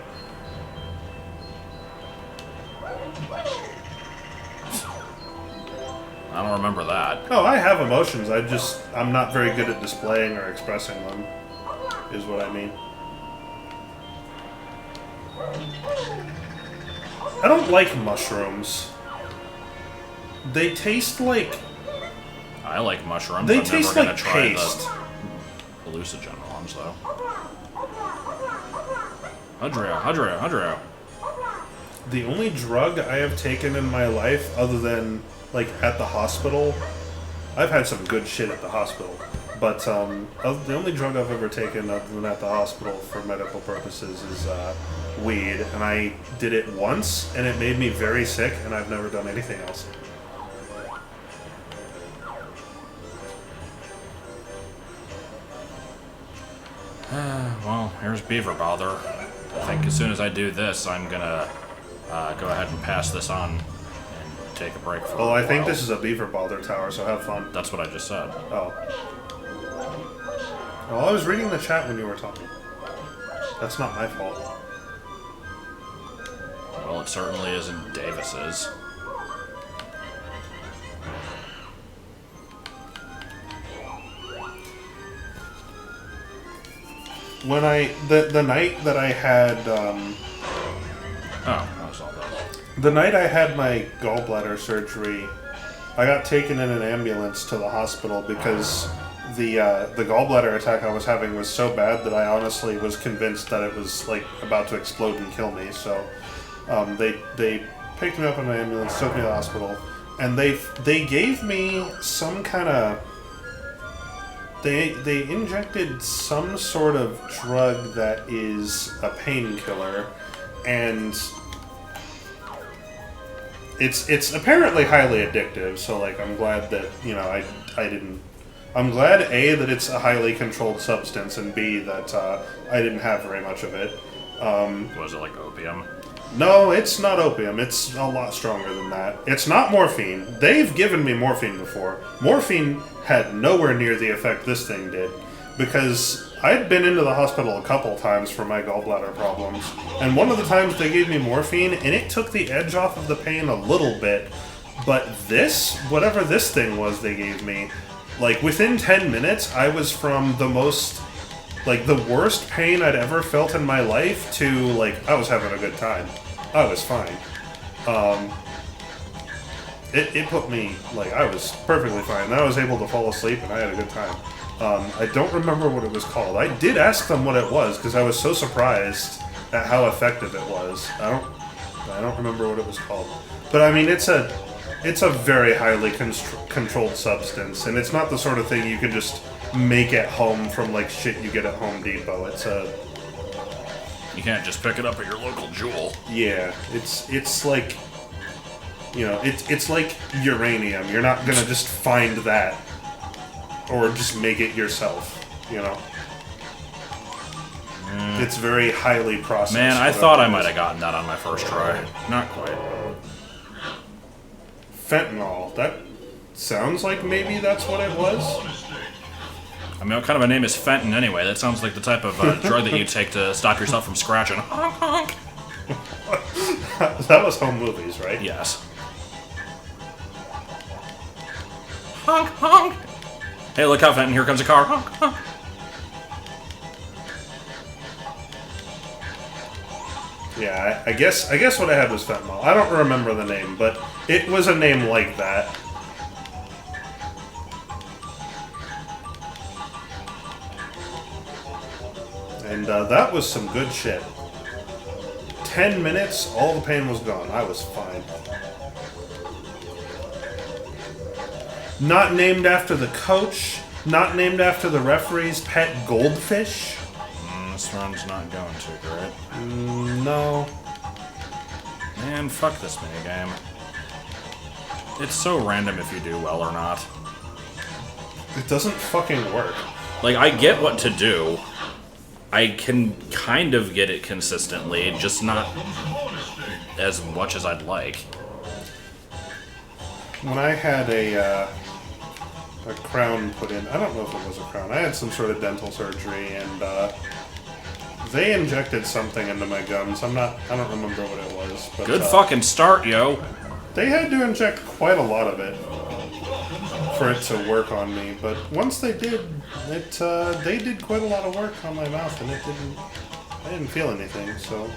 I don't remember that.
No, I have emotions, I'm not very good at displaying or expressing them, is what I mean. I don't like mushrooms. They taste like...
I like mushrooms.
They
I'm
taste
never
like
gonna try
paste.
the hallucinogen ones, though. Hydro.
The only drug I have taken in my life, other than, like, at the hospital... I've had some good shit at the hospital. But, the only drug I've ever taken other than at the hospital for medical purposes is, weed. And I did it once, and it made me very sick, and I've never done anything else.
Well, here's Beaver Bother. I think as soon as I do this, I'm gonna go ahead and pass this on and take a break for a
Well, I think
while.
this is a Beaver Bother tower, so have fun.
That's what I just said.
Oh. Well, I was reading the chat when you were talking. That's not my fault.
Well, it certainly isn't Davis's.
When the night that I had
Oh, that's all that.
the night I had my gallbladder surgery, I got taken in an ambulance to the hospital because the gallbladder attack I was having was so bad that I honestly was convinced that it was like about to explode and kill me. So they picked me up in an ambulance, took me to the hospital, and they gave me some kind of they injected some sort of drug that is a painkiller, and it's apparently highly addictive. So like I'm glad that I didn't. I'm glad A, that it's a highly controlled substance, and B, that I didn't have very much of it.
Was it like opium?
No, it's not opium. It's a lot stronger than that. It's not morphine. They've given me morphine before. Morphine had nowhere near the effect this thing did, because I'd been into the hospital a couple times for my gallbladder problems, and one of the times they gave me morphine, and it took the edge off of the pain a little bit, but this, whatever this thing was they gave me, like within 10 minutes, I was from the most... like, the worst pain I'd ever felt in my life to, like, I was having a good time. I was fine. It put me, like, I was perfectly fine. I was able to fall asleep, and I had a good time. I don't remember what it was called. I did ask them what it was, because I was so surprised at how effective it was. I don't remember what it was called. But, I mean, it's a very highly controlled substance, and it's not the sort of thing you can just make at home from like shit you get at Home Depot.
You can't just pick it up at your local Jewel.
Yeah, it's like, it's like uranium. You're not gonna just find that or just make it yourself. It's very highly processed.
Man, I thought I might have gotten that on my first try. Not quite.
Fentanyl. That sounds like maybe that's what it was.
I mean, what kind of a name is Fenton anyway? That sounds like the type of drug that you take to stop yourself from scratching. Honk, honk.
That was Home Movies, right?
Yes. Honk, honk. Hey, look out, Fenton. Here comes a car. Honk, honk.
Yeah, I guess what I had was fentanyl. I don't remember the name, but it was a name like that. And that was some good shit. 10 minutes, all the pain was gone. I was fine. Not named after the coach. Not named after the referee's pet goldfish.
This one's not going too great.
No.
Man, fuck this minigame. It's so random if you do well or not.
It doesn't fucking work.
Like, I get what to do. I can kind of get it consistently, just not as much as I'd like.
When I had a crown put in. I don't know if it was a crown. I had some sort of dental surgery, and they injected something into my gums. I don't remember what it was. But,
Good fucking start, yo.
They had to inject quite a lot of it for it to work on me. But once they did, they did quite a lot of work on my mouth, and I didn't feel anything. So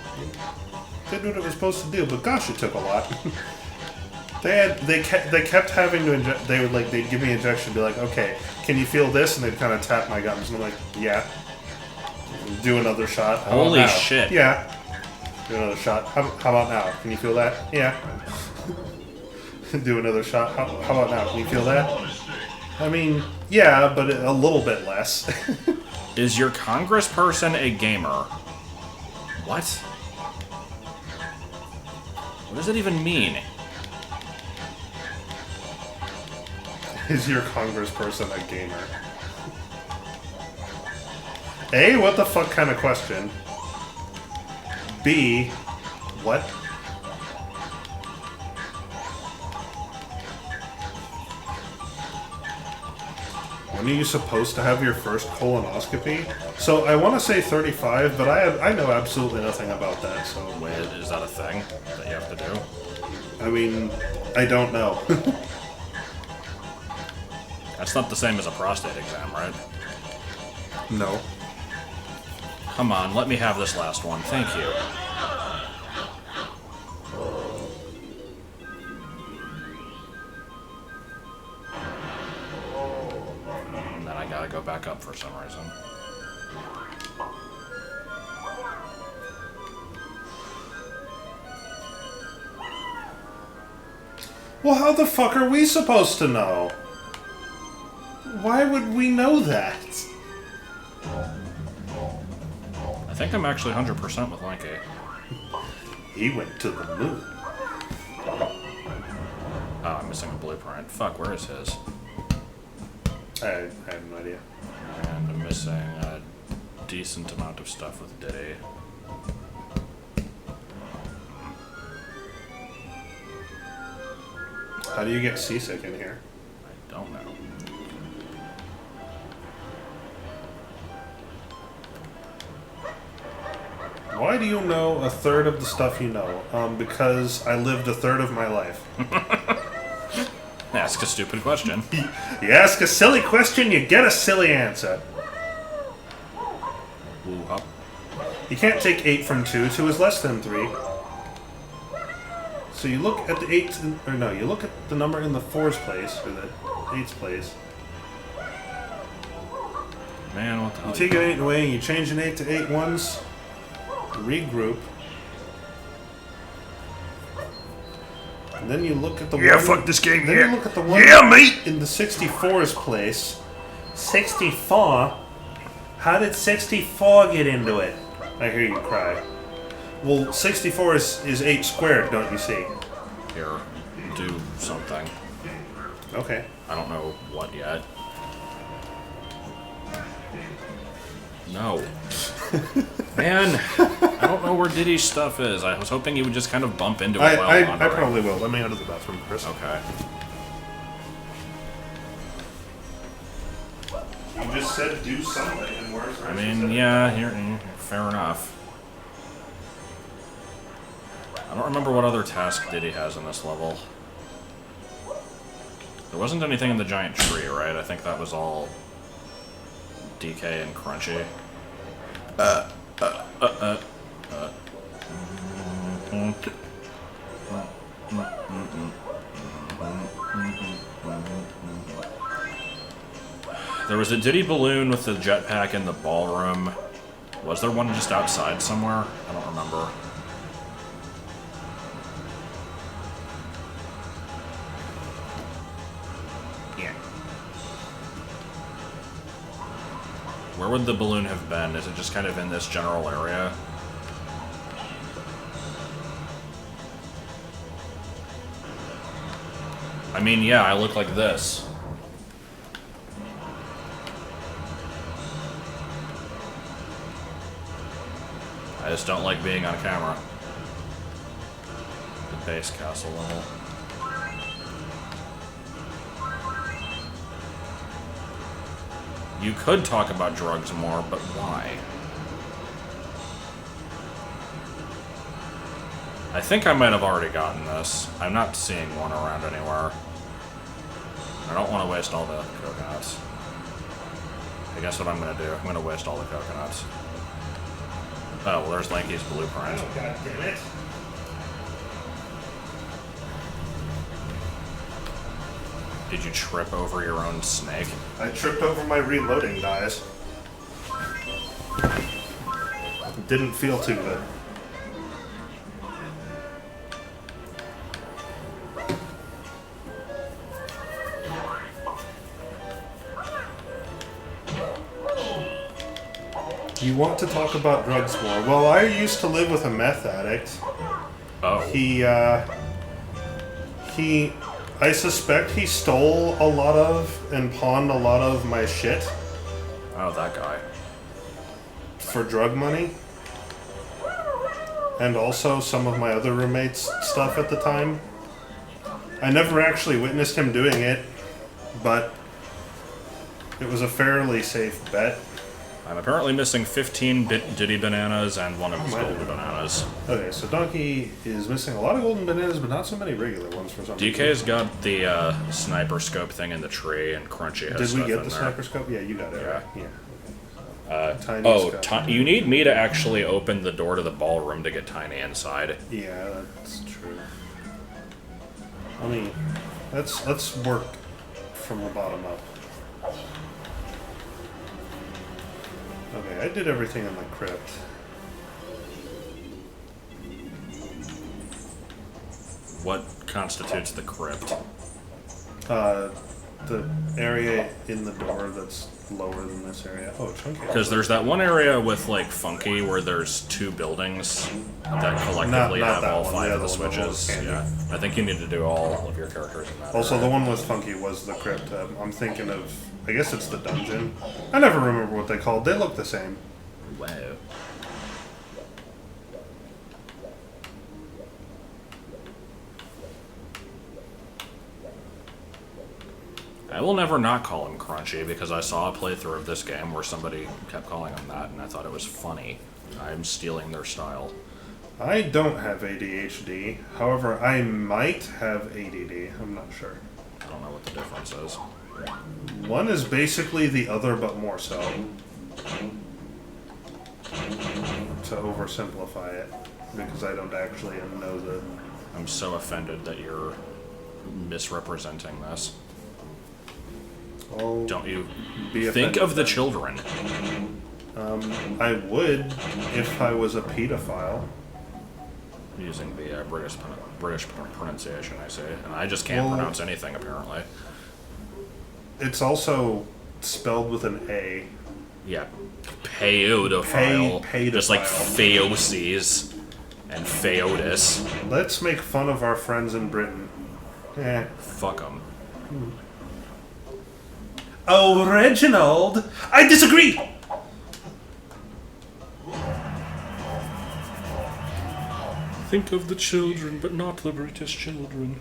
it did what it was supposed to do. But gosh, it took a lot. They kept having to inject. They'd give me an injection, be like, okay, can you feel this? And they'd kind of tap my gums, and I'm like, yeah. Do another shot.
Holy shit.
Yeah. Do another shot. How about now? Can you feel that? Yeah. Do another shot. How about now? Can you feel that? I mean, yeah, but a little bit less.
Is your congressperson a gamer? What? What does it even mean?
Is your congressperson a gamer? A, what the fuck kind of question? B, what? When are you supposed to have your first colonoscopy? So I want to say 35, but I know absolutely nothing about that. So
Wait, is that a thing that you have to do?
I mean, I don't know.
That's not the same as a prostate exam, right?
No.
Come on, let me have this last one. Thank you. And then I gotta go back up for some reason.
Well, how the fuck are we supposed to know? Why would we know that?
I think I'm actually 100% with Lanky.
He went to the moon.
Oh, I'm missing a blueprint. Fuck, where is his?
I have no idea.
And I'm missing a decent amount of stuff with Diddy.
How do you get seasick in here?
I don't know.
Why do you know a third of the stuff you know? Because I lived a third of my life.
Ask a stupid question.
You ask a silly question, you get a silly answer.
Woo hop.
You can't take 8 from 2. 2 is less than 3. So you look at the 8, or no, you look at the number in the 4's place, or the 8's place.
Man, what the hell?
You take an 8 away, and you change an 8 to 8 ones. Regroup. And then you look at the
Yeah,
one...
fuck this game,
Then
yeah.
you look at the one
Yeah, mate!
in the 64's place. 64? How did 64 get into it? I hear you cry. Well, 64 is 8 squared, don't you see?
Here, do something.
Okay.
I don't know what yet. No. Man, I don't know where Diddy's stuff is. I was hoping he would just kind of bump into it while
I
wandering.
probably will. Let me out of the bathroom first.
Okay.
You just said do something, and where's
I mean, yeah, fair enough. I don't remember what other task Diddy has in this level. There wasn't anything in the giant tree, right? I think that was all DK and Crunchy. There was a Diddy balloon with the jetpack in the ballroom. Was there one just outside somewhere? I don't remember.
Yeah.
Where would the balloon have been? Is it just kind of in this general area? I mean, yeah, I look like this. I just don't like being on camera. The base castle level. You could talk about drugs more, but why? I think I might have already gotten this. I'm not seeing one around anywhere. I don't want to waste all the coconuts. I guess what I'm going to do, I'm going to waste all the coconuts. Oh, well, there's Lanky's blueprint.
Oh, God damn it.
Did you trip over your own snake?
I tripped over my reloading dies. Didn't feel too good. You want to talk about drugs more? Well, I used to live with a meth addict.
Oh.
I suspect he stole a lot of and pawned a lot of my shit
Oh, that guy.
for drug money. And also some of my other roommates' stuff at the time. I never actually witnessed him doing it, but it was a fairly safe bet.
I'm apparently missing 15 Diddy bananas and one of his golden bananas.
Okay, so Donkey is missing a lot of golden bananas, but not so many regular ones for some reason.
DK's got the sniper scope thing in the tree, and Crunchy has
Did
stuff
we get
in
the
there.
sniper scope? Yeah, you got it.
Yeah.
Right? Yeah. Tiny
Oh,
scope.
you need me to actually open the door to the ballroom to get Tiny inside.
Yeah, that's true. Let's work from the bottom up. Okay, I did everything in the crypt.
What constitutes the crypt?
The area in the door that's lower than this area. Oh, chunky.
Because there's that one area with, like, Funky where there's 2 buildings that collectively
Not
have
that
all
one,
5
the
of the
other one, the one with
switches.
Candy.
Yeah. I think you need to do all of your characters in that
Also,
area.
the one with Funky was the crypt. I'm thinking of... I guess it's the dungeon. I never remember what they called. They look the same.
Wow. I will never not call him Crunchy because I saw a playthrough of this game where somebody kept calling him that and I thought it was funny. I'm stealing their style.
I don't have ADHD. However, I might have ADD. I'm not sure.
I don't know what the difference is.
One is basically the other, but more so. To oversimplify it, because I don't actually know the...
I'm so offended that you're misrepresenting this.
Oh,
Don't you
be
think
offended
of the
then.
children?
I would if I was a pedophile.
Using the British pronunciation, I say. And I just can't
Well-
pronounce anything, apparently.
It's also spelled with an A.
Yeah. Pedophile.
Pedophile.
Just like Theoses and Theodis.
Let's make fun of our friends in Britain. Eh.
Fuck them.
Oh, Reginald! I disagree!
Think of the children, but not the British children.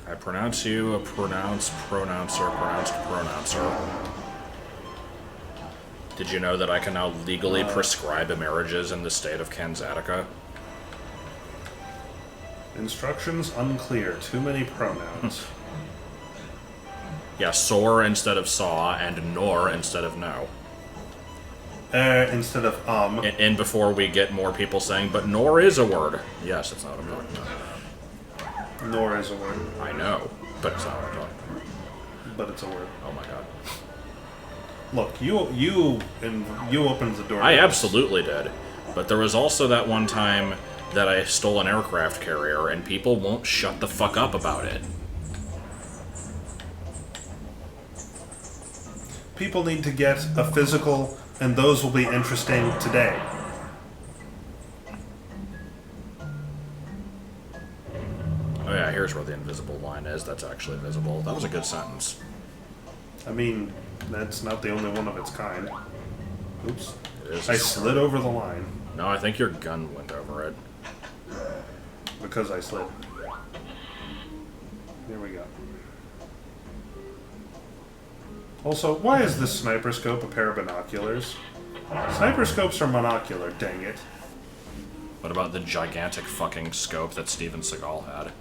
I pronounce you a pronounced pronouncer. Did you know that I can now legally prescribe marriages in the state of Kanzatica?
Instructions unclear. Too many pronouns.
Yeah, soar instead of saw, and nor instead of no.
Instead of
And before we get more people saying, but nor is a word. Yes, it's not a word.
Nor is a word.
I know, but it's not what I'm talking about.
But it's a word.
Oh my god.
Look, you opened the door.
I absolutely did. But there was also that one time that I stole an aircraft carrier, and people won't shut the fuck up about it.
People need to get a physical, and those will be interesting today.
Oh yeah, here's where the invisible line is. That's actually visible. That was a good sentence.
I mean, that's not the only one of its kind. Oops.
It is.
I slid over the line.
No, I think your gun went over it.
because I slid. Here we go. Also, why is this sniper scope a pair of binoculars? Sniper scopes are monocular, dang it.
What about the gigantic fucking scope that Steven Seagal had?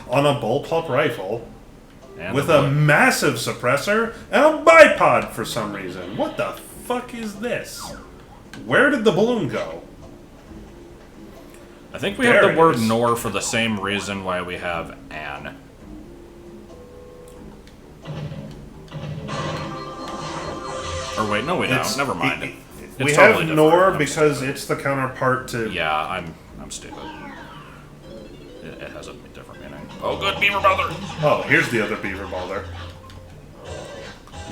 On a bullpup rifle.
And
With
the
a massive suppressor and a bipod for some reason. What the fuck is this? Where did the balloon go?
I think we
There
have
it
the word
is.
nor for the same reason why we have an. Or wait, no we don't. Never mind.
We
It's
have
totally different.
nor
I'm
because it's the counterpart to...
Yeah, I'm stupid. It has a different meaning. Oh, good, Beaver Brother!
Oh, here's the other beaver baller.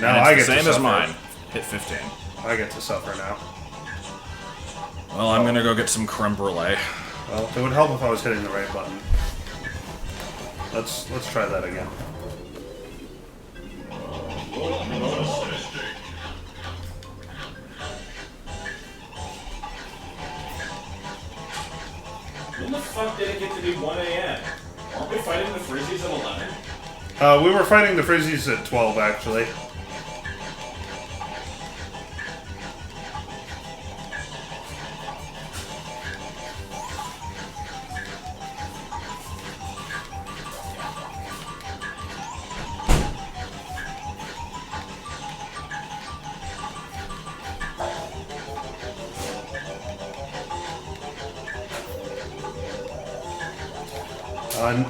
Now
And
I
it's
get
the
to
same as
suffer.
mine. Hit 15.
I get to suffer now.
Well, I'm gonna go get some creme brulee.
Well, it would help if I was hitting the right button. Let's try that again.
When the fuck did it get to be 1 a.m.? Aren't we fighting the Frizzies at 11?
We were fighting the Frizzies at 12, actually.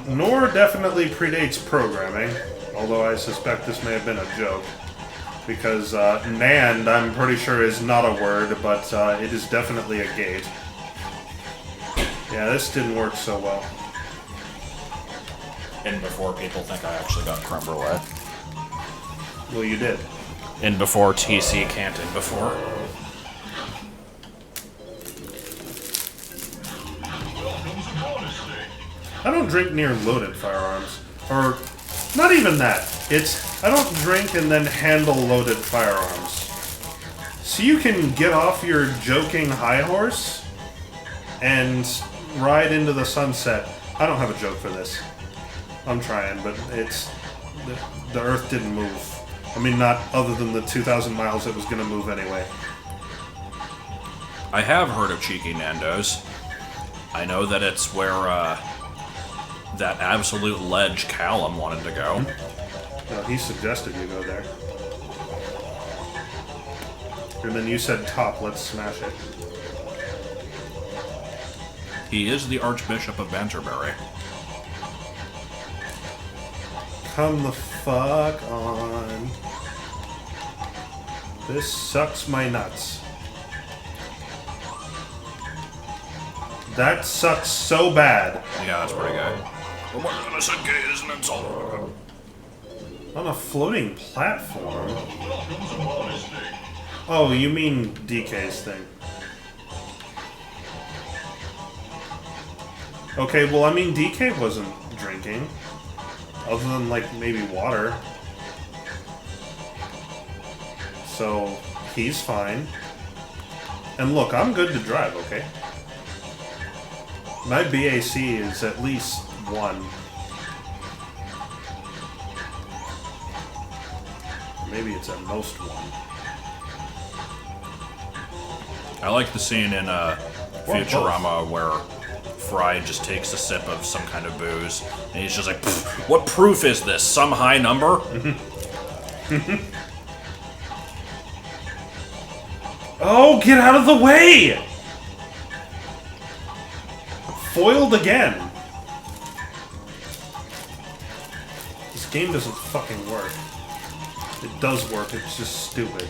Nor definitely predates programming, although I suspect this may have been a joke. Because NAND, I'm pretty sure, is not a word, but it is definitely a gate. Yeah, this didn't work so well.
And before people think I actually got creme brulee.
Well, you did.
And before TC can't in before.
I don't drink near loaded firearms. Or, not even that. It's, I don't drink and then handle loaded firearms. So you can get off your joking high horse and ride into the sunset. I don't have a joke for this. I'm trying, but it's... The Earth didn't move. I mean, not other than the 2,000 miles it was going to move anyway.
I have heard of Cheeky Nando's. I know that it's where, that absolute ledge Callum wanted to go.
No, he suggested you go there. And then you said top, let's smash it.
He is the Archbishop of Banterbury.
Come the fuck on. This sucks my nuts. That sucks so bad.
Yeah, that's pretty good. Well, what I said gay is an insult.
On a floating platform? Oh, you mean DK's thing. Okay, well, I mean, DK wasn't drinking. Other than, like, maybe water. So, he's fine. And look, I'm good to drive, okay? My BAC is at least 1. Maybe it's at most 1.
I like the scene in Futurama where Fry just takes a sip of some kind of booze, and he's just like, what proof is this? Some high number?
Oh, get out of the way! Foiled again. This game doesn't fucking work. It does work, it's just stupid.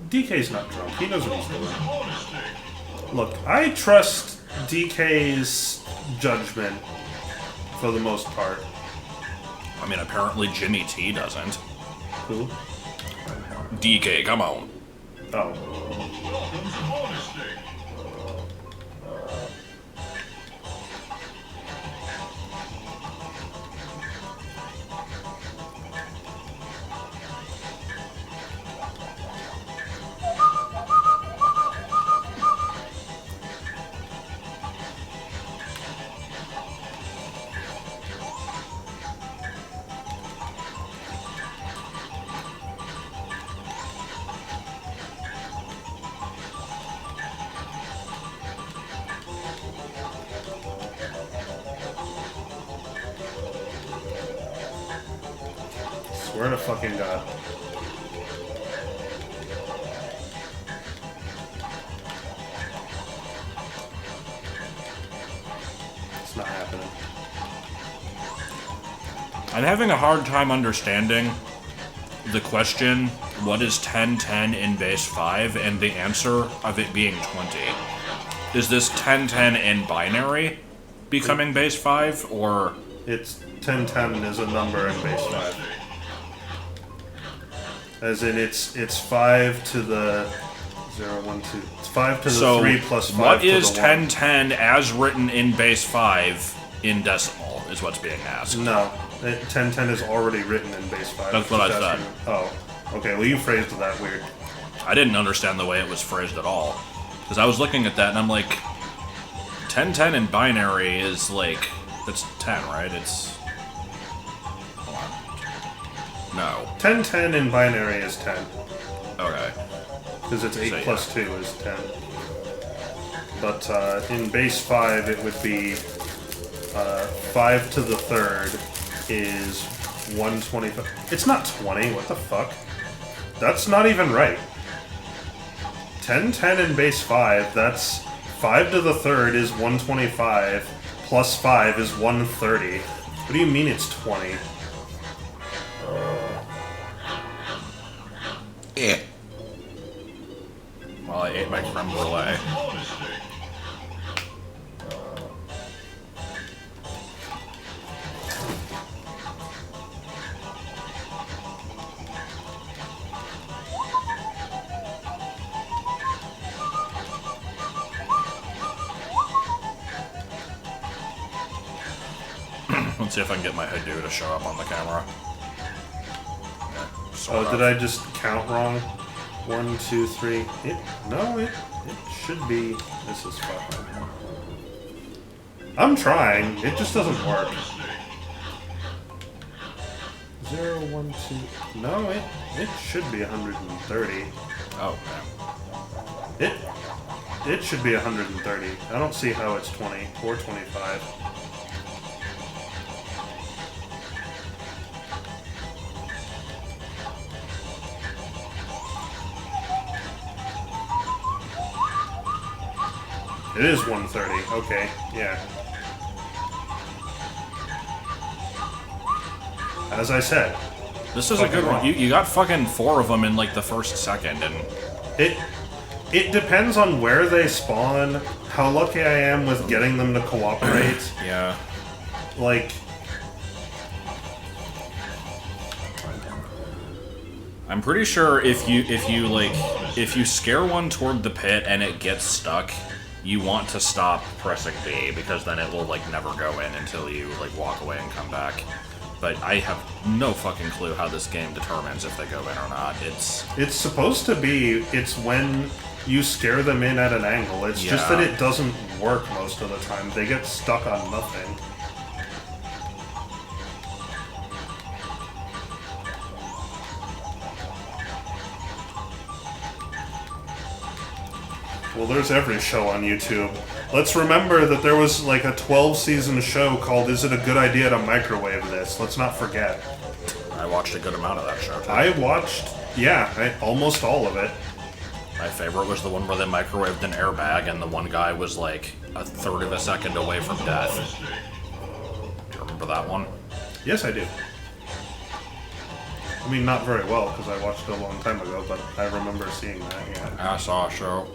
DK's not drunk, he knows what he's doing. Look, I trust DK's judgment for the most part.
I mean, apparently Jimmy T doesn't.
Who?
DK, come on.
Oh. Swear to fucking God. It's not happening.
I'm having a hard time understanding the question, what is 1010 in base 5, and the answer of it being 20. Is this 1010 in binary becoming base 5, or...
It's 1010 is a number in base 5. As in, it's 5 to the 0, 1, 2. It's 5 to the 3 plus 5
what
to
is
the 1.
1010 as written in base 5 in decimal, is what's being asked.
No. 1010 is already written in base 5.
That's what I said.
Oh. Okay, well you phrased that weird.
I didn't understand the way it was phrased at all. Because I was looking at that and I'm like, 1010 in binary is like, that's 10, right? It's... Hold on. No.
1010 in binary is 10.
Okay.
Because it's 8
So,
plus 2 is 10. But in base 5 it would be 5 to the 3rd is 125. It's not 20, what the fuck? That's not even right. 1010 in base 5, that's 5 to the 3rd is 125, plus 5 is 130. What do you mean it's 20?
Yeah.
Well, I ate my creme brulee.
Bonus stage.
Let's see if I can get my Hadoo to show up on the camera. Yeah, sort
Oh,
of.
did I just count wrong? 1, 2, 3. It should be. This is fucking. I'm trying. It just doesn't work. 0, 1, 2. No, it should be 130.
Oh, man.
It should be 130. I don't see how it's 20 or 25. It is 130. Okay, yeah. As I said,
This is a good one. You got fucking 4 of them in like the first second, and
it depends on where they spawn, how lucky I am with getting them to cooperate.
yeah.
Like,
I'm pretty sure if you scare one toward the pit and it gets stuck, you want to stop pressing B, because then it will like never go in until you like walk away and come back. But I have no fucking clue how this game determines if they go in or not.
it's supposed to be, it's when you scare them in at an angle. It's just
Yeah.
that it doesn't work most of the time. They get stuck on nothing. Well, there's every show on YouTube. Let's remember that there was like a 12-season show called Is It a Good Idea to Microwave This? Let's not forget.
I watched a good amount of that show too.
I watched, almost all of it.
My favorite was the one where they microwaved an airbag and the one guy was like a third of a second away from death. Do you remember that one?
Yes, I do. I mean, not very well, because I watched it a long time ago, but I remember seeing that, yeah.
I saw a show.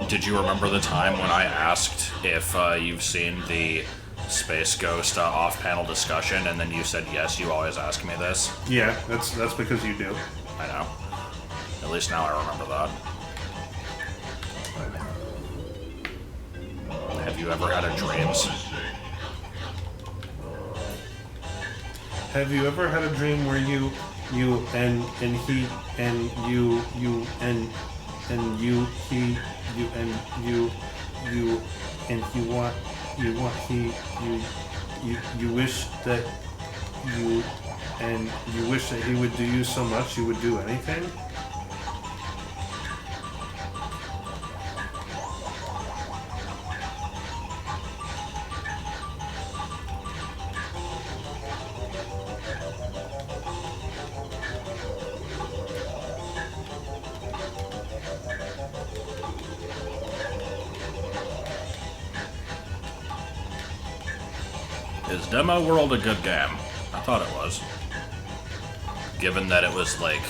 Did you remember the time when I asked if you've seen the Space Ghost off-panel discussion, and then you said yes, you always ask me this?
Yeah, that's because you do.
I know. At least now I remember that. Have you ever had a dreams?
Have you ever had a dream where you and he and you and you he you and you and he want he you wish that you and you wish that he would do you so much you would do anything?
Is Demo World a good game? I thought it was. Given that it was, like,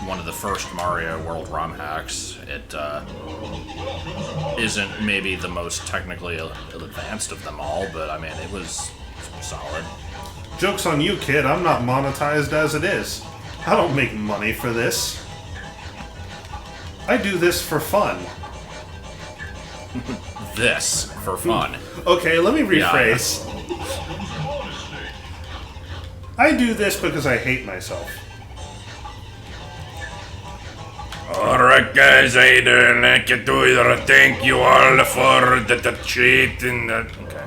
one of the first Mario World ROM hacks, it isn't maybe the most technically advanced of them all, but I mean, it was solid.
Joke's on you, kid. I'm not monetized as it is. I don't make money for this. I do this for fun.
This, for fun.
Okay, let me rephrase.
Use bonus stage.
I do this because I hate myself.
Alright guys, I like to thank you all for the treat and
Okay.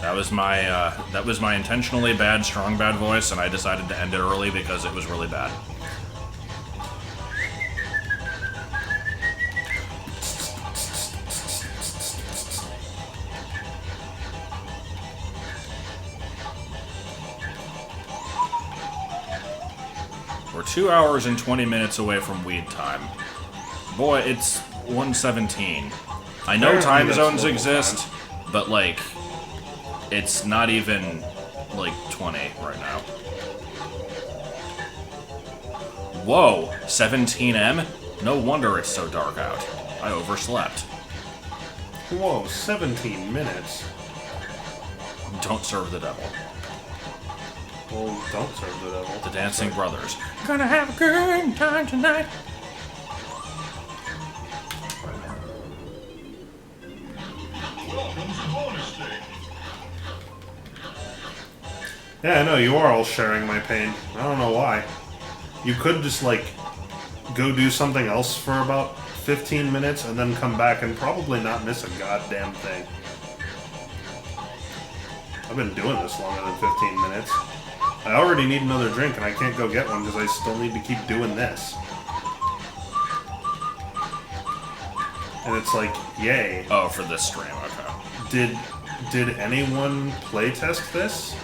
That was my intentionally bad, strong bad voice, and I decided to end it early because it was really bad. We're 2 hours and 20 minutes away from weed time. Boy, it's 1:17. I know
Apparently
time
that's
zones
local
exist, but like, it's not even like 20 right now. Whoa, 17M? No wonder it's so dark out. I overslept.
Whoa, 17 minutes.
Don't serve the devil.
Well, don't serve the devil.
The Dancing Brothers. Gonna have a good time tonight.
Welcome to bonus stage.
Yeah, I know, you are all sharing my pain. I don't know why. You could just, like, go do something else for about 15 minutes and then come back and probably not miss a goddamn thing. I've been doing this longer than 15 minutes. I already need another drink and I can't go get one because I still need to keep doing this. And it's like, yay.
Oh, for this stream, okay.
Did anyone playtest this?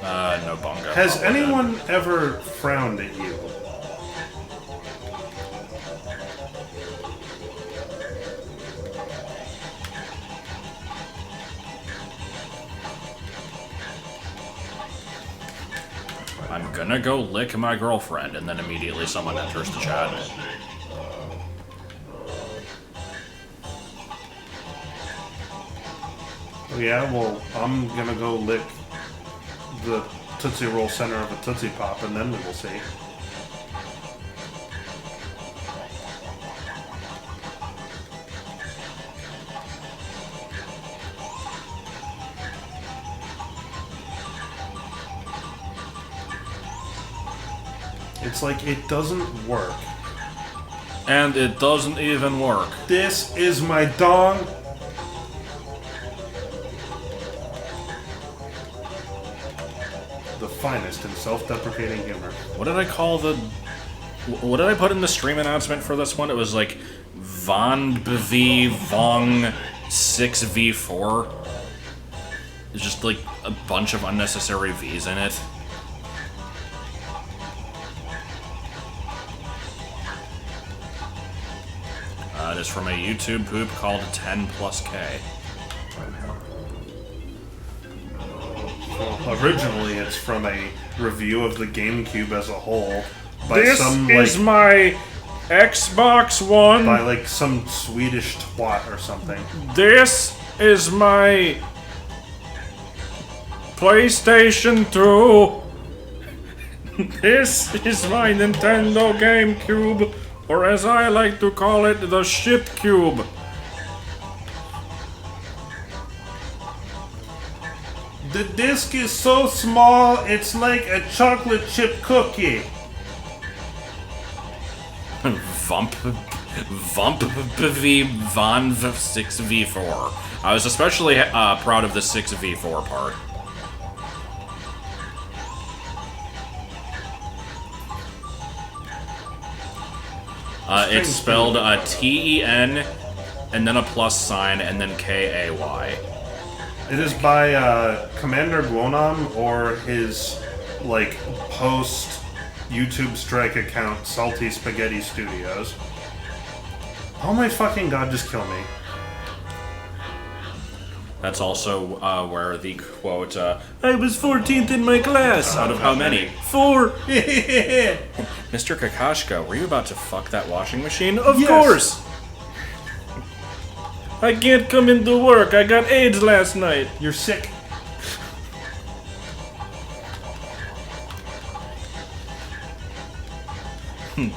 No bongo.
Has
probably
anyone ever frowned at you?
I'm gonna go lick my girlfriend, and then immediately someone enters the chat.
Oh yeah, well, I'm gonna go lick the Tootsie Roll center of a Tootsie Pop, and then we will see. It's like, it doesn't work.
And it doesn't even work.
This is my dong. The finest in self-deprecating humor.
What did I call the... What did I put in the stream announcement for this one? It was like Von Bv Vong 6v4. There's just like a bunch of unnecessary V's in it. It is from a YouTube poop called 10+K.
Well, originally, it's from a review of the GameCube as a whole by
This
some
is
like
my Xbox One.
by like some Swedish twat or something.
This is my PlayStation 2. This is my Nintendo GameCube, or as I like to call it, the shit cube.
The disc is so small, it's like a chocolate chip cookie.
Vump V Von 6v4. I was especially proud of the 6v4 part. It's spelled T-E-N, and then a plus sign, and then K-A-Y.
It is by Commander Guonam or his like post YouTube strike account, Salty Spaghetti Studios. Oh my fucking god, just kill me.
That's also where the quote, I was 14th in my class, out of how many? 4! Mr. Kakashka, were you about to fuck that washing machine? Of
Yes.
course! I can't come into work, I got AIDS last night.
You're sick.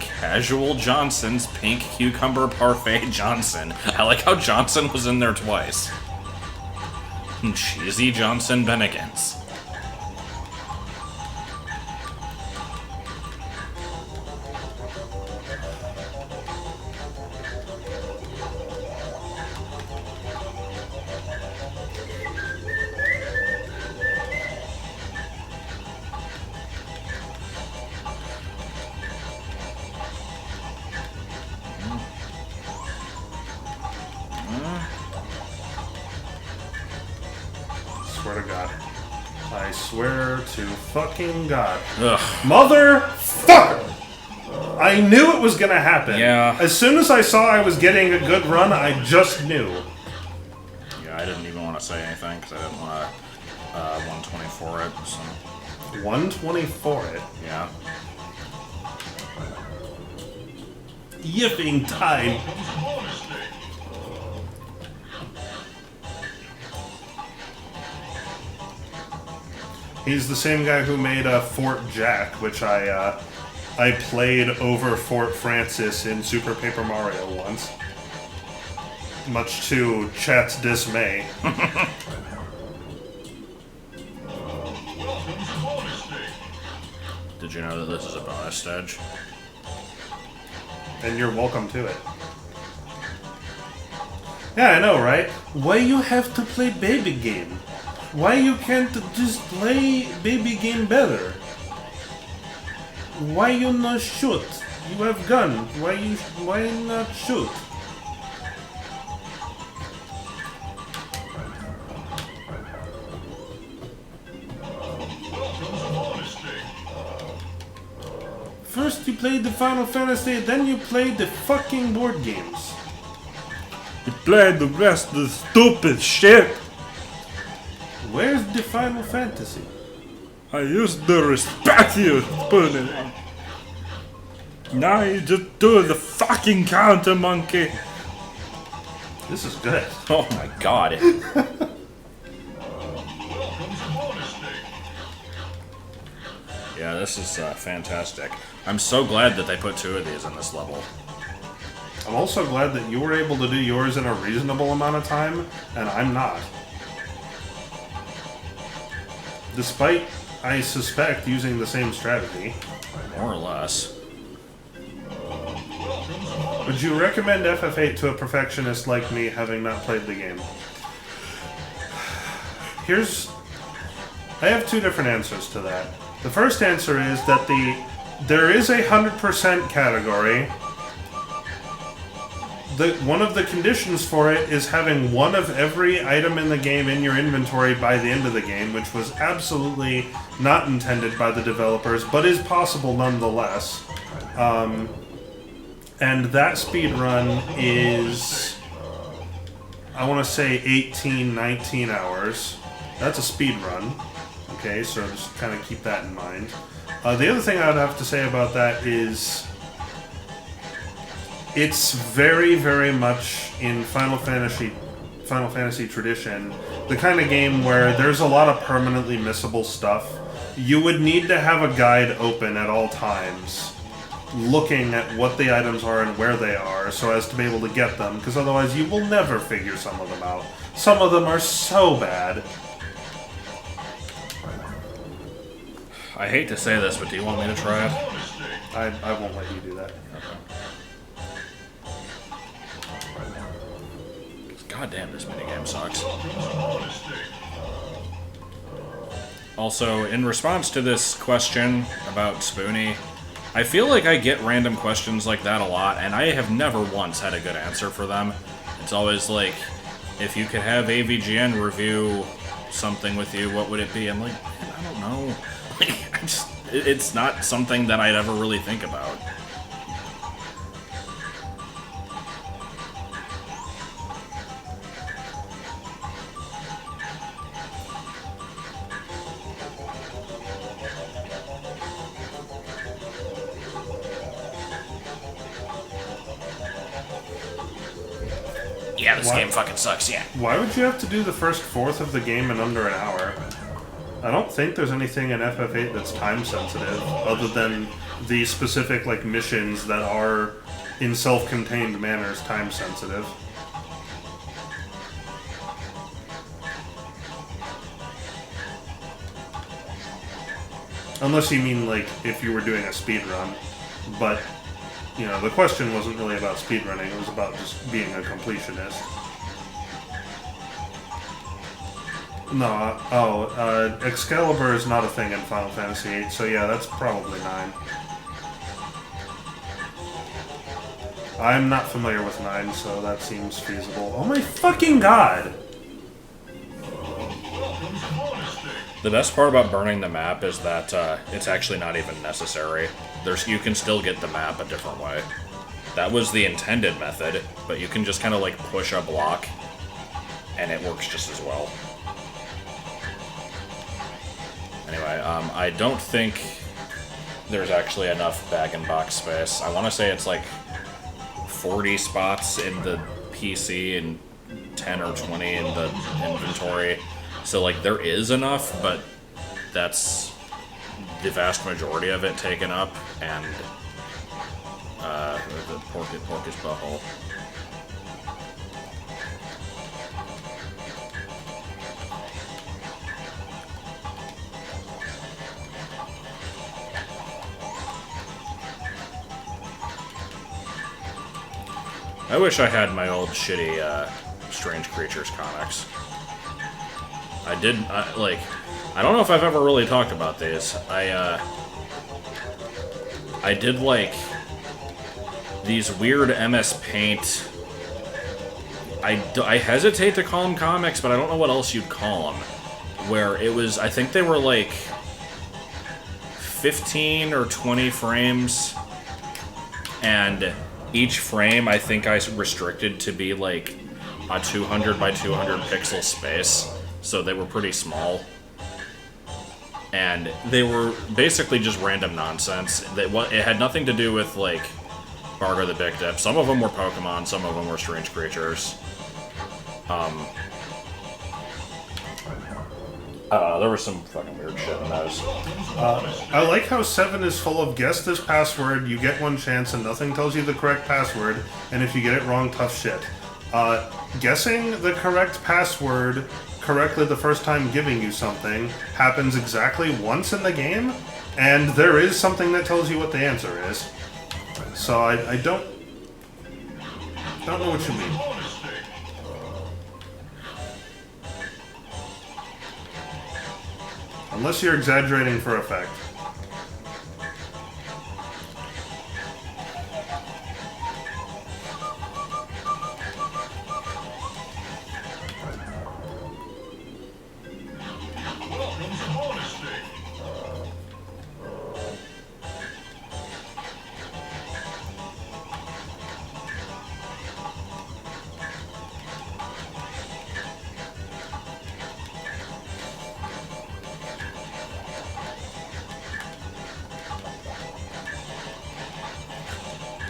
Casual Johnson's Pink Cucumber Parfait Johnson. I like how Johnson was in there twice. Cheesy Johnson Bennigans.
Swear to God. I swear to fucking God.
Ugh.
Motherfucker! I knew it was gonna happen.
Yeah.
As soon as I saw I was getting a good run, I just knew.
Yeah, I didn't even want to say anything because I didn't want to 124 it. So
124 it.
yeah.
Yipping time.
Comes the bonus stage.
He's the same guy who made Fort Jack, which I played over Fort Francis in Super Paper Mario once. Much to chat's dismay.
Welcome to bonus stage.
Did you know that this is a bonus stage?
And you're welcome to it. Yeah, I know, right? Why you have to play baby game? Why you can't just play baby game better? Why you not shoot? You have gun. Why not shoot?
Welcome to bonus stage.
First you played the Final Fantasy, then you played the fucking board games.
You played the rest of the stupid shit.
Where's the Final Fantasy?
I used to respect you, Spoonie. Now you just do the fucking counter, monkey.
This is good.
Oh my god.
Welcome to bonus stage.
Yeah, this is fantastic. I'm so glad that they put 2 of these in this level.
I'm also glad that you were able to do yours in a reasonable amount of time, and I'm not. Despite, I suspect, using the same strategy.
More or less.
Would you recommend FF8 to a perfectionist like me, having not played the game? I have 2 different answers to that. The first answer is that there is a 100% category. One of the conditions for it is having one of every item in the game in your inventory by the end of the game, which was absolutely not intended by the developers, but is possible nonetheless. And that speedrun is, I want to say 18, 19 hours. That's a speedrun. Okay, so just kind of keep that in mind. The other thing I would have to say about that is it's very, very much in Final Fantasy tradition, the kind of game where there's a lot of permanently missable stuff. You would need to have a guide open at all times, looking at what the items are and where they are, so as to be able to get them, because otherwise you will never figure some of them out. Some of them are so bad.
I hate to say this, but do you want me to try it?
I won't let you do that.
God damn, this minigame sucks. Also, in response to this question about Spoonie, I feel like I get random questions like that a lot, and I have never once had a good answer for them. It's always like, if you could have AVGN review something with you, what would it be? I'm like, man, I don't know. Like, it's not something that I'd ever really think about. Yeah, this
What?
game fucking sucks, yeah.
Why would you have to do the first fourth of the game in under an hour? I don't think there's anything in FF8 that's time sensitive, other than the specific like missions that are in self-contained manners time sensitive. Unless you mean like if you were doing a speed run, but you know the question wasn't really about speedrunning; it was about just being a completionist. No, Excalibur is not a thing in Final Fantasy VIII, so yeah, that's probably 9. I'm not familiar with 9, so that seems feasible. Oh my fucking god!
The best part about burning the map is that it's actually not even necessary. You can still get the map a different way. That was the intended method, but you can just kind of like push a block, and it works just as well. Anyway, I don't think there's actually enough bag-and-box space. I want to say it's like 40 spots in the PC and 10 or 20 in the inventory. So, like, there is enough, but that's the vast majority of it taken up, and the porky's butthole. I wish I had my old shitty Strange Creatures comics. I don't know if I've ever really talked about these. I did like these weird MS Paint. I hesitate to call them comics, but I don't know what else you'd call them. Where it was, I think they were like 15 or 20 frames, and each frame I think I restricted to be like a 200 by 200 pixel space, so they were pretty small. And they were basically just random nonsense. It had nothing to do with like Bargo the Big Dip. Some of them were Pokemon, some of them were Strange Creatures. There was some fucking weird shit in those.
I like how 7 is full of guess this password, you get one chance and nothing tells you the correct password, and if you get it wrong, tough shit. Guessing the correct password correctly the first time giving you something happens exactly once in the game, and there is something that tells you what the answer is. So I don't know what you mean. Unless you're exaggerating for effect.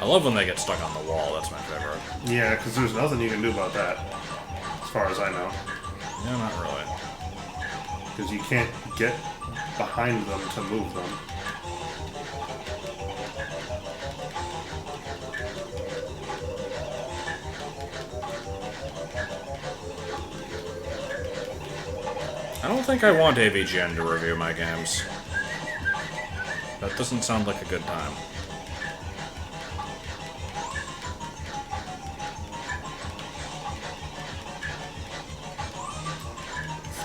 I love when they get stuck on the wall, that's my favorite.
Yeah, because there's nothing you can do about that, as far as I know.
Yeah, not really.
Because you can't get behind them to move them.
I don't think I want AVGN to review my games. That doesn't sound like a good time.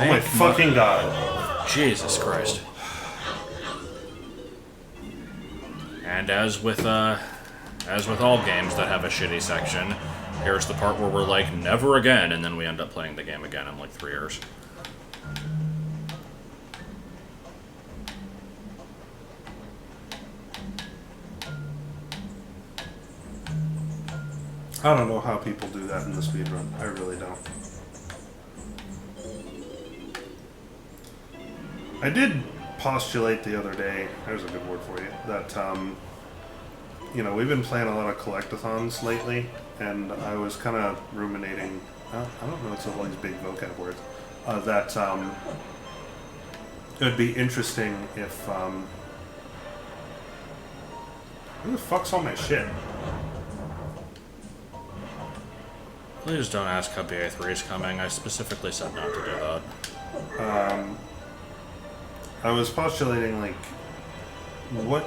Oh my fucking god.
Jesus Christ. And as with all games that have a shitty section, here's the part where we're like, never again, and then we end up playing the game again in like 3 years.
I don't know how people do that in the speedrun. I really don't. I did postulate the other day, there's a good word for you, that you know, we've been playing a lot of collectathons lately, and I was kind of ruminating. I don't know. It's all these big vocab words. That it would be interesting if. Who the fuck's all my shit?
Please don't ask how BA3 is coming. I specifically said not to do that.
I was postulating, like, what...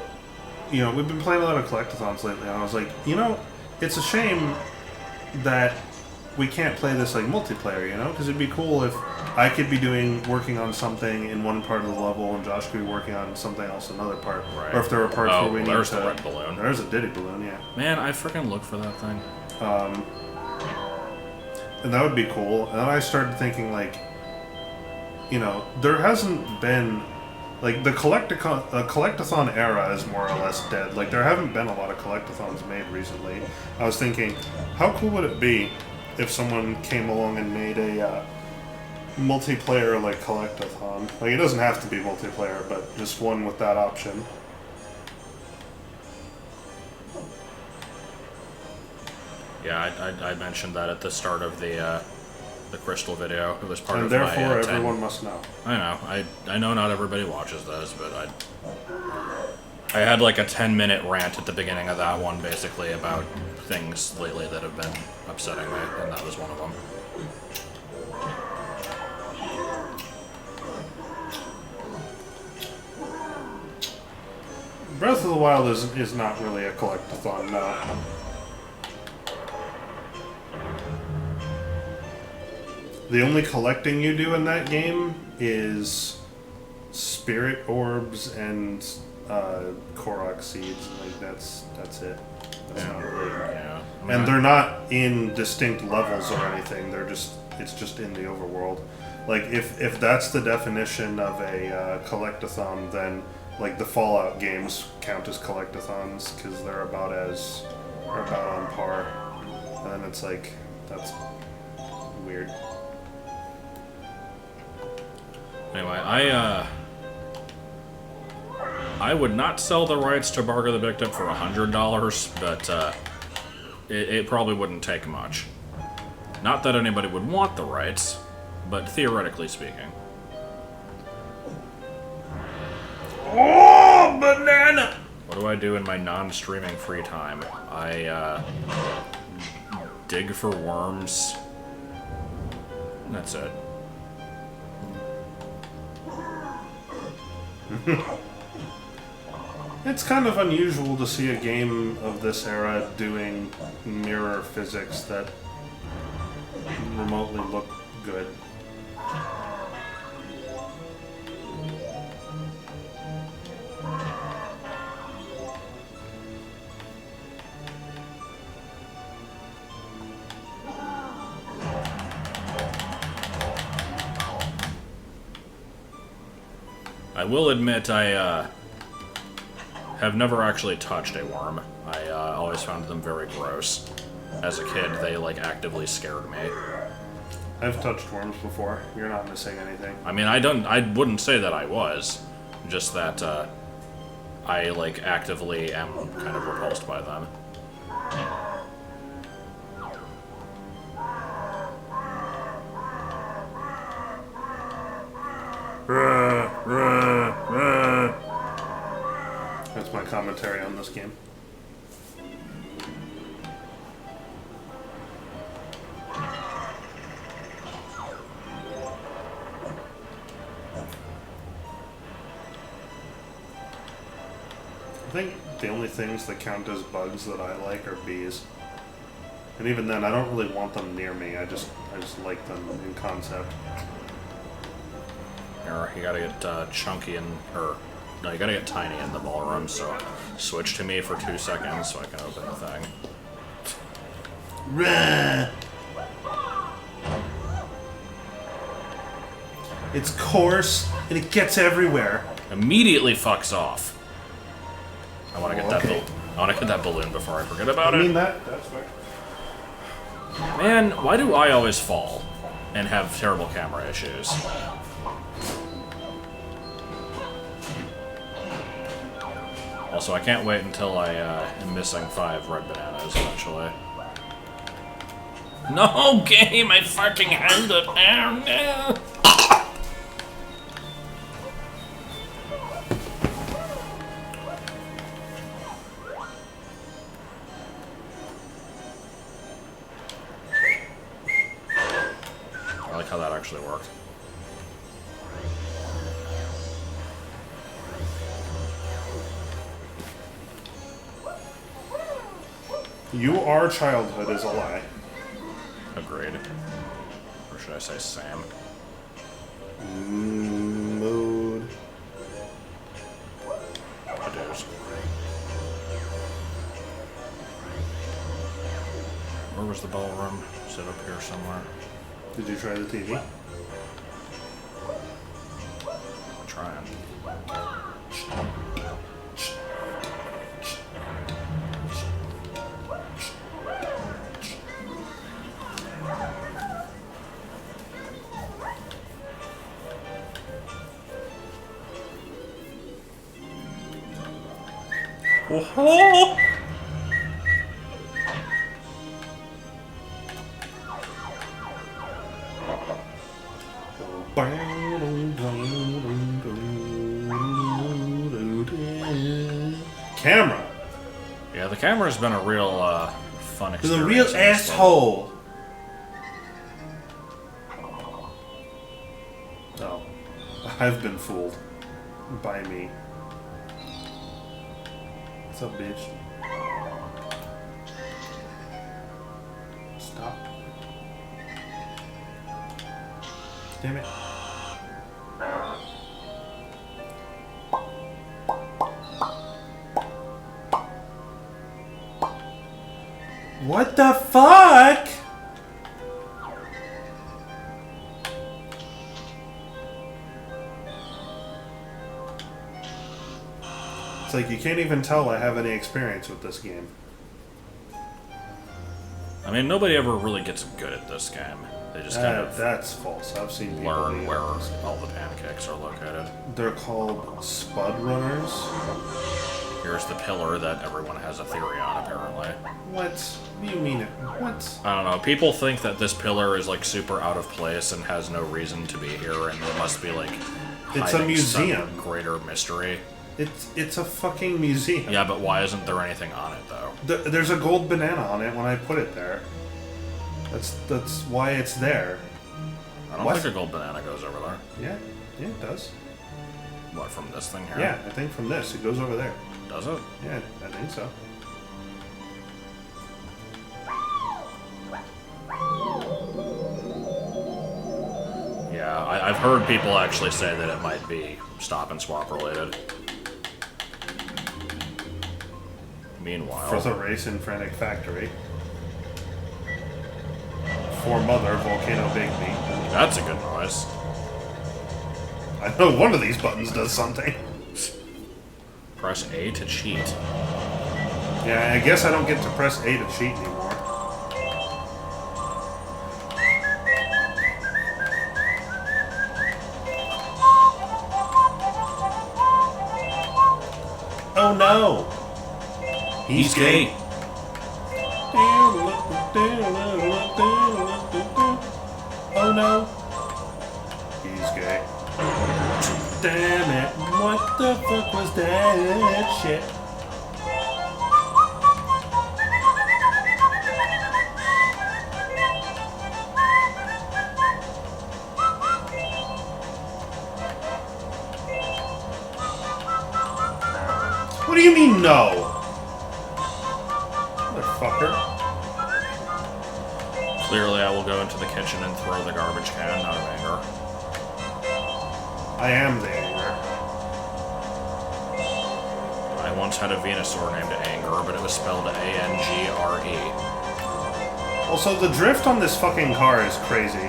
You know, we've been playing a lot of collectathons lately, and I was like, you know, it's a shame that we can't play this, like, multiplayer, you know? Because it'd be cool if I could be working on something in one part of the level, and Josh could be working on something else in another part.
Right.
Or if there were parts where we need to...
there's the red balloon.
There's a Diddy balloon, yeah.
Man, I freaking look for that thing.
And that would be cool. And then I started thinking, like, you know, there hasn't been... Like, the collectathon era is more or less dead. Like, there haven't been a lot of collectathons made recently. I was thinking, how cool would it be if someone came along and made a multiplayer, like, collectathon? Like, it doesn't have to be multiplayer, but just one with that option.
Yeah, I mentioned that at the start of the Crystal video. It was part
And
of
therefore,
my
everyone must know.
I know. I know not everybody watches those, but I had like a 10-minute rant at the beginning of that one, basically about things lately that have been upsetting me, and that was one of them.
Breath of the Wild is not really a collectathon, no. The only collecting you do in that game is spirit orbs and Korok seeds. Like that's it. That's not really.
Yeah.
And they're not in distinct levels or anything. It's just in the overworld. Like if that's the definition of a collectathon, then like the Fallout games count as collectathons because they're about on par. And then it's like that's weird.
Anyway, I would not sell the rights to Barga the Victim for $100, but it probably wouldn't take much. Not that anybody would want the rights, but theoretically speaking.
Oh, banana!
What do I do in my non-streaming free time? I dig for worms. That's it.
It's kind of unusual to see a game of this era doing mirror physics that remotely look good.
I will admit I have never actually touched a worm. I always found them very gross. As a kid, they like actively scared me.
I've touched worms before. You're not missing anything.
I mean, I wouldn't say that I was, just that I like actively am kind of repulsed by them.
That's my commentary on this game. I think the only things that count as bugs that I like are bees. And even then, I don't really want them near me. I just like them in concept.
Or you gotta get chunky and, or no, you gotta get tiny in the ballroom. So switch to me for 2 seconds so I can open the thing.
Ruh. It's coarse and it gets everywhere.
Immediately fucks off. I want to get that.
Okay.
I want to get that balloon before I forget about
I
it.
mean that's fair.
Man, why do I always fall and have terrible camera issues? Also, I can't wait until I am missing 5 red bananas eventually. No game, I fucking held it. Oh no. I like how that actually worked.
Our childhood is a lie.
Agreed. Or should I say Sam?
Mood.
It is. Where was the ballroom? Is it up here somewhere?
Did you try the TV?
I'm trying. Oh!
Camera.
Yeah, the camera's been a real fun experience.
The real
in this
asshole. Oh, I've been fooled by me. What's up, bitch? Stop. Damn it. What the fuck? It's like you can't even tell I have any experience with this game.
I mean, nobody ever really gets good at this game. They just kind of
That's false. I've seen people
learn
do
where
that.
all the pancakes are located.
They're called spud runners.
Here's the pillar that everyone has a theory on, apparently.
What do you mean? What?
I don't know. People think that this pillar is like super out of place and has no reason to be here, and it must be like
It's a
hiding
museum.
some greater mystery.
It's a fucking museum.
Yeah, but why isn't there anything on it though?
There's a gold banana on it when I put it there. That's why it's there.
I don't
What?
think a gold banana goes over there.
Yeah, it does.
What, from this thing here?
Yeah, I think from this it goes over there.
Does it?
Yeah, I think so.
Yeah, I've heard people actually say that it might be stop and swap related. Meanwhile,
For the race in Frantic Factory. For Mother, Volcano Big Me.
that's a good noise.
I know one of these buttons does something.
Press A to cheat.
Yeah, I guess I don't get to press A to cheat anymore. Oh no!
He's gay.
Oh no! He's gay. Damn it! What the fuck was that shit? What do you mean no? Motherfucker.
Clearly, I will go into the kitchen and throw the garbage can out of anger.
I am the anger.
I once had a Venusaur named Anger, but it was spelled A-N-G-R-E.
Also, the drift on this fucking car is crazy.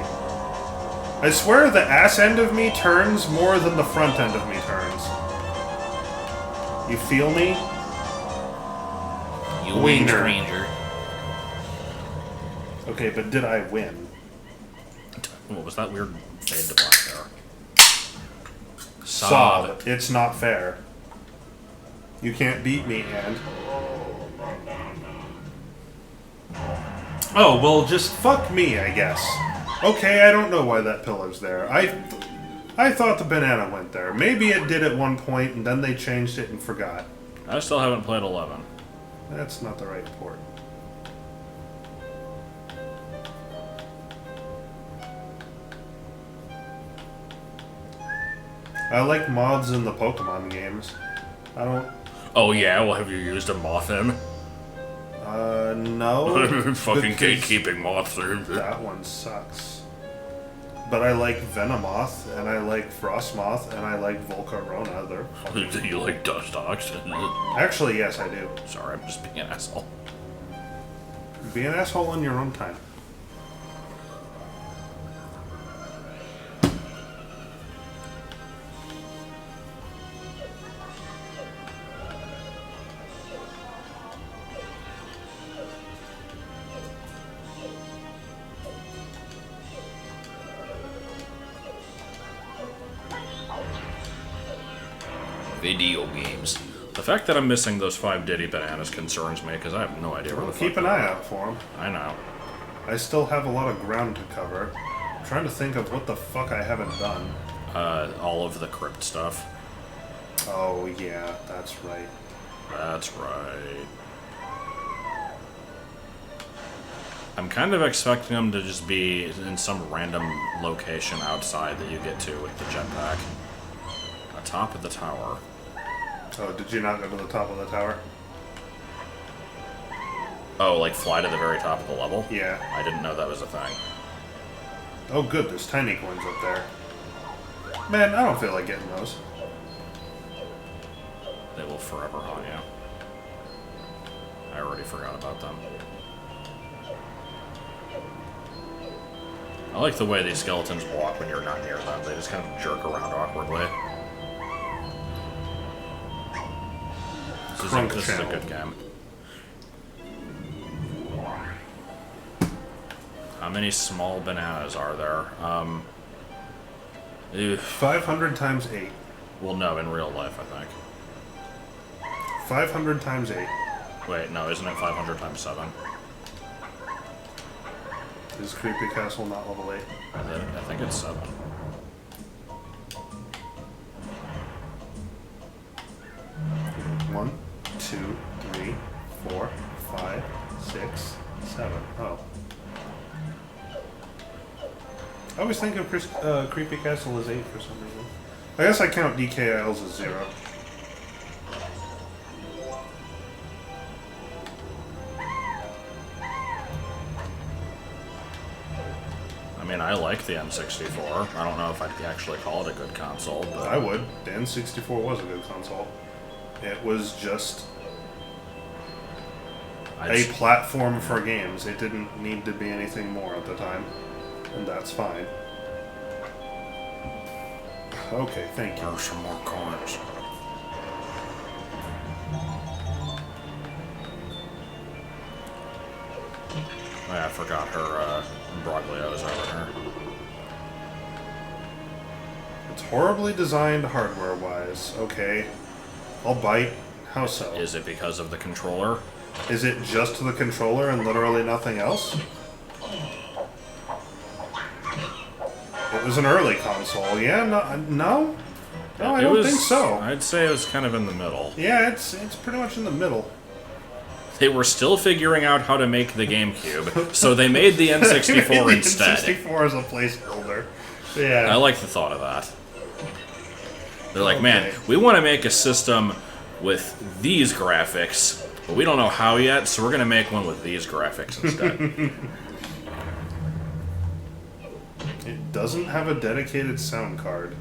I swear the ass end of me turns more than the front end of me turns. You feel me?
You
Wiener.
stranger.
Okay, but did I win?
What was that weird fade to black there?
Sob. It's not fair. You can't beat me, and... Oh, well, just fuck me, I guess. Okay, I don't know why that pillar's there. I thought the banana went there. Maybe it did at one point, and then they changed it and forgot.
I still haven't played 11.
That's not the right port. I like mods in the Pokemon games. I don't...
Oh yeah, well have you used a Mothin?
No.
Fucking
because
gatekeeping Mothin.
That one sucks. But I like Venomoth, and I like Frostmoth, and I like Volcarona. They're fucking...
Do you like Dustox?
Actually, yes, I do.
Sorry, I'm just being an asshole.
Be an asshole in your own time.
Video games. The fact that I'm missing those 5 Diddy bananas concerns me, because I have no idea where the
Keep
fuck
an
they
eye
are.
out for them.
I know.
I still have a lot of ground to cover. I'm trying to think of what the fuck I haven't done.
All of the crypt stuff.
Oh, yeah, that's right.
That's right. I'm kind of expecting them to just be in some random location outside that you get to with the jetpack. Atop of the tower.
Oh, did you not go to the top of the tower?
Oh, like fly to the very top of the level?
Yeah.
I didn't know that was a thing.
Oh, good, there's tiny coins up there. Man, I don't feel like getting those.
They will forever haunt you. I already forgot about them. I like the way these skeletons walk when you're not near them. They just kind of jerk around awkwardly. This is a good game. How many small bananas are there?
500 times 8.
Well, no, in real life, I think.
500 times 8.
Wait, no, isn't it 500 times 7?
Is Creepy Castle not level 8?
I think it's 7.
One, 2, 3, 4, 5, 6, 7. Oh. I always think of Creepy Castle as 8 for some reason. I guess I count DK Isles as 0.
I mean, I like the N64. I don't know if I'd actually call it a good console, but...
I would. The N64 was a good console. It was just a platform for games. It didn't need to be anything more at the time. And that's fine. Okay, thank you.
There's some more coins. Oh, yeah, I forgot her Broglio's over here.
It's horribly designed hardware-wise. Okay. I'll bite. How so?
Is it because of the controller?
Is it just the controller and literally nothing else? It was an early console. Yeah, no? No, I don't think so.
I'd say it was kind of in the middle.
Yeah, it's pretty much in the middle.
They were still figuring out how to make the GameCube, so they made the N64 instead.
N64 is a placeholder. Yeah.
I like the thought of that. They're like, man, we want to make a system with these graphics, but we don't know how yet, so we're going to make one with these graphics instead.
It doesn't have a dedicated sound card.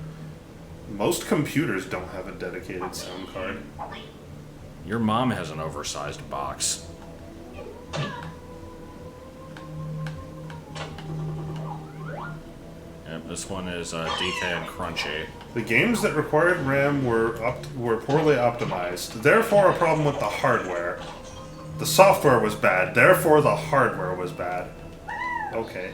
Most computers don't have a dedicated sound card.
Your mom has an oversized box. Yep, this one is DK and Crunchy.
The games that required RAM were poorly optimized, therefore a problem with the hardware. The software was bad, therefore the hardware was bad. Okay.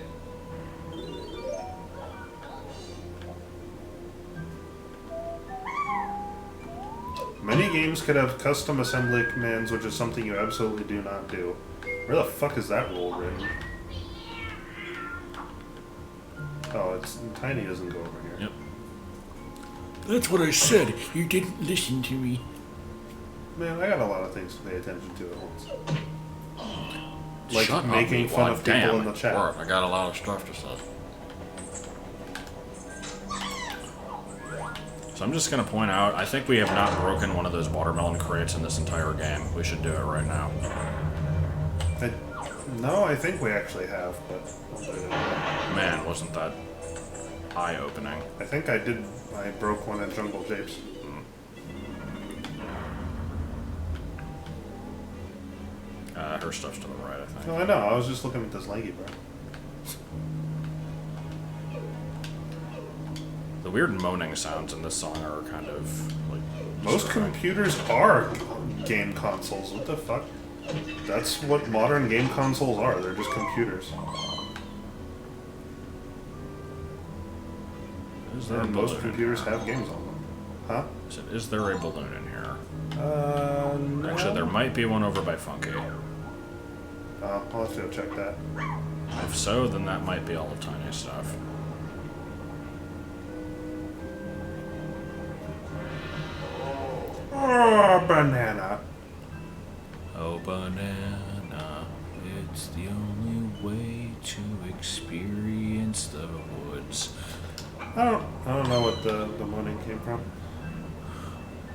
Many games could have custom assembly commands, which is something you absolutely do not do. Where the fuck is that rule written? Oh, it's Tiny doesn't go over here.
Yep.
That's what I said. You didn't listen to me.
Man, I got a lot of things to pay attention to at once. Like
Shut up,
making
you
fun
wad.
of people
Damn,
in the chat.
Work. I got a lot of stuff to say. So I'm just gonna point out, I think we have not broken one of those watermelon crates in this entire game. We should do it right now.
No, I think we actually have, but I'll do it.
Man, wasn't that eye-opening.
I think I did. I broke one in Jungle Japes.
Her stuff's to the right, I think.
No, I know. I was just looking at this leggy, bro.
The weird moaning sounds in this song are kind of like
Most
disturbing.
computers are game consoles. What the fuck? That's what modern game consoles are. They're just computers.
Is there a
And most
balloon in
computers
here?
have games on them. Huh?
Is there a balloon in here?
No.
Actually, there might be one over by Funky.
I'll have to go check that.
If so, then that might be all the tiny stuff.
Oh, banana.
Oh, banana, it's the only way to experience the woods.
I don't know what the moaning came from.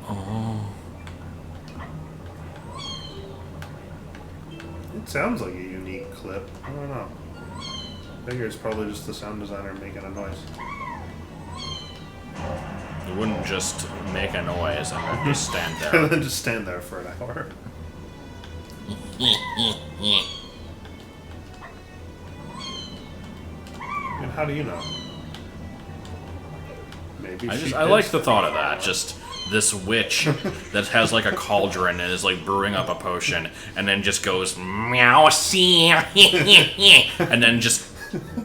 Oh.
It sounds like a unique clip. I don't know. I figure it's probably just the sound designer making a noise.
You wouldn't just make a noise and then just stand
And
there.
then just stand there for an hour. And how do you know? Maybe
I like the thought of that. Just this witch that has like a cauldron and is like brewing up a potion, and then just goes meow, see, and then just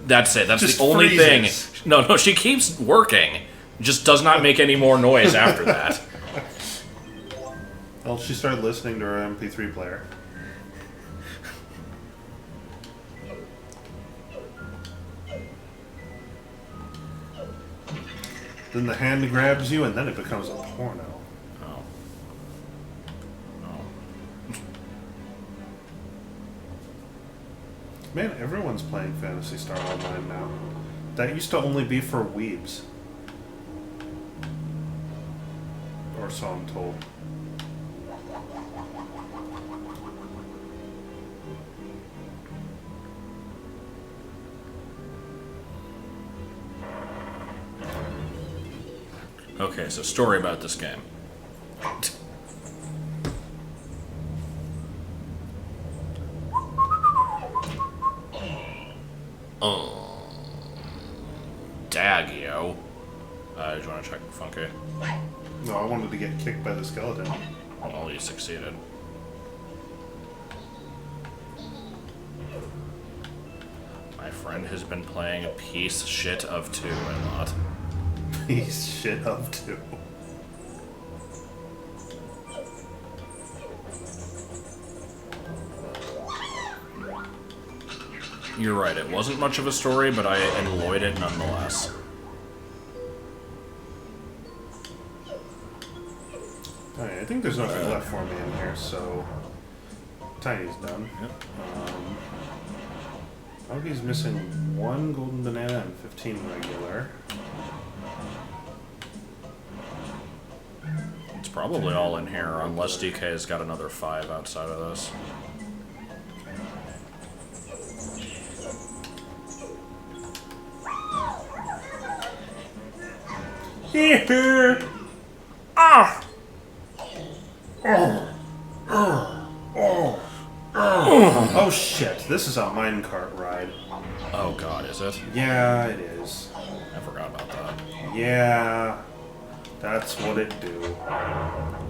that's it. That's
Just
the only
freezes.
thing. No, she keeps working. Just does not make any more noise after that.
Well, she started listening to her MP3 player. Then the hand grabs you, and then it becomes a porno.
Oh. Oh.
Man, everyone's playing Phantasy Star Online now. That used to only be for weebs. Or so I'm told.
Okay, so story about this game. Dag-yo. Do you want to check Funky?
No, I wanted to get kicked by the skeleton.
Well, you succeeded. My friend has been playing a piece shit of 2 a lot.
Piece shit up too.
You're right, it wasn't much of a story, but I enjoyed it nonetheless.
Alright, I think there's nothing left for me in here, so Tiny's done.
Yep.
Augie's missing 1 golden banana and 15 regular.
It's probably all in here, unless DK's got another 5 outside of this.
Here! Oh shit, this is a minecart ride.
Oh god, is it?
Yeah, it is.
I forgot about that.
Yeah, that's what it do.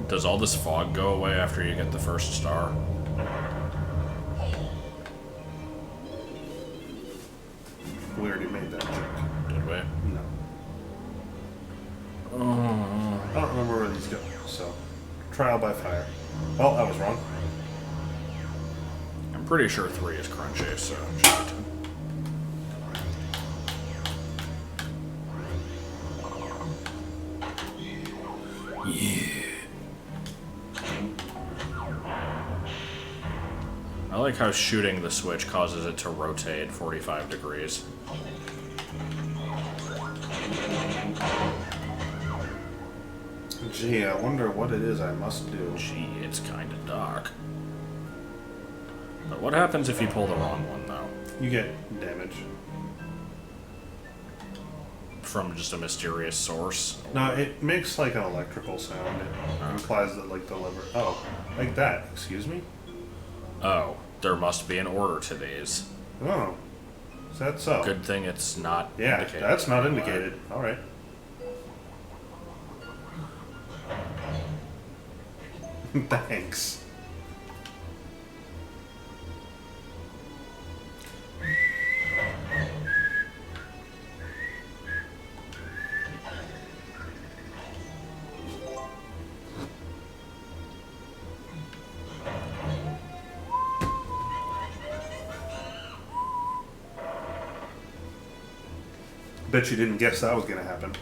Does all this fog go away after you get the first star?
We already made that joke.
Did we?
No. I don't remember where these go, so. Trial by fire. Well, I was wrong.
I'm pretty sure 3 is crunchy, so shoot. I like how shooting the switch causes it to rotate 45 degrees.
Gee, I wonder what it is I must do.
Gee, it's kinda dark. But what happens if you pull the wrong one, though?
You get damage.
From just a mysterious source?
No, it makes like an electrical sound. It implies that like the lever. Oh, like that. Excuse me.
Oh, there must be an order to these.
Oh, is that so?
Good thing it's not
Yeah,
indicated.
that's not indicated. All right. Thanks. Bet you didn't guess that was gonna happen.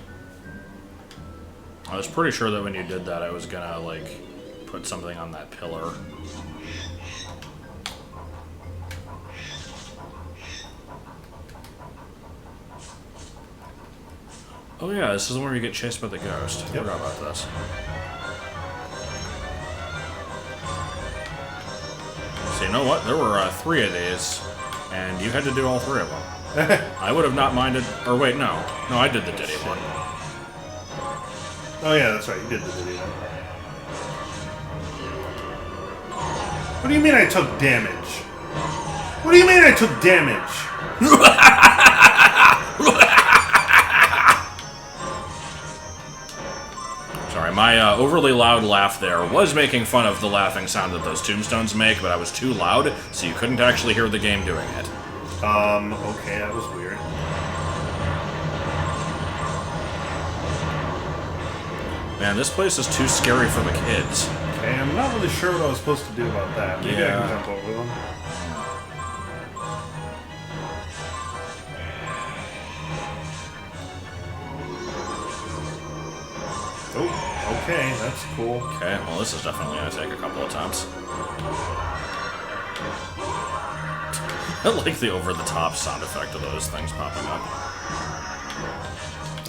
I was pretty sure that when you did that, I was gonna, like, put something on that pillar. Oh yeah, this is the one where you get chased by the ghost. I
Yep.
forgot about this. So you know what? There were 3 of these, and you had to do all 3 of them. I would have not minded. Or wait, no. No, I did the Diddy one.
Oh yeah, that's right. You did the video. What do you mean I took damage? What do you mean I took damage?
Sorry, my overly loud laugh there was making fun of the laughing sound that those tombstones make, but I was too loud, so you couldn't actually hear the game doing it.
Okay, that was weird.
Man, this place is too scary for the kids.
Okay, I'm not really sure what I was supposed to do about that. Maybe I
Yeah.
can jump over them. Oh, okay, that's cool.
Okay, well this is definitely gonna take a couple of times. I like the over-the-top sound effect of those things popping up.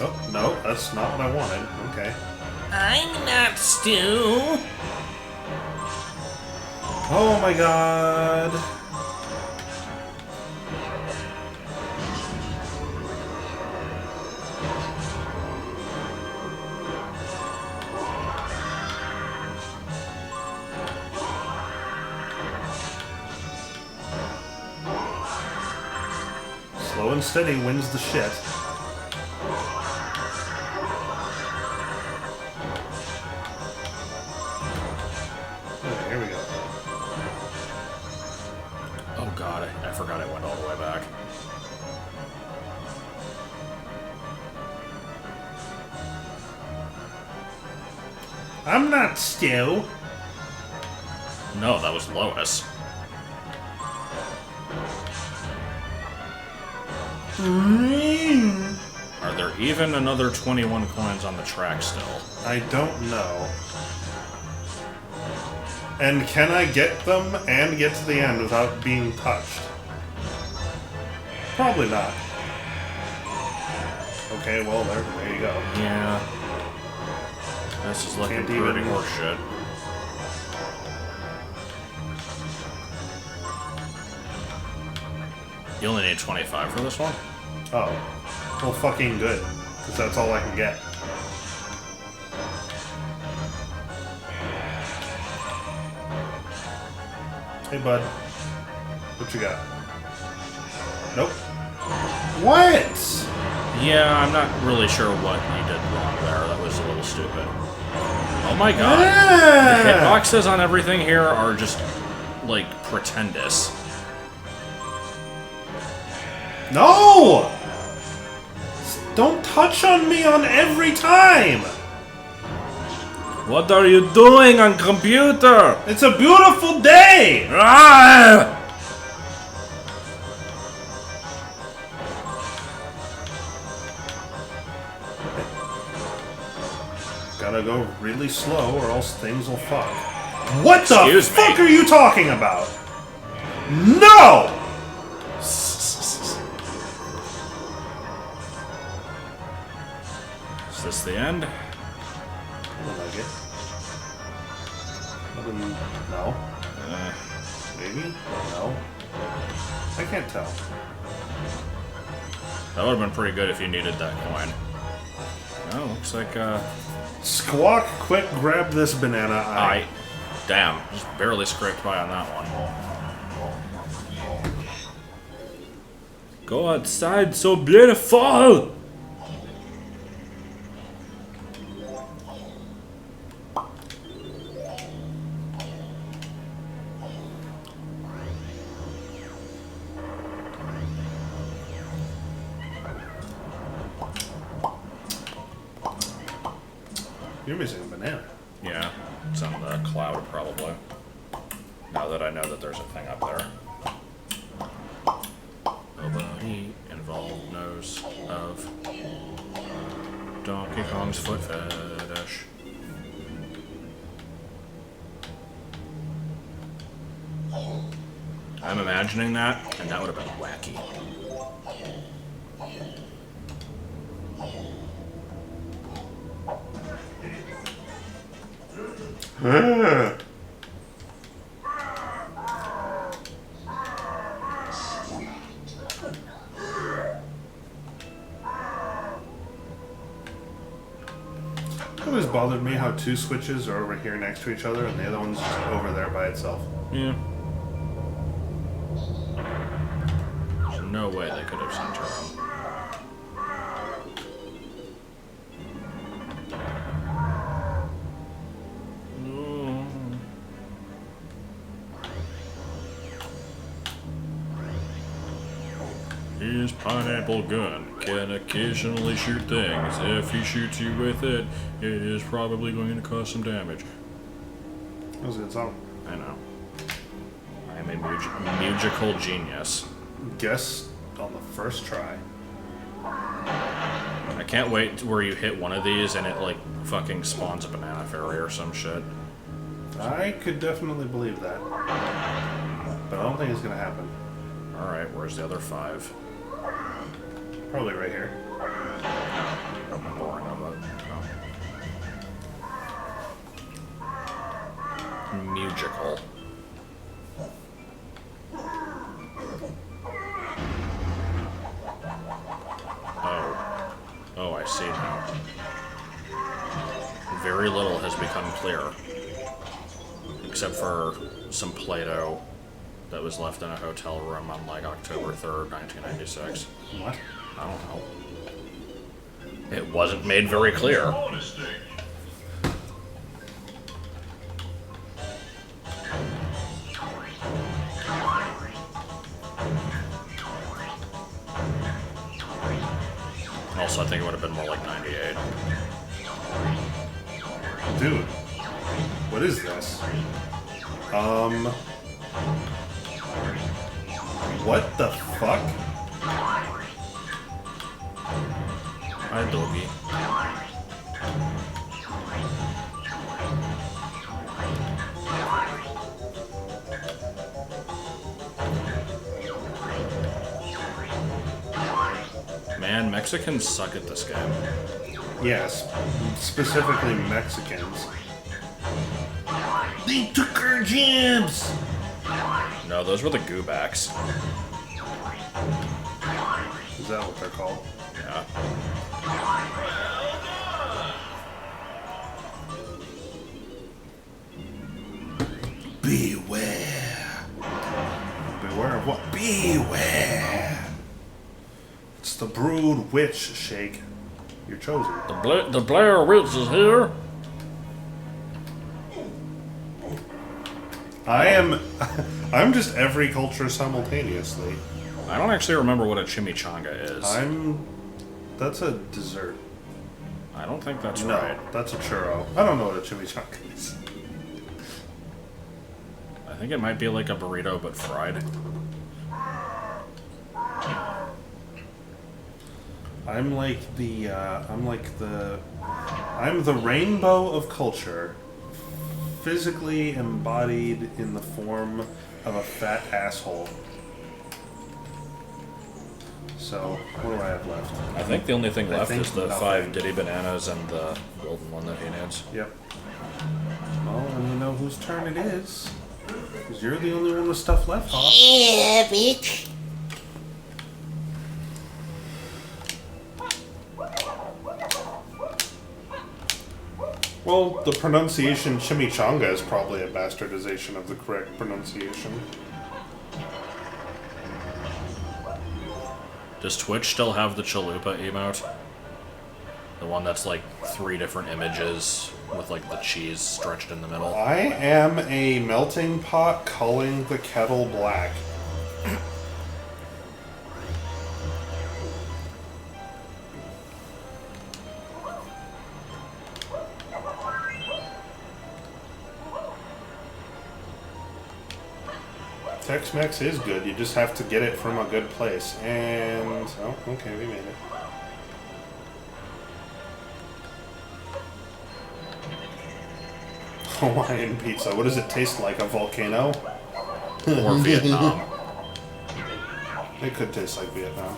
Oh, no, that's not what I wanted. Okay.
I'm not Stu.
Oh my god. Slow and steady wins the shit. Okay, here we go.
Oh god, I forgot it went all the way back.
I'm not Stu.
No, that was Lois. Are there even another 21 coins on the track still?
I don't know. And can I get them and get to the end without being touched? Probably not. Okay, well, there you go.
Yeah. This is looking
Can't
pretty
even-
horseshit. You only need 25 for this one?
Oh. Well, fucking good. Because that's all I can get. Hey, bud. What you got? Nope. What?
Yeah, I'm not really sure what you did wrong there. That was a little stupid. Oh my god. The hitboxes on everything here are just, like, pretendous.
No! Don't touch on me on every time!
What are you doing on computer?
It's a beautiful day!
Ah!
Gotta go really slow or else things will fuck. What the
Excuse me.
fuck are you talking about? No!
Is this the end?
I don't like it. No. Maybe? No. I can't tell.
That would have been pretty good if you needed that coin. Oh, looks like,
Squawk, quick, grab this banana eye.
Damn, just barely scraped by on that one. Go outside, so beautiful!
You're missing a banana.
Yeah, it's on the cloud probably. Now that I know that there's a thing up there. Nobody involved knows of Donkey Kong's foot fetish. I'm imagining that, and that would have been wacky.
It always bothered me how two switches are over here next to each other and the other one's just over there by itself.
Yeah. There's no way they could have sent her home. His pineapple gun can occasionally shoot things. If he shoots you with it, it is probably going to cause some damage.
That was a good song.
I know. I am a musical genius.
Guess on the first try.
I can't wait where you hit one of these and it, like, fucking spawns a banana fairy or some shit.
I could definitely believe that. But I don't think it's gonna happen.
Alright, where's the other 5?
Probably right here.
I'm boring of it. Oh. Musical. Oh. Oh, I see now. Very little has become clear. Except for some Play-Doh that was left in a hotel room on, like, October 3rd, 1996.
What?
I don't know. It wasn't made very clear.
Honesty.
Also, I think it would have been more like 98.
Dude. What is this? What the fuck?
Hi, doggy. Man, Mexicans suck at this game.
Yes. Specifically Mexicans. They took our jams!
No, those were the goobacks.
Is that what they're called?
Yeah.
Beware. Beware of what? Beware. It's the Brood Witch, Shake. You're chosen.
The Blair Witch is here.
I'm just every culture simultaneously.
I don't actually remember what a chimichanga is.
That's a dessert.
I don't think that's
No,
right.
that's a churro. I don't know what a chimichanga is.
I think it might be like a burrito but fried.
I'm the rainbow of culture, physically embodied in the form of a fat asshole. So, what do I have left?
I think the only thing left
think
is the
nothing.
5 Diddy Bananas and the golden one that he needs.
Yep. Well, and you know whose turn it is. Because you're the only one with stuff left, huh?
Yeah, bitch.
Well, the pronunciation chimichanga is probably a bastardization of the correct pronunciation.
Does Twitch still have the chalupa emote? The one that's like 3 different images with like the cheese stretched in the middle.
I am a melting pot culling the kettle black. Tex-Mex is good, you just have to get it from a good place. And, oh, okay, we made it. Hawaiian pizza, what does it taste like, a volcano?
Or Vietnam.
It could taste like Vietnam.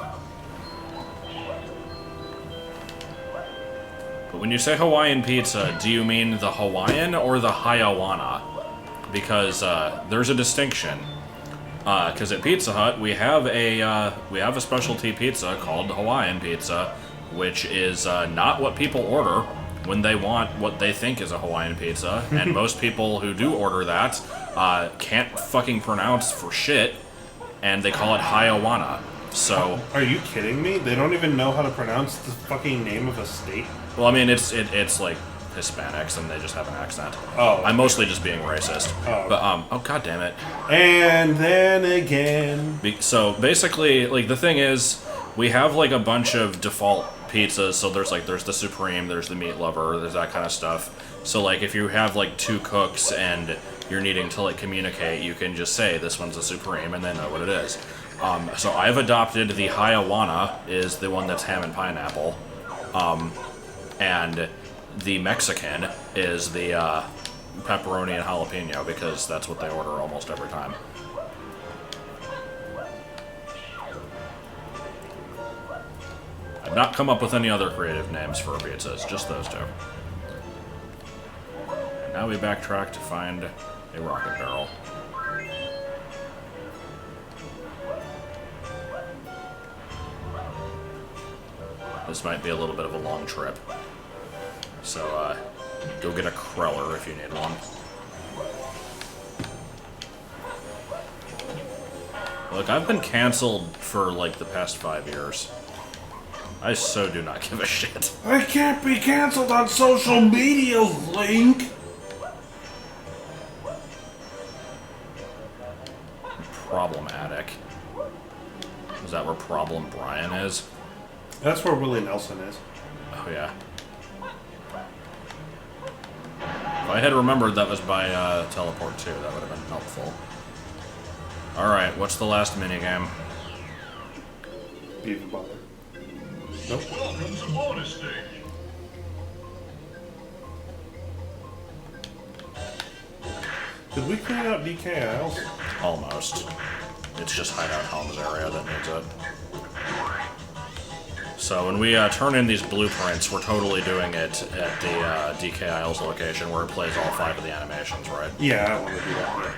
But when you say Hawaiian pizza, do you mean the Hawaiian or the Hayawana? Because there's a distinction. Because at Pizza Hut we have a specialty pizza called Hawaiian pizza, which is not what people order when they want what they think is a Hawaiian pizza, and most people who do order that can't fucking pronounce for shit, and they call it Hayawana. So,
Are you kidding me? They don't even know how to pronounce the fucking name of a state?
well, I mean, it's like Hispanics, and they just have an accent.
Oh.
I'm mostly just being racist.
Oh.
But oh god damn it.
And then again...
So basically, like, the thing is, we have like a bunch of default pizzas. So there's the Supreme, there's the Meat Lover, there's that kind of stuff. So like if you have like 2 cooks and you're needing to like communicate, you can just say this one's a Supreme and they know what it is. So I've adopted the Hayawana, is the one that's ham and pineapple, and the Mexican is the pepperoni and jalapeno, because that's what they order almost every time. I've not come up with any other creative names for pizzas, just those 2. Now we backtrack to find a rocket barrel. This might be a little bit of a long trip. So, go get a Kreller if you need one. Look, I've been canceled for like the past 5 years. I so do not give a shit.
I can't be canceled on social media, Link!
Problematic. Is that where Problem Brian is?
That's where Willie Nelson is.
Oh yeah. If I had remembered that was by Teleport 2, that would have been helpful. Alright, what's the last minigame?
Beaver Bother. Nope.
Welcome to bonus stage.
Did we clean out DK Isles?
Almost. It's just Hideout Homes area that needs it. So when we turn in these blueprints, we're totally doing it at the DK Isles location where it plays all 5 of the animations, right?
Yeah, I want to do that.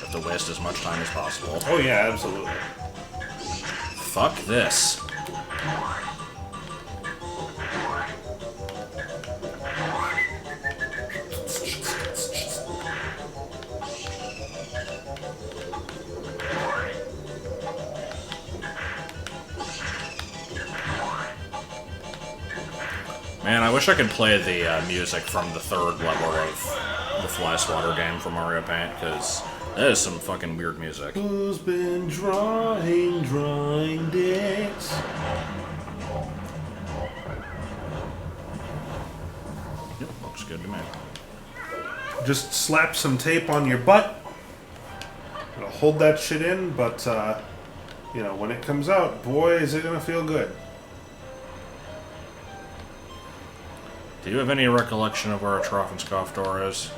Have to waste as much time as possible.
Oh yeah, absolutely.
Fuck this. Man, I wish I could play the music from the 3rd level of the Fly Swatter game from Mario Paint, because That is some fucking weird music.
Who's been drawing dicks?
Yep, looks good to me.
Just slap some tape on your butt. It'll hold that shit in, but, you know, when it comes out, boy, is it gonna feel good.
Do you have any recollection of where a Troffenskopf door is?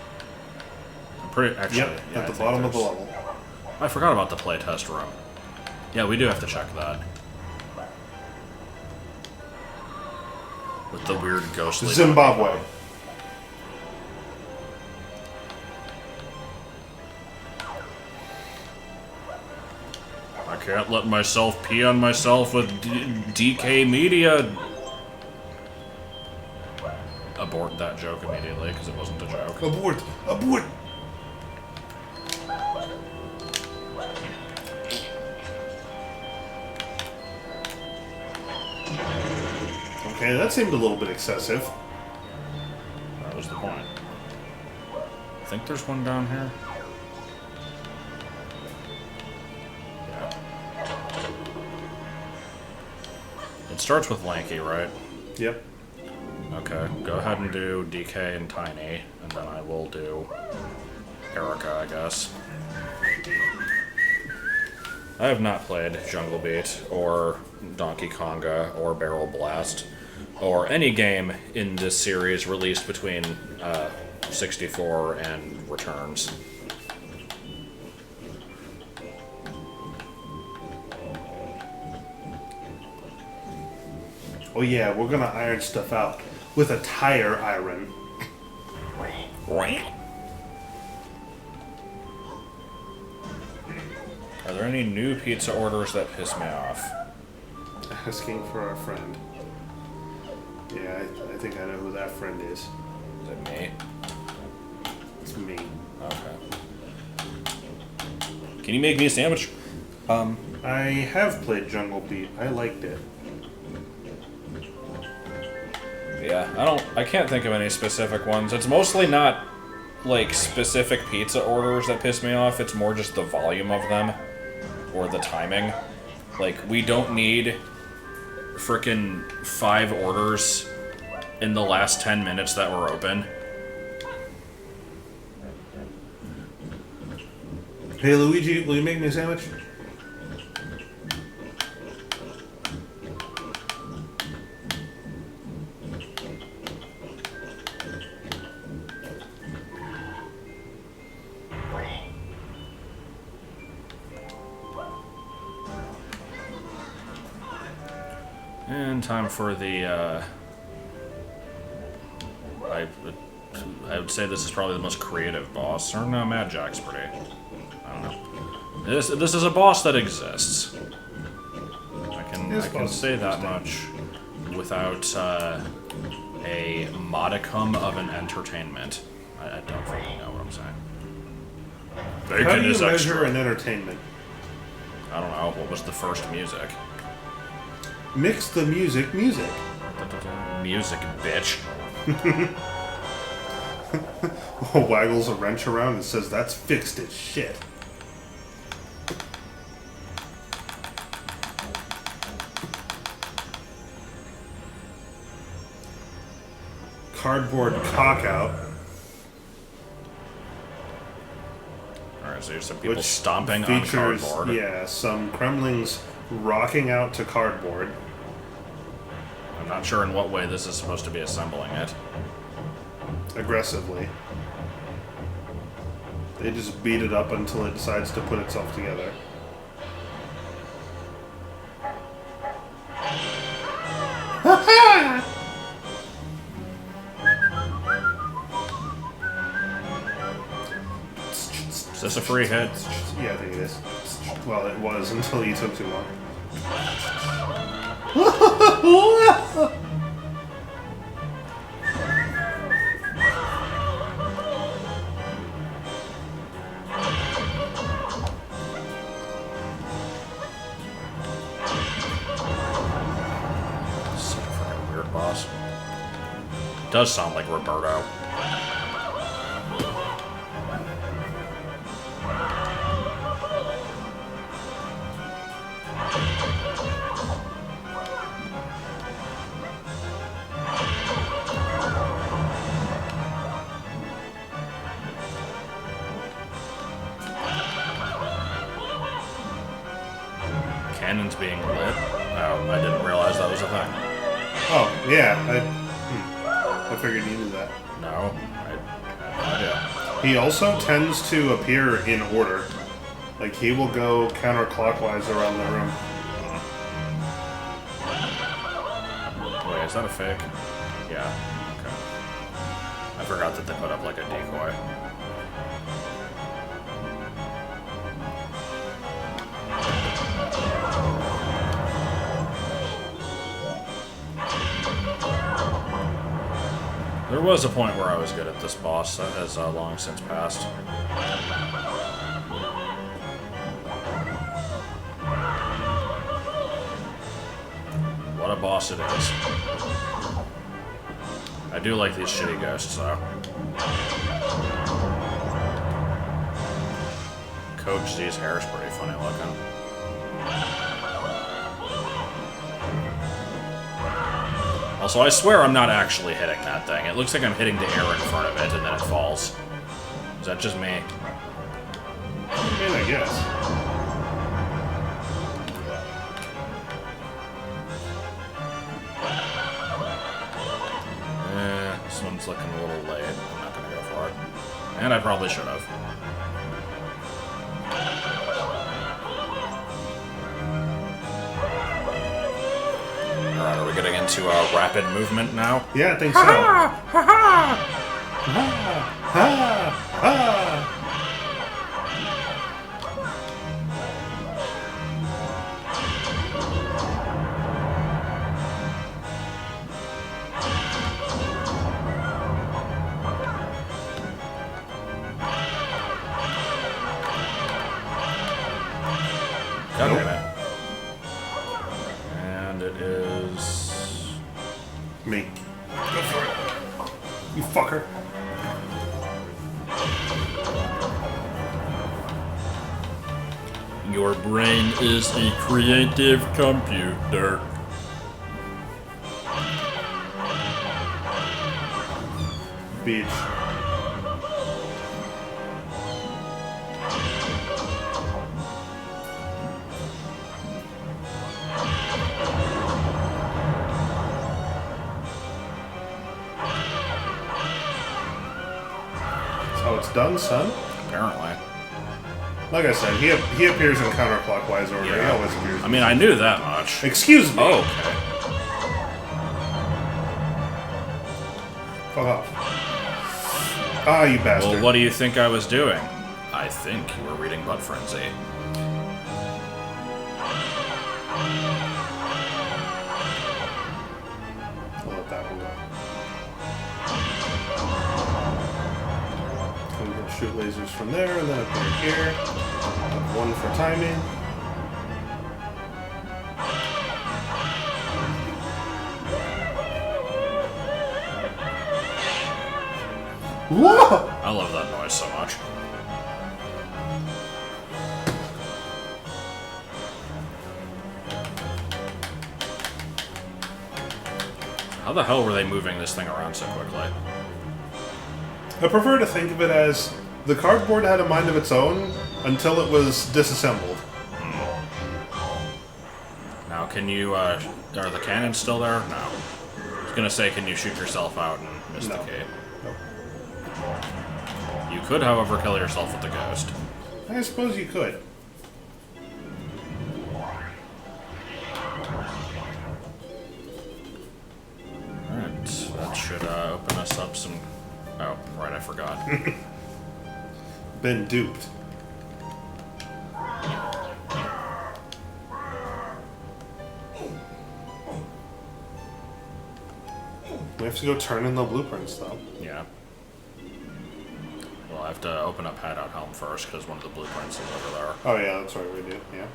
I'm pretty... Actually,
Yep,
yeah,
at
I
the
think
bottom of the
there's-
level.
I forgot about the playtest room. Yeah, we do have to check that. With the weird ghostly...
Zimbabwe.
I can't let myself pee on myself with DK Media. Abort that joke immediately, because it wasn't a joke.
Abort! Abort! Okay, that seemed a little bit excessive.
That was the point. I think there's one down here. Yeah. It starts with Lanky, right?
Yep.
Okay, go ahead and do DK and Tiny, and then I will do Erica, I guess. I have not played Jungle Beat, or Donkey Konga, or Barrel Blast, or any game in this series released between 64 and Returns.
Oh yeah, we're gonna iron stuff out with a tire iron.
Are there any new pizza orders that piss me off?
Asking for a friend. Yeah, I think I know who that friend is.
Is it me?
It's me.
Okay. Can you make me a sandwich?
I have played Jungle Beat. I liked it.
Yeah, I can't think of any specific ones. It's mostly not, like, specific pizza orders that piss me off. It's more just the volume of them. Or the timing. Like, we don't need frickin' 5 orders in the last 10 minutes that were open.
Hey Luigi, will you make me a sandwich?
And time for the, I would say this is probably the most creative boss. Or no, Mad Jack's pretty... I don't know. This is a boss that exists. I can say that much without a modicum of an entertainment. I don't really know what I'm saying.
How
Bacon
do you
is
measure
extra.
an entertainment?
I don't know. What was the first music?
Mix the music.
Music, bitch.
Waggles a wrench around and says that's fixed as shit. Cardboard cock out.
Alright, so here's some people
Which
stomping
features,
on cardboard.
yeah, some Kremlings rocking out to cardboard.
I'm not sure in what way this is supposed to be assembling it.
Aggressively. They just beat it up until it decides to put itself together.
Is this a free hit?
Yeah, I think it is. Well, it was until you took too long.
Such a fucking weird boss. Does sound like Roberto.
Oh, yeah. I figured you knew that.
No, I had no idea.
He also tends to appear in order. Like, he will go counterclockwise around the room.
Wait, is that a fake? Yeah. Okay. I forgot that they put up like a decoy. There was a point where I was good at this boss. That has long since passed. What a boss it is. I do like these shitty ghosts, though. Coach Z's hair is pretty funny looking. Also, I swear I'm not actually hitting that thing. It looks like I'm hitting the air in front of it, and then it falls. Is that just me?
I mean, I guess.
This one's looking a little late. I'm not gonna go for it. And I probably should have. Alright, are we getting into rapid movement now?
Yeah, I think so. Ha ha!
God damn it. And it is...
Me. Go for it. You fucker.
Your brain is a creative computer.
Beach. That's how it's done, son.
Apparently.
Like I said, he appears in counterclockwise order. He
Yeah.
always appears.
I mean, I knew that much.
Excuse me.
Oh, okay.
Fuck off. Ah, you bastard.
Well, what do you think I was doing? I think you were reading Butt Frenzy.
I'll let that one go. I'm gonna shoot lasers from there and then up here. One for timing. Whoa!
I love that noise so much. How the hell were they moving this thing around so quickly?
I prefer to think of it as the cardboard had a mind of its own until it was disassembled.
Now, can you, are the cannons still there? No. I was gonna say, can you shoot yourself out and miss the
No.
key?
Nope.
You could, however, kill yourself with the ghost.
I suppose you could.
Alright, that should open us up some... Oh, right, I forgot.
Been duped. We have to go turn in the blueprints, though.
Yeah. Well, I have to open up Hideout Helm first, because one of the blueprints is over there.
Oh yeah, that's right, we do, yeah.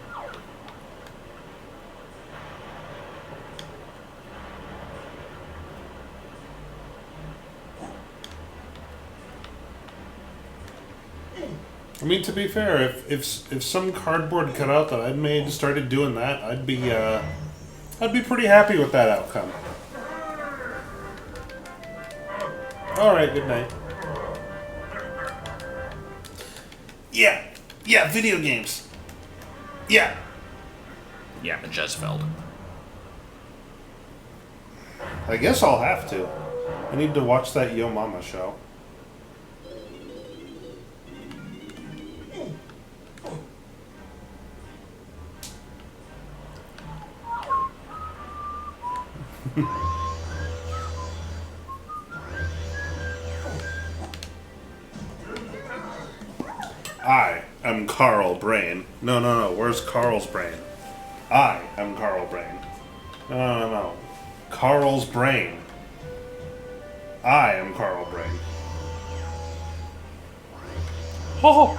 I mean, to be fair, if some cardboard cutout that I'd made started doing that, I'd be pretty happy with that outcome. Alright, good night. Yeah, video games. Yeah.
Yeah, Jezfeld.
I guess I'll have to. I need to watch that Yo Mama show. I am Carl Brain. No, no, no. Where's Carl's brain? I am Carl Brain. No, no, no, no. Carl's brain. I am Carl Brain.
Oh!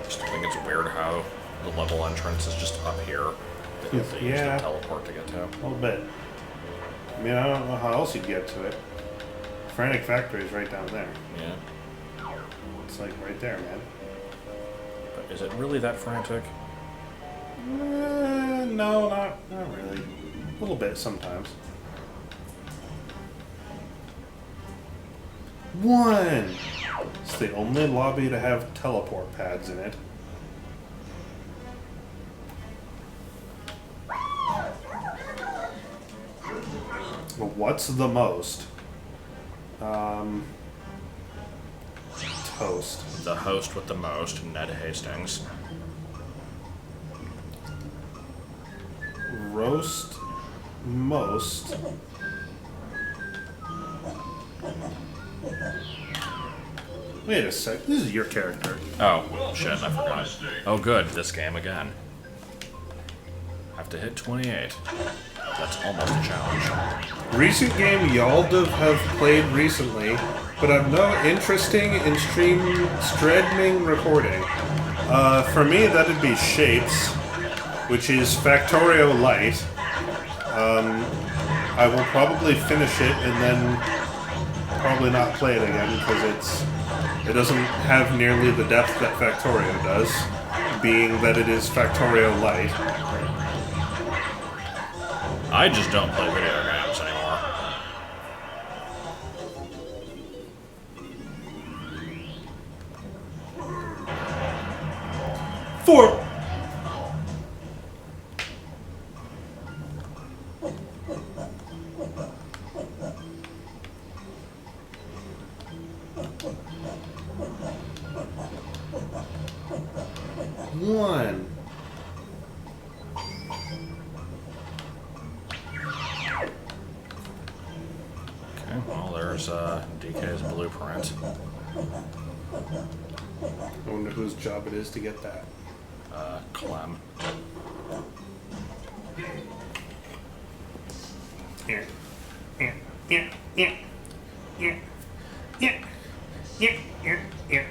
Just think it's weird how the level entrance is just up here. That you have to use
Yeah.
the teleport to get to.
A little bit. I mean, I don't know how else you'd get to it. Frantic Factory is right down there.
Yeah.
It's like right there, man.
But is it really that frantic?
No, not really. A little bit sometimes. One! It's the only lobby to have teleport pads in it. What's the most? Toast.
The host with the most, Ned Hastings.
Roast most. Wait a sec. This is your character.
Oh, shit, I forgot. Oh, good, this game again. Have to hit 28. That's almost a challenge.
Recent game y'all have played recently, but I'm no interesting in streaming recording. For me, that'd be Shapes, which is Factorio Light. I will probably finish it and then probably not play it again because it doesn't have nearly the depth that Factorio does, being that it is Factorio Light.
I just don't play video games anymore.
Four. One.
Okay, well, there's DK's blueprint.
I wonder whose job it is to get that.
Clem.
Yeah. Yeah. Yeah. Yeah. Yeah. Yeah. Yeah. Yeah. Yeah.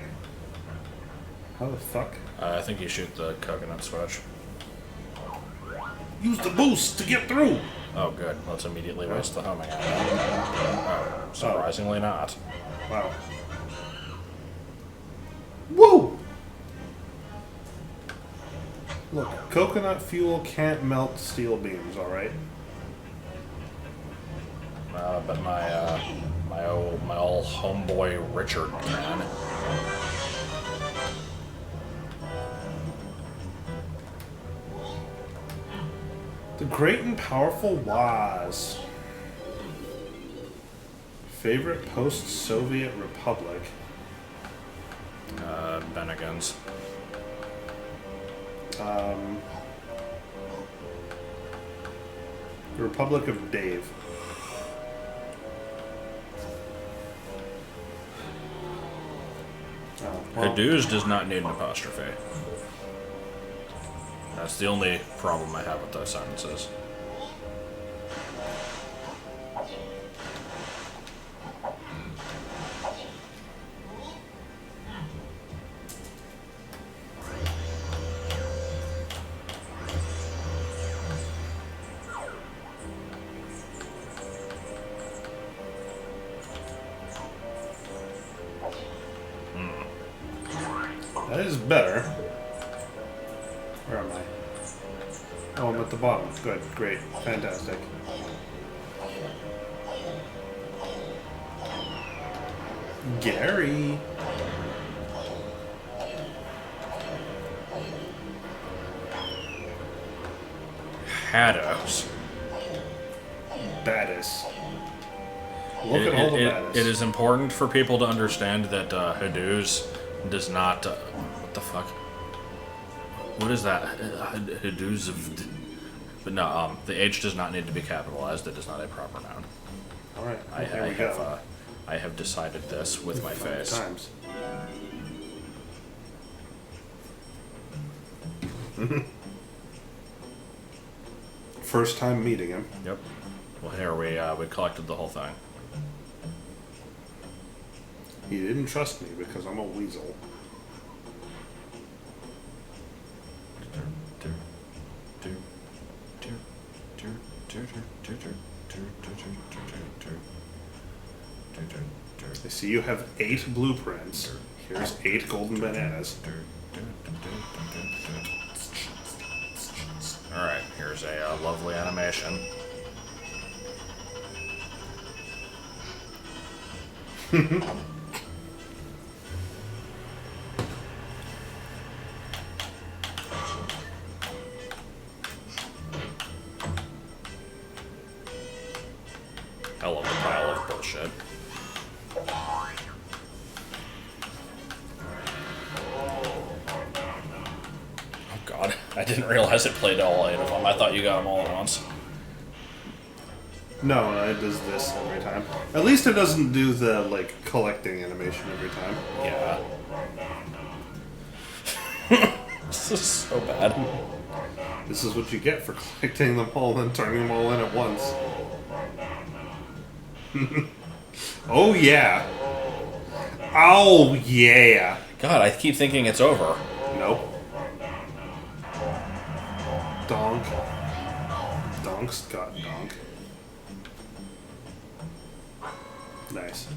How the fuck?
I think you shoot the coconut switch.
Use the boost to get through.
Oh, good. Let's immediately waste the homing ammo. Oh, surprisingly not.
Wow. Woo! Look, coconut fuel can't melt steel beams, alright?
But my old homeboy Richard can.
The great and powerful Waz. Favorite post-Soviet republic?
Bennigan's.
The Republic of Dave. Oh, well,
Hadooz does not need an apostrophe. That's the only problem I have with those sentences.
that is better. Where am I? Oh, I'm at the bottom. Good, great, fantastic. Gary.
Haddos.
Baddest. Look at all the baddest.
It is important for people to understand that Hadous does not. What the fuck? What is that? Hadous of. But no, the H does not need to be capitalized. It is not a proper noun.
Alright,
I have decided this with my face.
Times. First time meeting him.
Yep. Well, here we collected the whole thing.
He didn't trust me because I'm a weasel. I see you have 8 blueprints. Here's 8 golden bananas.
Alright, here's a lovely animation. I love the pile of bullshit. Oh god, I didn't realize it played all 8 of them. I thought you got them all at once.
No, it does this every time. At least it doesn't do the, like, collecting animation every time.
Yeah. This is so bad.
This is what you get for collecting them all and turning them all in at once. Oh, yeah. Oh, yeah.
God, I keep thinking it's over.
Nope. Donk. Donk's got donk. Nice.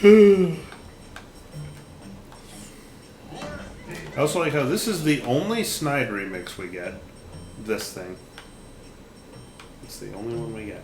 I also like how this is the only Snide remix we get. This thing. It's the only one we get.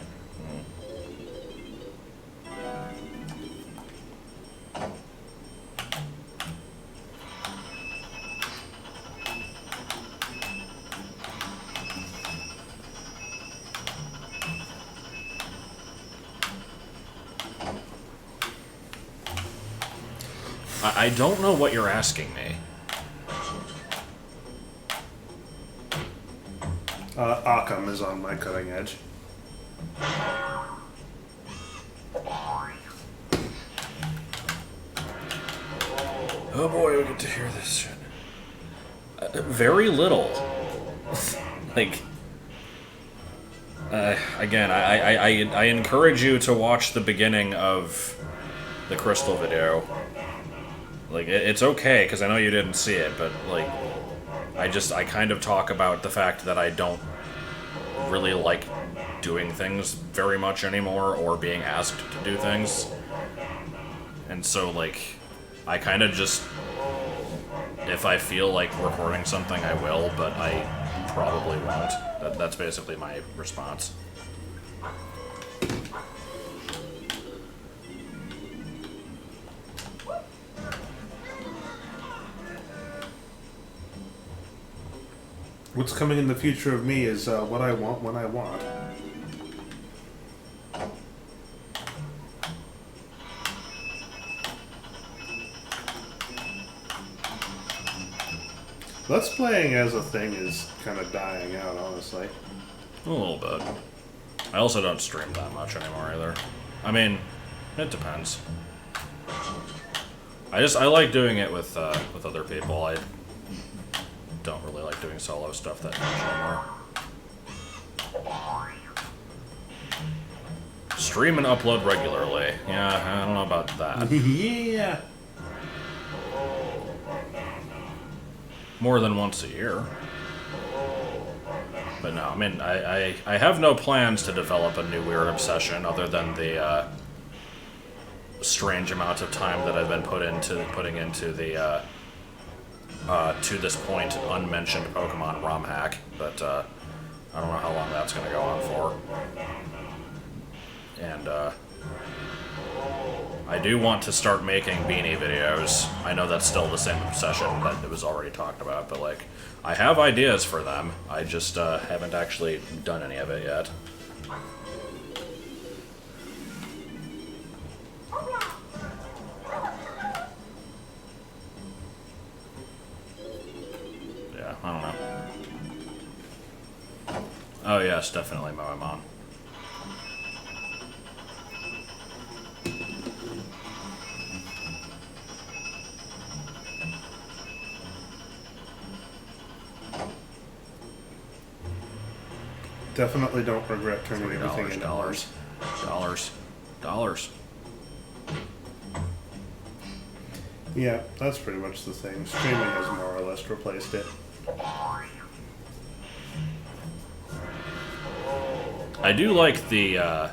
I don't know what you're asking me.
Occam is on my cutting edge.
Oh boy, we get to hear this shit. Very little. Like, again, I encourage you to watch the beginning of the Crystal video. Like, it's okay, because I know you didn't see it, but, like, I kind of talk about the fact that I don't really like doing things very much anymore, or being asked to do things. And so, like, I kind of just, if I feel like recording something, I will, but I probably won't. That's basically my response.
What's coming in the future of me is what I want when I want. Let's playing as a thing is kind of dying out, honestly.
A little bit. I also don't stream that much anymore either. I mean, it depends. I like doing it with other people. I don't really like doing solo stuff that much anymore. Stream and upload regularly. Yeah, I don't know about that.
Yeah.
More than once a year. But no, I mean, I have no plans to develop a new weird obsession other than the strange amount of time that I've been putting into the to this point unmentioned Pokemon ROM hack. But I don't know how long that's going to go on for. And do want to start making beanie videos. I know that's still the same obsession that it was already talked about, but like, I have ideas for them. I just haven't actually done any of it yet. Yeah, I don't know. Oh yes, definitely mow him on.
Definitely don't regret turning everything into
Dollars.
Yeah, that's pretty much the thing. Streaming has more or less replaced it.
I do like the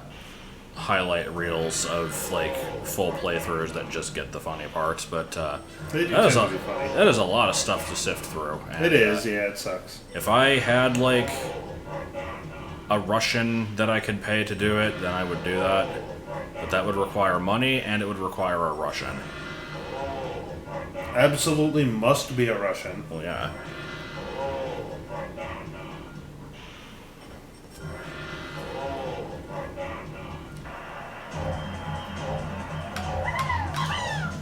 highlight reels of like full playthroughs that just get the funny parts, but
They do
that is
tend to be funny.
that is a lot of stuff to sift through. And,
It is, yeah, it sucks.
If I had like a Russian that I could pay to do it, then I would do that. But that would require money, and it would require a Russian.
Absolutely must be a Russian.
Well, yeah.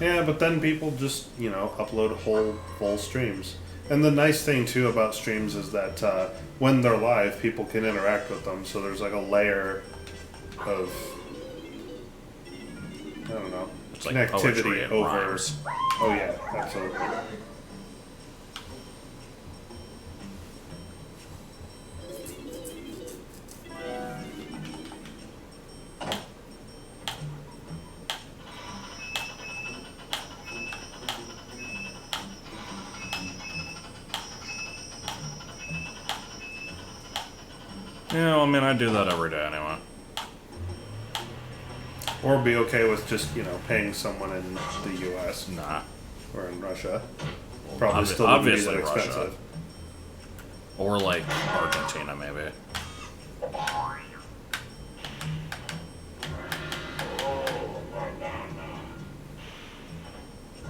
Yeah, but then people just, you know, upload whole full streams. And the nice thing too about streams is that when they're live, people can interact with them. So there's like a layer of, I don't know,
It's like poetry
connectivity
and
over.
rhymes.
Oh yeah, absolutely.
Yeah, well, I mean, I do that every day anyway.
Or be okay with just, you know, paying someone in the U.S.
Nah.
or in Russia. Probably
Obvi-
still wouldn't be
obviously
that
Russia.
expensive.
Or like Argentina, maybe.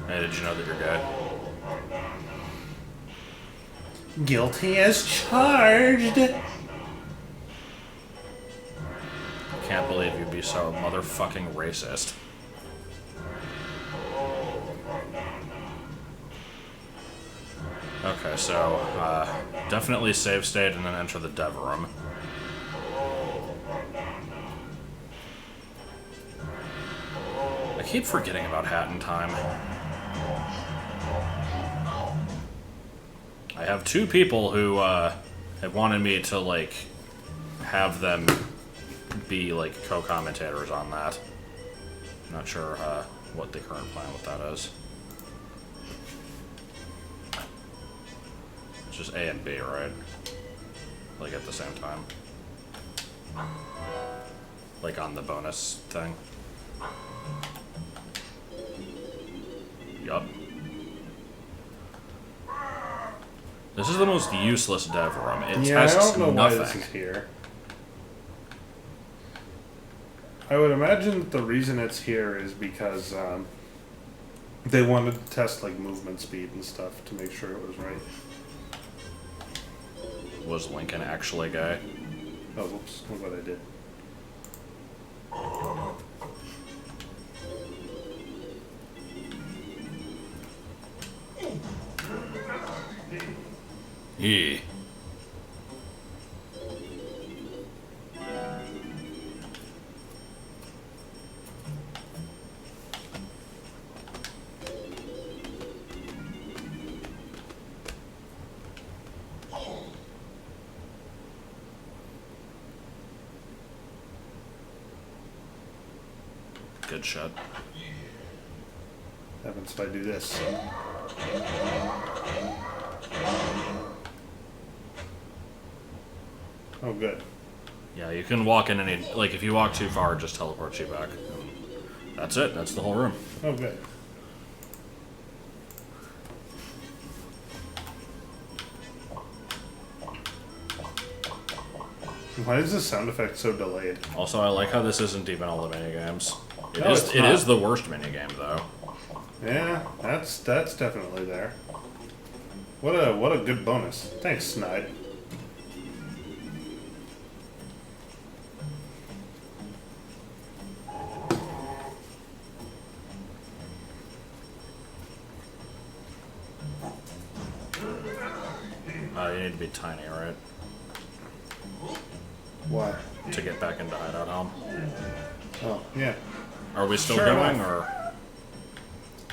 Hey, did you know that you're gay?
Guilty as charged.
Can't believe you'd be so motherfucking racist. Okay, so, definitely save state and then enter the dev room. I keep forgetting about Hat in Time. I have two people who, have wanted me to, like, have them be, like, co-commentators on that. Not sure, what the current plan with that is. It's just A and B, right? Like at the same time. Like on the bonus thing. Yup. This is the most useless dev room. It
Yeah, I
tests
don't know why this
nothing.
is here. I would imagine that the reason it's here is because they wanted to test like movement speed and stuff to make sure it was right.
Was Lincoln actually gay?
Oh, whoops! Look what I did.
Yeah. Good shot.
Happens if I do this. Oh, good.
Yeah, you can walk in any... Like, if you walk too far, it just teleports you back. That's it. That's the whole room.
Oh, good. Why is this sound effect so delayed?
Also, I like how this isn't even all the minigames.
No, it's
It
not.
is the worst minigame though.
Yeah, that's definitely there. What a good bonus. Thanks, Snide.
You need to be tiny, right?
Why?
To get back into Hideout Helm.
Oh, yeah.
Are we still
Sure
going,
enough.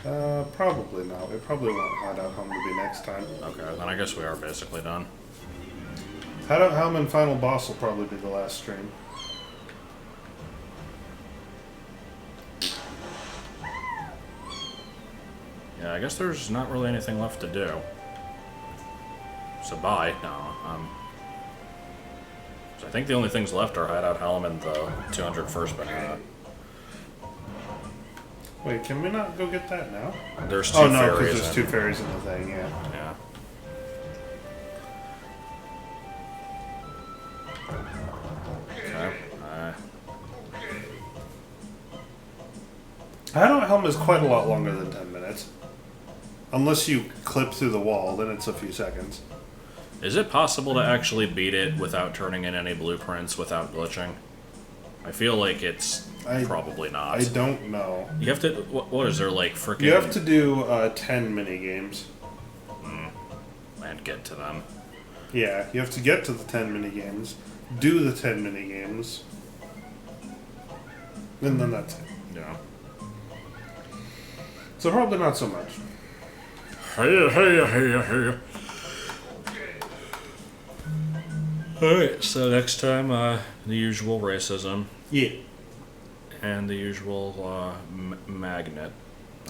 or...?
Probably not. We probably won't Hideout Helm to be next time.
Okay, then I guess we are basically done.
Hideout Helm and Final Boss will probably be the last stream.
Yeah, I guess there's not really anything left to do. So bye. No, so I think the only things left are Hideout Helm and the 201st banana.
Wait, can we not go get that now?
There's two
Oh no,
fairies.
because there's
in-
two fairies in the thing, yeah.
Yeah. Okay.
Hideout Helm is quite a lot longer than 10 minutes. Unless you clip through the wall, then it's a few seconds.
Is it possible to actually beat it without turning in any blueprints, without glitching? I feel like it's probably not.
I don't know.
You have to. What is there like freaking?
You have to do 10 mini games.
And get to them.
Yeah, you have to get to the 10 mini games, do the 10 mini games, and then that's it.
Yeah.
So probably not so much.
Hey. Alright, so next time, the usual racism.
Yeah.
And the usual, magnet.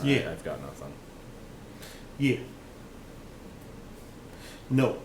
Yeah.
I've got nothing.
Yeah. No.